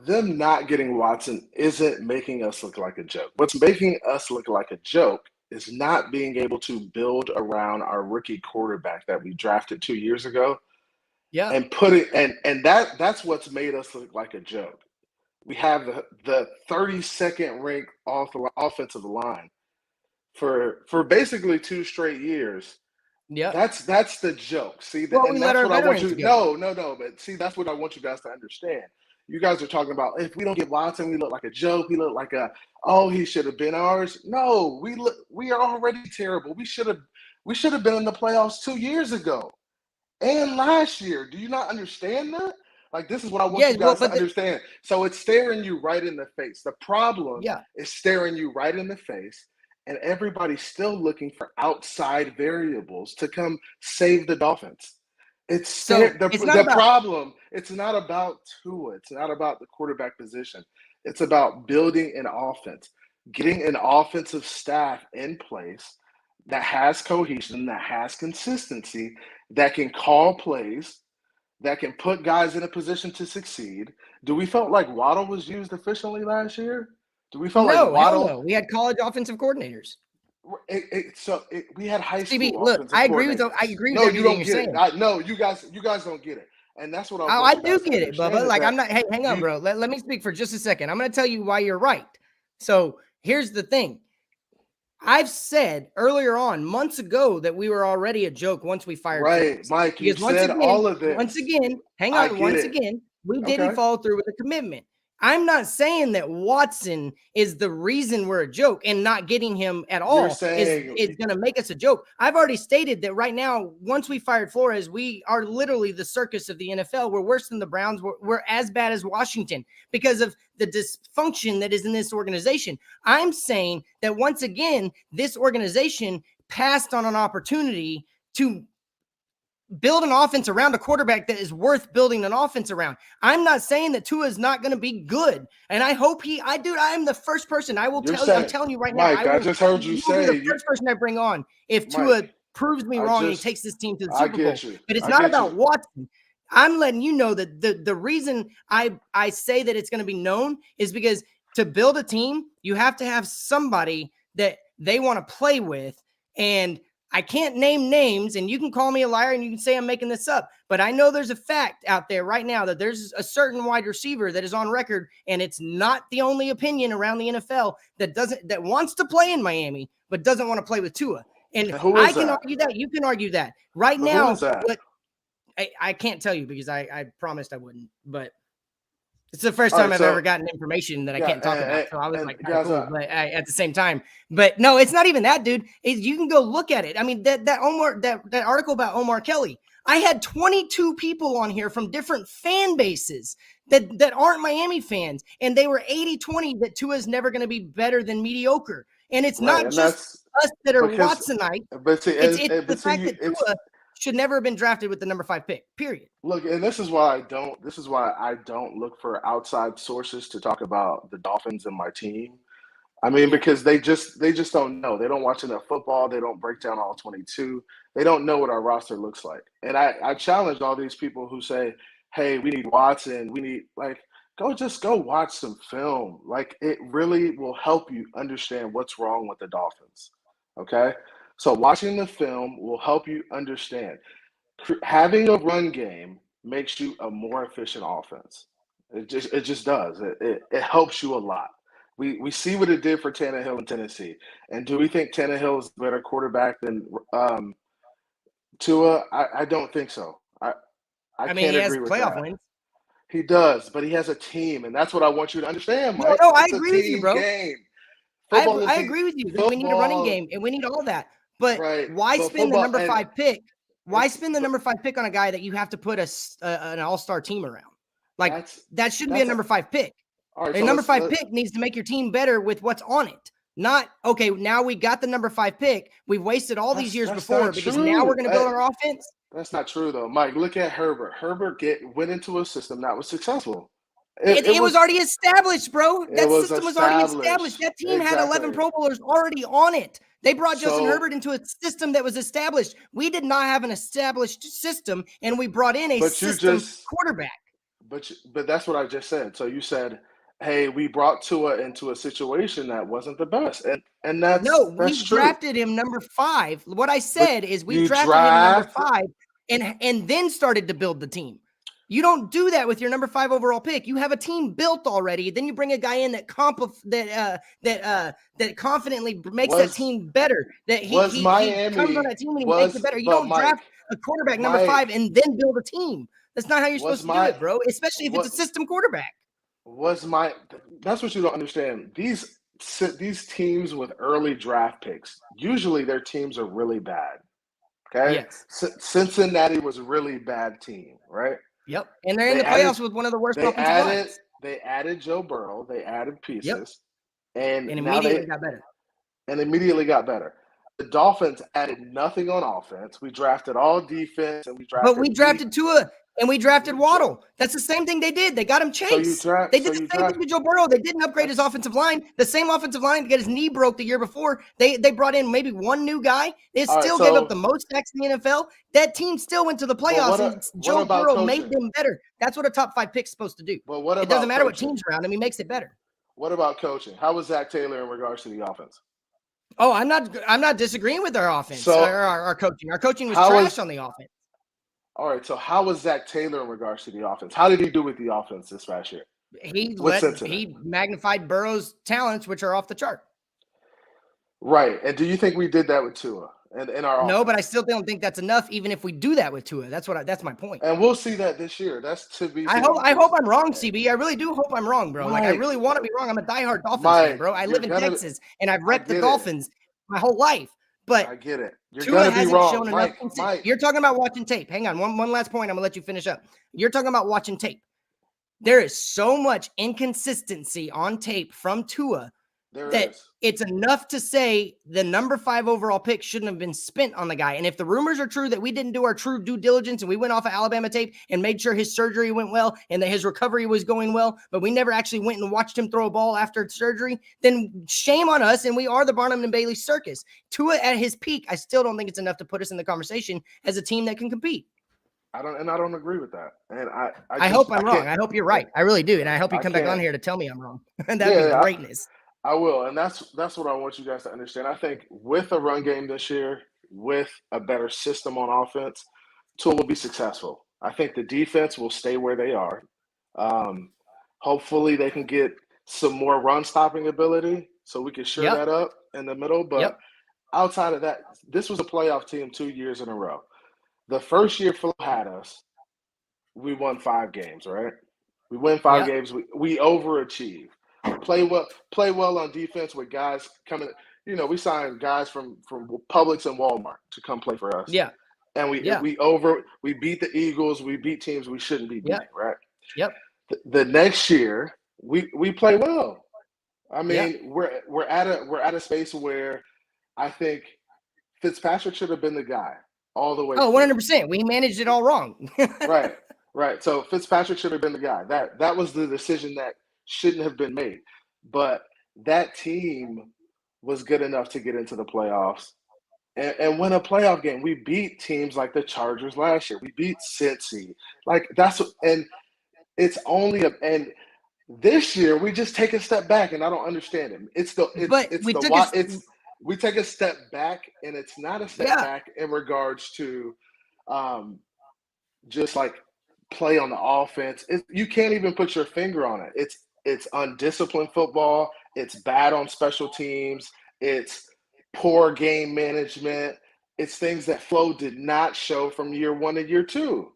them not getting Watson isn't making us look like a joke. What's making us look like a joke is not being able to build around our rookie quarterback that we drafted 2 years ago. Yeah. And put it and that's what's made us look like a joke. We have the 32nd ranked offensive line for basically 2 straight years. Yeah. That's the joke. See, well, and that's what I want you no, but see, that's what I want you guys to understand. You guys are talking about, if we don't get Watson, we look like a joke. We look like he should have been ours. No, we are already terrible. We should have been in the playoffs 2 years ago and last year. Do you not understand that? Like, this is what I want you guys to understand. So it's staring you right in the face. The problem is staring you right in the face, and everybody's still looking for outside variables to come save the Dolphins. The problem. It's not about Tua. It's not about the quarterback position. It's about building an offense, getting an offensive staff in place that has cohesion, that has consistency, that can call plays, that can put guys in a position to succeed. Do we felt like Waddle was used efficiently last year? Do we felt like Waddle? No. We had college offensive coordinators. We had high school. Stevie, look, I agree with everything you don't you're get saying. it. You guys don't get it, and that's what I do get it, Bubba. Like, I'm not. Hey, hang on, bro. Let me speak for just a second. I'm going to tell you why you're right. So here's the thing. I've said earlier on, months ago, that we were already a joke once we fired. Right, Mike. You said all of this. Once again, hang on. Once again, we didn't follow through with the commitment. I'm not saying that Watson is the reason we're a joke, and not getting him at all is going to make us a joke. I've already stated that right now, once we fired Flores, we are literally the circus of the NFL. We're worse than the Browns. We're as bad as Washington because of the dysfunction that is in this organization. I'm saying that once again, this organization passed on an opportunity to build an offense around a quarterback that is worth building an offense around. I'm not saying that Tua is not going to be good, and I hope I am the first person. I will tell you. I'm telling you right now. Mike, I just heard you say the first person I bring on if Tua proves me wrong and he takes this team to the Super Bowl. But it's not about Watson. I'm letting you know that the reason I say that it's going to be known is because to build a team, you have to have somebody that they want to play with, and I can't name names, and you can call me a liar and you can say I'm making this up, but I know there's a fact out there right now that there's a certain wide receiver that is on record, and it's not the only opinion around the NFL that wants to play in Miami, but doesn't want to play with Tua. And I can argue that. You can argue that. Right now, but I can't tell you because I promised I wouldn't, but it's the first time I've ever gotten information that I can't talk about. So I was like, cool, but at the same time, but no, it's not even that, dude. You can go look at it. I mean, that article about Omar Kelly, I had 22 people on here from different fan bases that aren't Miami fans, and they were 80-20 that Tua is never going to be better than mediocre. And it's not just us that are Watsonite. But it's the fact that Tua should never have been drafted with the number 5 pick, period. Look, and this is why I don't look for outside sources to talk about the Dolphins and my team. I mean, because they just don't know. They don't watch enough football. They don't break down all 22. They don't know what our roster looks like. And I challenge all these people who say, hey, we need Watson. We need, go watch some film. Like, it really will help you understand what's wrong with the Dolphins. Okay? So watching the film will help you understand. Having a run game makes you a more efficient offense. It just does. It helps you a lot. We see what it did for Tannehill in Tennessee. And do we think Tannehill is a better quarterback than Tua? I don't think so. I mean, can't he has agree with playoff that. wins. He does, but he has a team, and that's what I want you to understand, Mike. No, I agree with you, bro. Game. I agree with you. We need a running game and we need all that. But why spend the number 5 pick? Why spend the number 5 pick on a guy that you have to put an all-star team around? Like that shouldn't be a number 5 pick. Right, a number 5 pick needs to make your team better with what's on it. Not okay. Now we got the number 5 pick. We've wasted all these years before because now we're going to build our offense. That's not true though, Mike. Look at Herbert. Herbert went into a system that was successful. It was already established, bro. That system was already established. That team had 11 Pro Bowlers already on it. They brought Justin Herbert into a system that was established. We did not have an established system, and we brought in a system quarterback. But that's what I just said. So you said, hey, we brought Tua into a situation that wasn't the best. And that's we drafted him number 5. What I said is we drafted him number 5 and then started to build the team. You don't do that with your number 5 overall pick. You have a team built already. Then you bring a guy in that confidently makes that team better. That he comes on that team and he makes it better. You don't draft a quarterback number 5 and then build a team. That's not how you're supposed to do it, bro. Especially if it's a system quarterback. That's what you don't understand. These teams with early draft picks, usually their teams are really bad. Okay. Yes. Cincinnati was a really bad team, right? Yep. And they're in the playoffs with one of the worst offensive lines. They added Joe Burrow. They added pieces. And immediately got better. And immediately got better. The Dolphins added nothing on offense. We drafted all defense and we drafted Tua and we drafted Waddle. That's the same thing they did. They got him Chase. They did the same thing to Joe Burrow. They didn't upgrade his offensive line. The same offensive line to get his knee broke the year before. They brought in maybe one new guy. They still gave up the most sacks in the NFL. That team still went to the playoffs, and Joe Burrow made them better. That's what a top 5 pick's supposed to do. But what about it doesn't matter what team's around him. He makes it better. What about coaching? How was Zach Taylor in regards to the offense? Oh, I'm not disagreeing with our offense or our coaching. Our coaching was trash on the offense. All right, so how was Zach Taylor in regards to the offense? How did he do with the offense this past year? He magnified Burrow's talents, which are off the chart. Right, and do you think we did that with Tua and our offense? No, but I still don't think that's enough. Even if we do that with Tua, that's my point. And we'll see that this year. That's to be. I hope I'm wrong, CB. I really do hope I'm wrong, bro. Like I really want to be wrong. I'm a diehard Dolphins fan, bro. I live in Texas, and I've repped the Dolphins my whole life. But I get it. You're Tua gonna be wrong, Mike. You're talking about watching tape. Hang on, one last point. I'm gonna let you finish up. You're talking about watching tape. There is so much inconsistency on tape from Tua it's enough to say the number 5 overall pick shouldn't have been spent on the guy. And if the rumors are true that we didn't do our true due diligence and we went off of Alabama tape and made sure his surgery went well and that his recovery was going well, but we never actually went and watched him throw a ball after surgery, then shame on us. And we are the Barnum and Bailey circus. Tua at his peak, I still don't think it's enough to put us in the conversation as a team that can compete. I don't agree with that. And I hope I'm wrong. I hope you're right. I really do. And I hope you come back on here to tell me I'm wrong. That'd be greatness. I will, and that's what I want you guys to understand. I think with a run game this year, with a better system on offense, Tua will be successful. I think the defense will stay where they are. Hopefully, they can get some more run stopping ability, so we can shore that up in the middle. But outside of that, this was a playoff team 2 years in a row. The first year Flo had us, we won 5 games. Right? We win 5 games. We overachieve. Play well on defense with guys coming. You know, we signed guys from Publix and Walmart to come play for us. Yeah, and we beat the Eagles. We beat teams we shouldn't be beating. Right. Yep. The next year we play well. I mean, we're at a space where I think Fitzpatrick should have been the guy all the way. Oh, 100%. We managed it all wrong. Right. So Fitzpatrick should have been the guy. That was the decision that shouldn't have been made, but that team was good enough to get into the playoffs and win a playoff game. We beat teams like the Chargers last year. We beat Cincy. Like and this year we just take a step back, and I don't understand it. We take a step back, and it's not a step back in regards to just like play on the offense. You can't even put your finger on it. It's undisciplined football. It's bad on special teams. It's poor game management. It's things that Flo did not show from year 1 to year 2.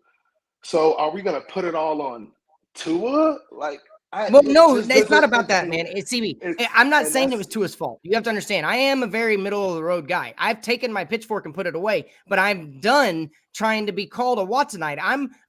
So are we going to put it all on Tua? Like, Well, no, just it's not doesn't. about that, man. It's CB. It's I'm not and saying it that's was Tua's fault. You have to understand. I am a very middle of the road guy. I've taken my pitchfork and put it away, but I'm done trying to be called a Watsonite.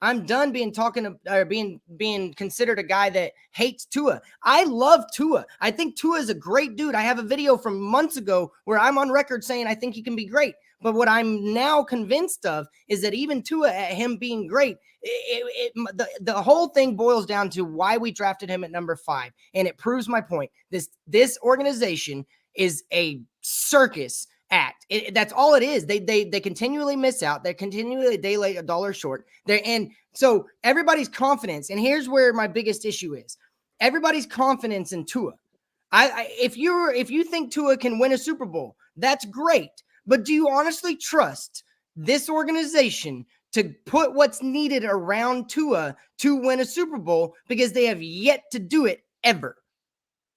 I'm done being considered a guy that hates Tua. I love Tua. I think Tua is a great dude. I have a video from months ago where I'm on record saying I think he can be great. But what I'm now convinced of is that even Tua, at him being great, the whole thing boils down to why we drafted him at number 5, and it proves my point. This organization is a circus act. That's all it is. They continually miss out. They're continually a day late, a dollar short. And so everybody's confidence, and here's where my biggest issue is: everybody's confidence in Tua. If you think Tua can win a Super Bowl, that's great. But do you honestly trust this organization to put what's needed around Tua to win a Super Bowl? Because they have yet to do it ever.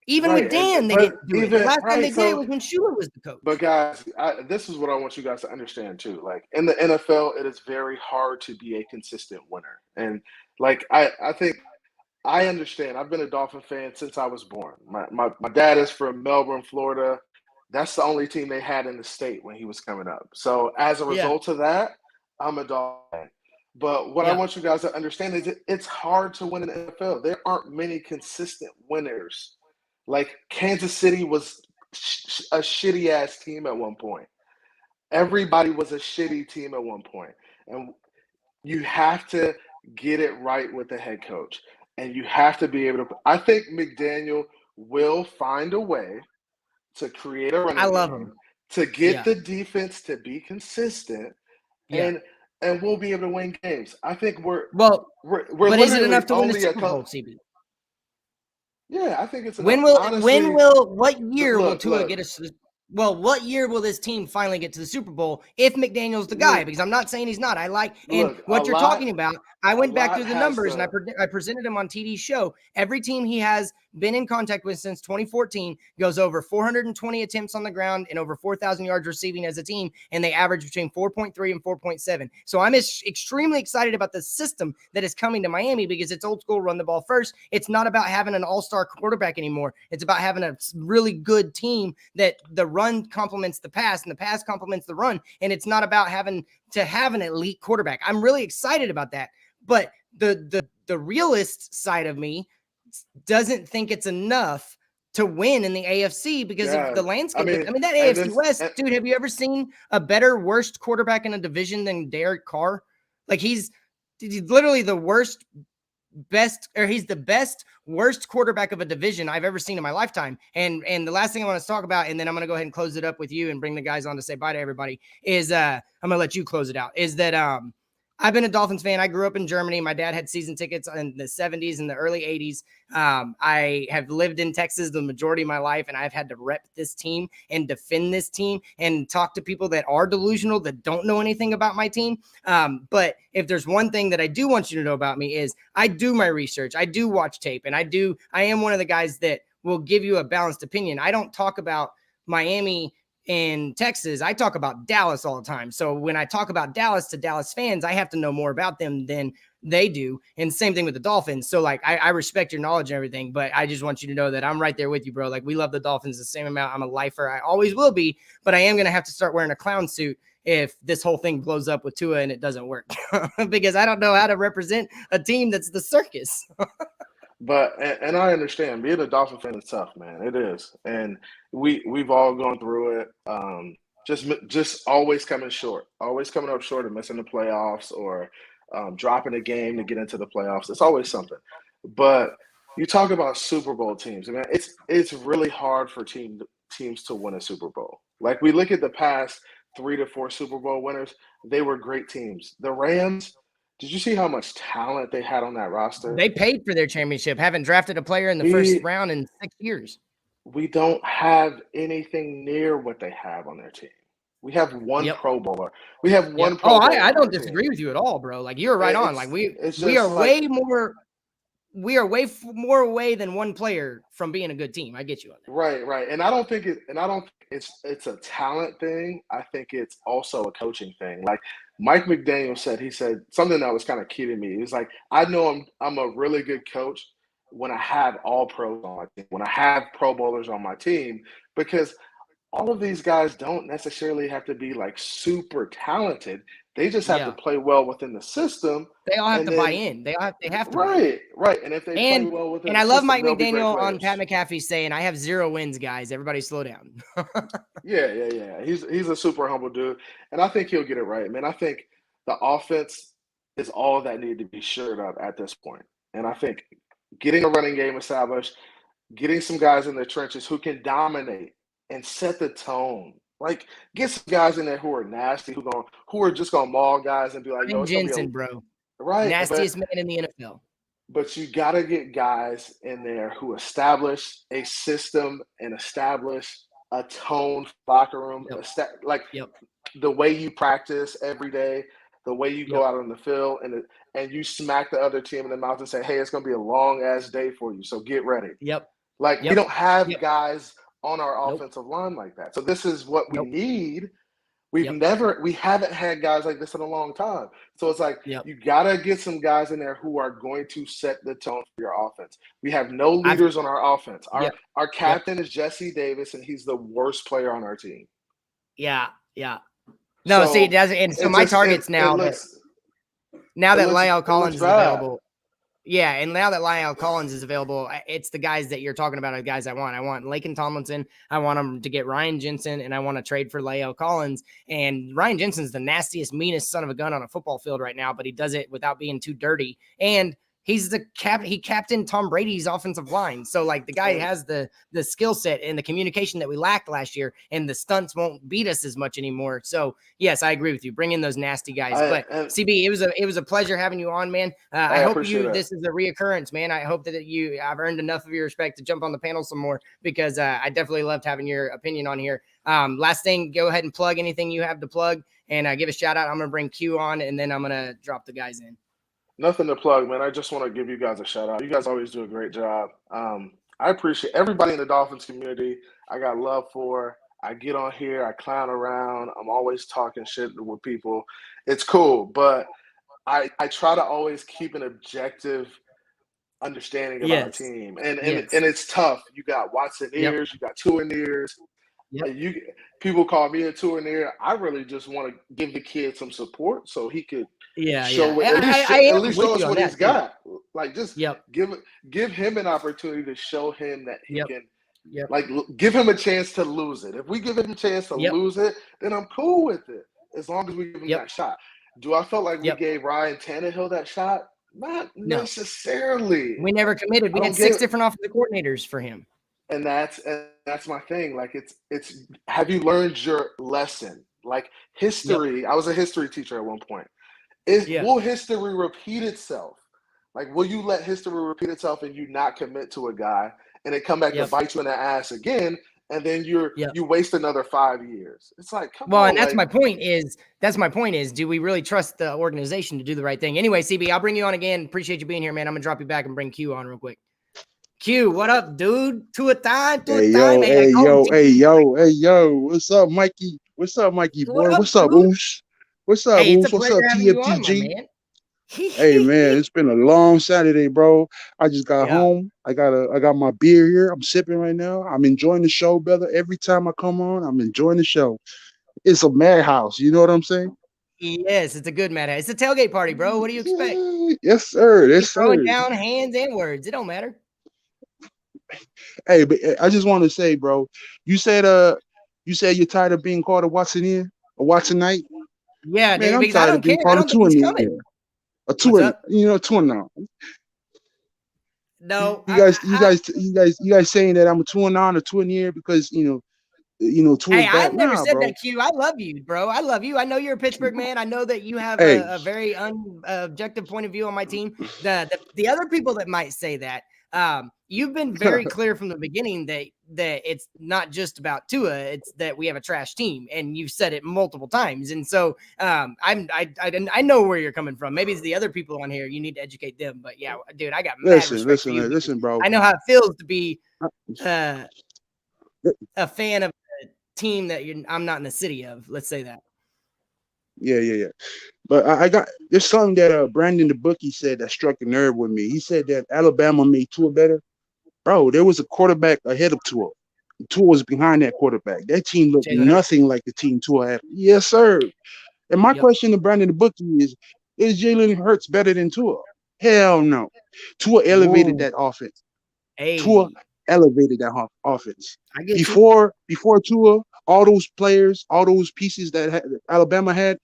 Even with Dan, they didn't do it. The last time they did it was when Shula was the coach. But guys, this is what I want you guys to understand too. Like in the NFL, it is very hard to be a consistent winner. And like I think I understand. I've been a Dolphin fan since I was born. My dad is from Melbourne, Florida. That's the only team they had in the state when he was coming up. So as a result of that, I'm a Dolphin fan. But what I want you guys to understand is it's hard to win in the NFL. There aren't many consistent winners. Like Kansas City was a shitty-ass team at one point. Everybody was a shitty team at one point. And you have to get it right with the head coach. And you have to be able to – I think McDaniel will find a way to create a running game, to get the defense to be consistent, and we'll be able to win games. I think we're but is it enough to win the only Super Bowl, CB? Yeah, I think it's enough. What year will Tua get us? Well, what year will this team finally get to the Super Bowl if McDaniel's the guy? Because I'm not saying he's not. What you're talking about, I went back through the numbers and I presented him on TD's show. Every team he has been in contact with since 2014 goes over 420 attempts on the ground and over 4,000 yards receiving as a team, and they average between 4.3 and 4.7. So I'm extremely excited about the system that is coming to Miami because it's old school, run the ball first. It's not about having an all-star quarterback anymore. It's about having a really good team that the run complements the pass and the pass complements the run, and it's not about having to have an elite quarterback. I'm really excited about that. But the realist side of me doesn't think it's enough to win in the AFC because of the landscape. I mean that AFC West, dude, have you ever seen a better, worst quarterback in a division than Derek Carr? Like he's literally the he's the best, worst quarterback of a division I've ever seen in my lifetime. And the last thing I want to talk about, and then I'm going to go ahead and close it up with you and bring the guys on to say bye to everybody, is I'm going to let you close it out, is that I've been a Dolphins fan. I grew up in Germany. My dad had season tickets in the 70s and the early 80s. I have lived in Texas the majority of my life, and I've had to rep this team and defend this team and talk to people that are delusional, that don't know anything about my team. But if there's one thing that I do want you to know about me is I do my research. I do watch tape, and I am one of the guys that will give you a balanced opinion. I don't talk about Miami in Texas. I talk about Dallas all the time. So when I talk about Dallas to Dallas fans, I have to know more about them than they do. And same thing with the Dolphins. So like, I respect your knowledge and everything, but I just want you to know that I'm right there with you, bro. Like we love the Dolphins the same amount. I'm a lifer. I always will be, but I am going to have to start wearing a clown suit if this whole thing blows up with Tua and it doesn't work because I don't know how to represent a team that's the circus. But and I understand being a Dolphin fan is tough, man. It is, and we've all gone through it. Just always coming up short of missing the playoffs or dropping a game to get into the playoffs. It's always something. But you talk about Super Bowl teams, man. It's really hard for teams to win a Super Bowl. Like we look at the past 3 to 4 Super Bowl winners, they were great teams. The Rams. Did you see how much talent they had on that roster? They paid for their championship, haven't drafted a player in the first round in 6 years. We don't have anything near what they have on their team. We have one Pro Bowler. We have one Pro Bowler. I don't disagree with you at all, bro. Like you're right on. Like we are way more away than one player from being a good team. I get you on that. Right. And I don't think it's a talent thing. I think it's also a coaching thing. Like Mike McDaniel said something that was kind of key to me. He was like, I know I'm a really good coach, when I have all pros on my team, when I have Pro Bowlers on my team, because all of these guys don't necessarily have to be like super talented. They just have to play well within the system. They all have and to buy then, in. They have to buy in. Right. And if they play well within And the I love system, Mike they'll be great McDaniel on players. Pat McAfee saying, "I have 0 wins, guys. Everybody slow down." Yeah. He's a super humble dude, and I think he'll get it right, man. I think the offense is all that need to be shored up at this point, and I think getting a running game established, getting some guys in the trenches who can dominate and set the tone. Like, get some guys in there who are nasty, who are just gonna maul guys and be like, "Yo, it's gonna be Jensen, bro, right." nastiest man in the NFL. But you got to get guys in there who establish a system and establish a tone locker room, the way you practice every day, the way you go out on the field, and you smack the other team in the mouth and say, "Hey, it's going to be a long ass day for you, so get ready." We don't have guys on our offensive line like that. So this is what we need. We haven't had guys like this in a long time. So it's like you gotta get some guys in there who are going to set the tone for your offense. We have no leaders on our offense. Our captain is Jesse Davis, and he's the worst player on our team. No, so, see, it doesn't. And so my targets now that La'el Collins is available. Yeah, and now that La'el Collins is available, it's the guys that you're talking about are the guys I want. I want Laken Tomlinson. I want him to get Ryan Jensen, and I want to trade for La'el Collins. And Ryan Jensen's the nastiest, meanest son of a gun on a football field right now, but he does it without being too dirty. And he's he captained Tom Brady's offensive line. So like the guy has the skill set and the communication that we lacked last year, and the stunts won't beat us as much anymore. So yes, I agree with you. Bring in those nasty guys. But CB, it was a pleasure having you on, man. I hope this is a reoccurrence, man. I hope that I've earned enough of your respect to jump on the panel some more, because I definitely loved having your opinion on here. Last thing, go ahead and plug anything you have to plug, and give a shout out. I'm gonna bring Q on, and then I'm gonna drop the guys in. Nothing to plug, man. I just want to give you guys a shout out. You guys always do a great job. I appreciate everybody in the Dolphins community. I got love for. I get on here, I clown around. I'm always talking shit with people. It's cool, but I try to always keep an objective understanding of our team. And it's tough. You got Watson ears, you got Tua ears. People call me a Tua. I really just want to give the kid some support so he could show at least show us what he's got. Like, just give him an opportunity to show him that he can. Like, give him a chance to lose it. If we give him a chance to lose it, then I'm cool with it. As long as we give him that shot. Do I feel like we gave Ryan Tannehill that shot? Not necessarily. We never committed. We had 6 different offensive coordinators for him. And that's my thing. Like, it's have you learned your lesson? Like, history. I was a history teacher at one point. Will history repeat itself? Like, will you let history repeat itself and you not commit to a guy and it come back to bite you in the ass again, and then you waste another 5 years? It's like, come on. And that's my point is, do we really trust the organization to do the right thing? Anyway, CB, I'll bring you on again. Appreciate you being here, man. I'm gonna drop you back and bring Q on real quick. Q, what up, dude? To a time. Hey, yo. What's up, Mikey? Boy? What's up, Oosh? What's up, Oosh? What's up, TFTG? Hey, man, it's been a long Saturday, bro. I just got home. I got my beer here. I'm sipping right now. I'm enjoying the show, brother. Every time I come on, I'm enjoying the show. It's a madhouse. You know what I'm saying? Yes, it's a good madhouse. It's a tailgate party, bro. What do you expect? Yes, sir. Yes, sir. Throwing down hands and words. It don't matter. Hey, but I just want to say, bro, you said you're tired of being called a Watsonian, a Watsonite. Yeah, man, dude, I'm tired of being called a Tuanian. A Tuan now. No, you guys saying that I'm a Tuanon or Tuanier because Hey, I've never said that, Q. I love you, bro. I love you. I know you're a Pittsburgh man. I know that you have a very objective point of view on my team. The other people that might say that, you've been very clear from the beginning that it's not just about Tua. It's that we have a trash team, and you've said it multiple times. And so I know where you're coming from. Maybe it's the other people on here. You need to educate them. But yeah, dude, I got listen, bro. I know how it feels to be a fan of a team that I'm not in the city of. Let's say that. Yeah. But I got there's something that Brandon the bookie said that struck a nerve with me. He said that Alabama made Tua better. Bro, there was a quarterback ahead of Tua. Tua was behind that quarterback. That team looked Jalen Hurts. nothing like the team Tua had. Yes, sir. And my Yep. question to Brandon the bookie is Jalen Hurts better than Tua? Hell no. Tua elevated Whoa. that offense. Tua Hey, elevated that offense. I get you. Before Tua, all those players, all those pieces that Alabama had,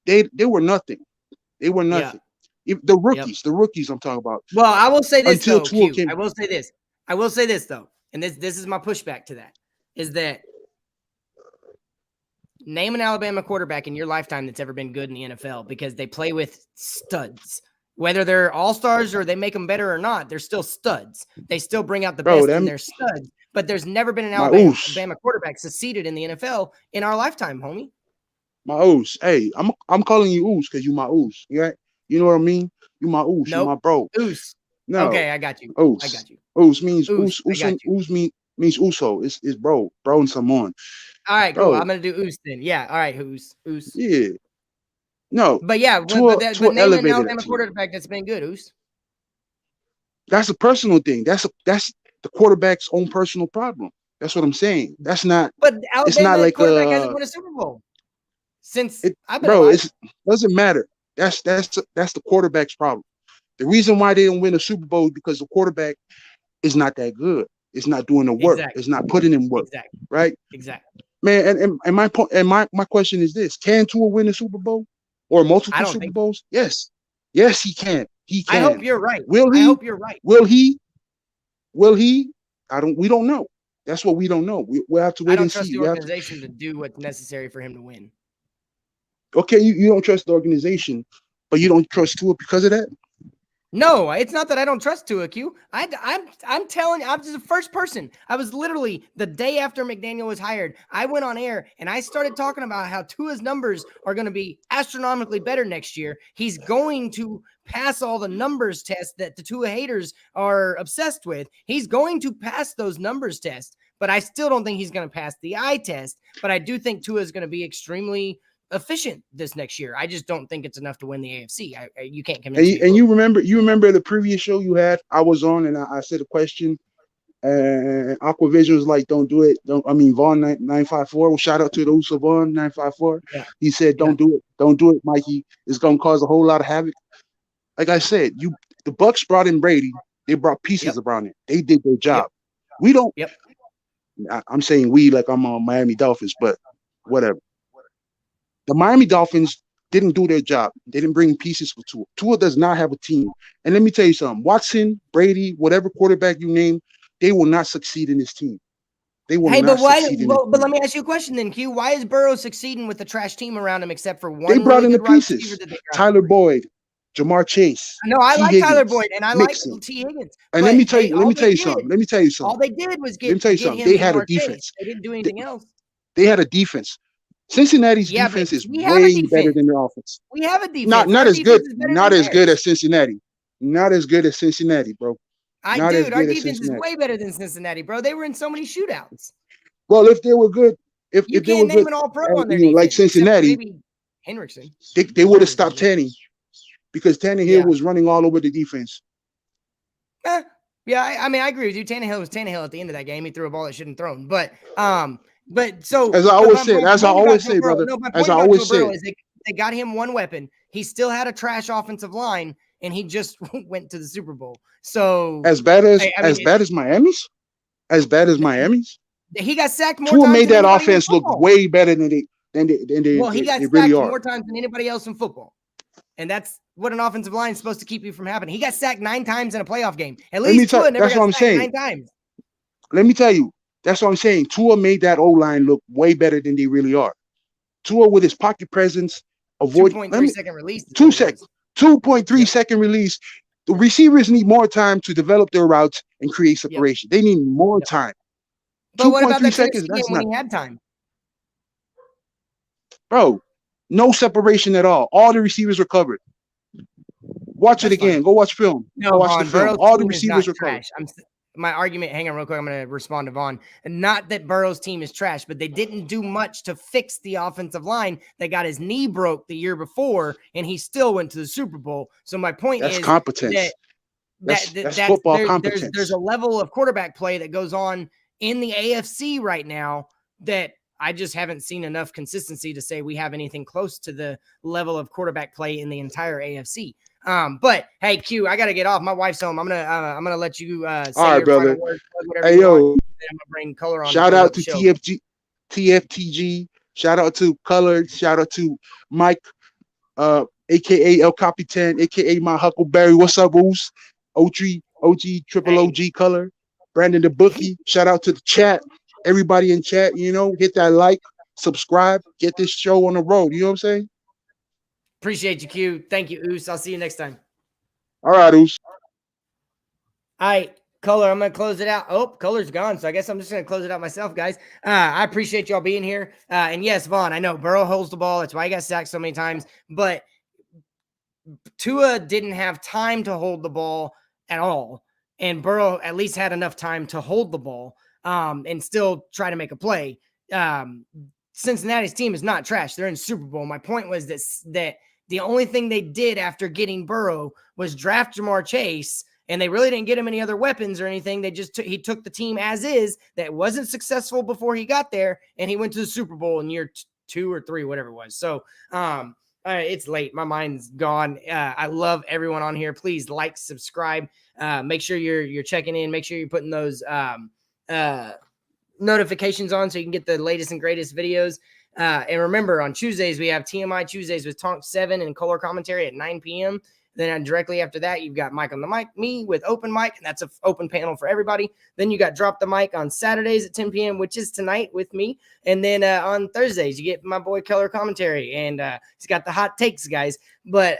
they were nothing. They were Yeah. nothing. The rookies I'm talking about. Well, I will say this Until though, Tua Q. came. I will say this though, and this is my pushback to that, is that name an Alabama quarterback in your lifetime that's ever been good in the NFL, because they play with studs. Whether they're all-stars or they make them better or not, they're still studs. They still bring out the best in their studs. But there's never been an Alabama quarterback succeeded in the NFL in our lifetime, homie. My Oos. Hey, I'm calling you Oos because you my Oos. Yeah, you know what I mean? You my Oos. Nope. You my bro. Oos. No. Okay, I got you. Oos. I got you. Oos means Oos. Oos means Uso. It's bro and Samoan. All right, cool. I'm gonna do Oos then. Yeah. All right, Oos. Yeah. No. But yeah, Tua name an Alabama quarterback that's been good, Oos. That's a personal thing. That's the quarterback's own personal problem. That's what I'm saying. That's not. But Alabama it's not like quarterback hasn't won a Super Bowl since I've been bro. alive. It doesn't matter. That's the quarterback's problem. The reason why they don't win a Super Bowl is because the quarterback is not that good. It's not doing the work. Exactly. It's not putting in work. Exactly. Right. Exactly. Man, and my point and my question is this: can Tua win a Super Bowl or multiple Super Bowls? Yes, he can. He can. I hope you're right. Will he? I hope you're right. Will he? We don't know. That's what we don't know. We'll have to wait and see. I don't trust the organization to do what's necessary for him to win. Okay, you don't trust the organization, but you don't trust Tua because of that? No, it's not that I don't trust Tua, Q. I'm telling you, I'm just the first person. I was literally the day after McDaniel was hired. I went on air and I started talking about how Tua's numbers are going to be astronomically better next year. He's going to pass all the numbers tests that the Tua haters are obsessed with. He's going to pass those numbers tests, but I still don't think he's going to pass the eye test. But I do think Tua is going to be extremely efficient this next year. I just don't think it's enough to win the AFC. You can't convince me. And you remember the previous show you had? I was on and I said a question, and Aquavision was like, "Don't do it." Vaughn 954. Well, shout out to those of Vaughn 954. Yeah. He said, "Don't do it, Mikey. It's gonna cause a whole lot of havoc." Like I said, the Bucks brought in Brady. They brought pieces around it. They did their job. We don't. I'm saying we like I'm on Miami Dolphins, but whatever. The Miami Dolphins didn't do their job. They didn't bring pieces for Tua. Tua does not have a team. And let me tell you something. Watson, Brady, whatever quarterback you name, they will not succeed in this team. They will not succeed. But let me ask you a question then, Q. Why is Burrow succeeding with the trash team around him except for one? They brought in the pieces. Tyler Boyd, Jamar Chase. No, I like Tyler Boyd and I like T. Higgins. And let me tell you something. All they did was get him. They had a defense. They didn't do anything else. They had a defense. Cincinnati's defense is way better than their offense. We have a defense. Not as good. Not as good as Cincinnati. Not as good as Cincinnati, bro. Our defense is way better than Cincinnati, bro. They were in so many shootouts. Well, if they were good, if you they can't were name good, an all-pro on their defense, like Cincinnati, maybe Hendrickson. They would have stopped Tanny because Tannehill was running all over the defense. Yeah, I agree with you. Tannehill was Tannehill at the end of that game. He threw a ball that shouldn't thrown, but so as I always say, brother. As I always say, they got him one weapon. He still had a trash offensive line, and he just went to the Super Bowl. So as bad as Miami's, he got sacked more. Tua made that offense look way better than they. Well, he got sacked more times than anybody else in football, and that's what an offensive line is supposed to keep you from happening. He got sacked 9 times in a playoff game. At least Tua never got sacked 9 times. Let me tell you. That's what I'm saying. Tua made that O-line look way better than they really are. Tua with his pocket presence, avoid 2.3 second release. 2.3 second release. The receivers need more time to develop their routes and create separation. They need more time. But what about that seconds? That's when he had time, bro. No separation at all. All the receivers were covered. Watch it again. Go watch film. No, watch the film. All the receivers were covered. my argument, hang on real quick, I'm going to respond to Vaughn. And not that Burrow's team is trash, but they didn't do much to fix the offensive line. They got his knee broke the year before, and he still went to the Super Bowl. So my point That's is competence. That's football competence. There's a level of quarterback play that goes on in the AFC right now that I just haven't seen enough consistency to say we have anything close to the level of quarterback play in the entire AFC. But hey, Q, I gotta get off. My wife's home. I'm gonna let you say all right, your brother. final words, whatever Hey, you yo, want. I'm gonna bring color on. Shout out to TFTG. Shout out to Color. Shout out to Mike, aka El Capitan, aka my Huckleberry. What's up, Oos? OG, Triple OG Color. Brandon the Bookie. Shout out to the chat. Everybody in chat, hit that like, subscribe, get this show on the road. You know what I'm saying? Appreciate you, Q. Thank you, Oos. I'll see you next time. All right, Oos. All right, Color, I'm going to close it out. Oh, Color's gone, so I guess I'm just going to close it out myself, guys. I appreciate y'all being here. And yes, Vaughn, I know Burrow holds the ball. That's why he got sacked so many times. But Tua didn't have time to hold the ball at all. And Burrow at least had enough time to hold the ball and still try to make a play. Cincinnati's team is not trash. They're in Super Bowl. My point was that the only thing they did after getting Burrow was draft Jamar Chase, and they really didn't get him any other weapons or anything. They just he took the team as is that wasn't successful before he got there, and he went to the Super Bowl in year 2 or 3, whatever it was. So it's late. My mind's gone. I love everyone on here. Please like, subscribe. Make sure you're checking in. Make sure you're putting those notifications on so you can get the latest and greatest videos. And remember, on Tuesdays, we have TMI Tuesdays with Tonk 7 and color commentary at 9 p.m. Then directly after that, you've got Mike on the mic, me with open mic, and that's an open panel for everybody. Then you got Drop the Mic on Saturdays at 10 p.m., which is tonight with me. And then on Thursdays, you get my boy Color Commentary, and he's got the hot takes, guys. But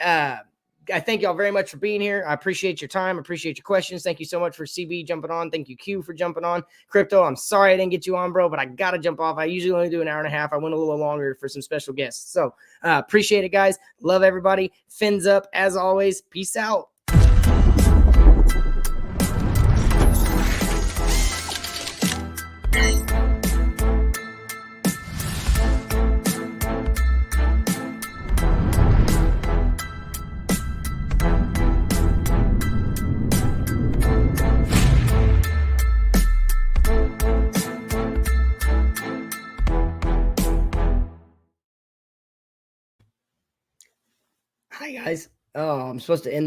I thank y'all very much for being here. I appreciate your time. Appreciate your questions. Thank you so much for CB jumping on. Thank you, Q, for jumping on. Crypto, I'm sorry I didn't get you on, bro, but I got to jump off. I usually only do an hour and a half. I went a little longer for some special guests. So appreciate it, guys. Love everybody. Fins up, as always. Peace out. Hi, guys. Oh, I'm supposed to end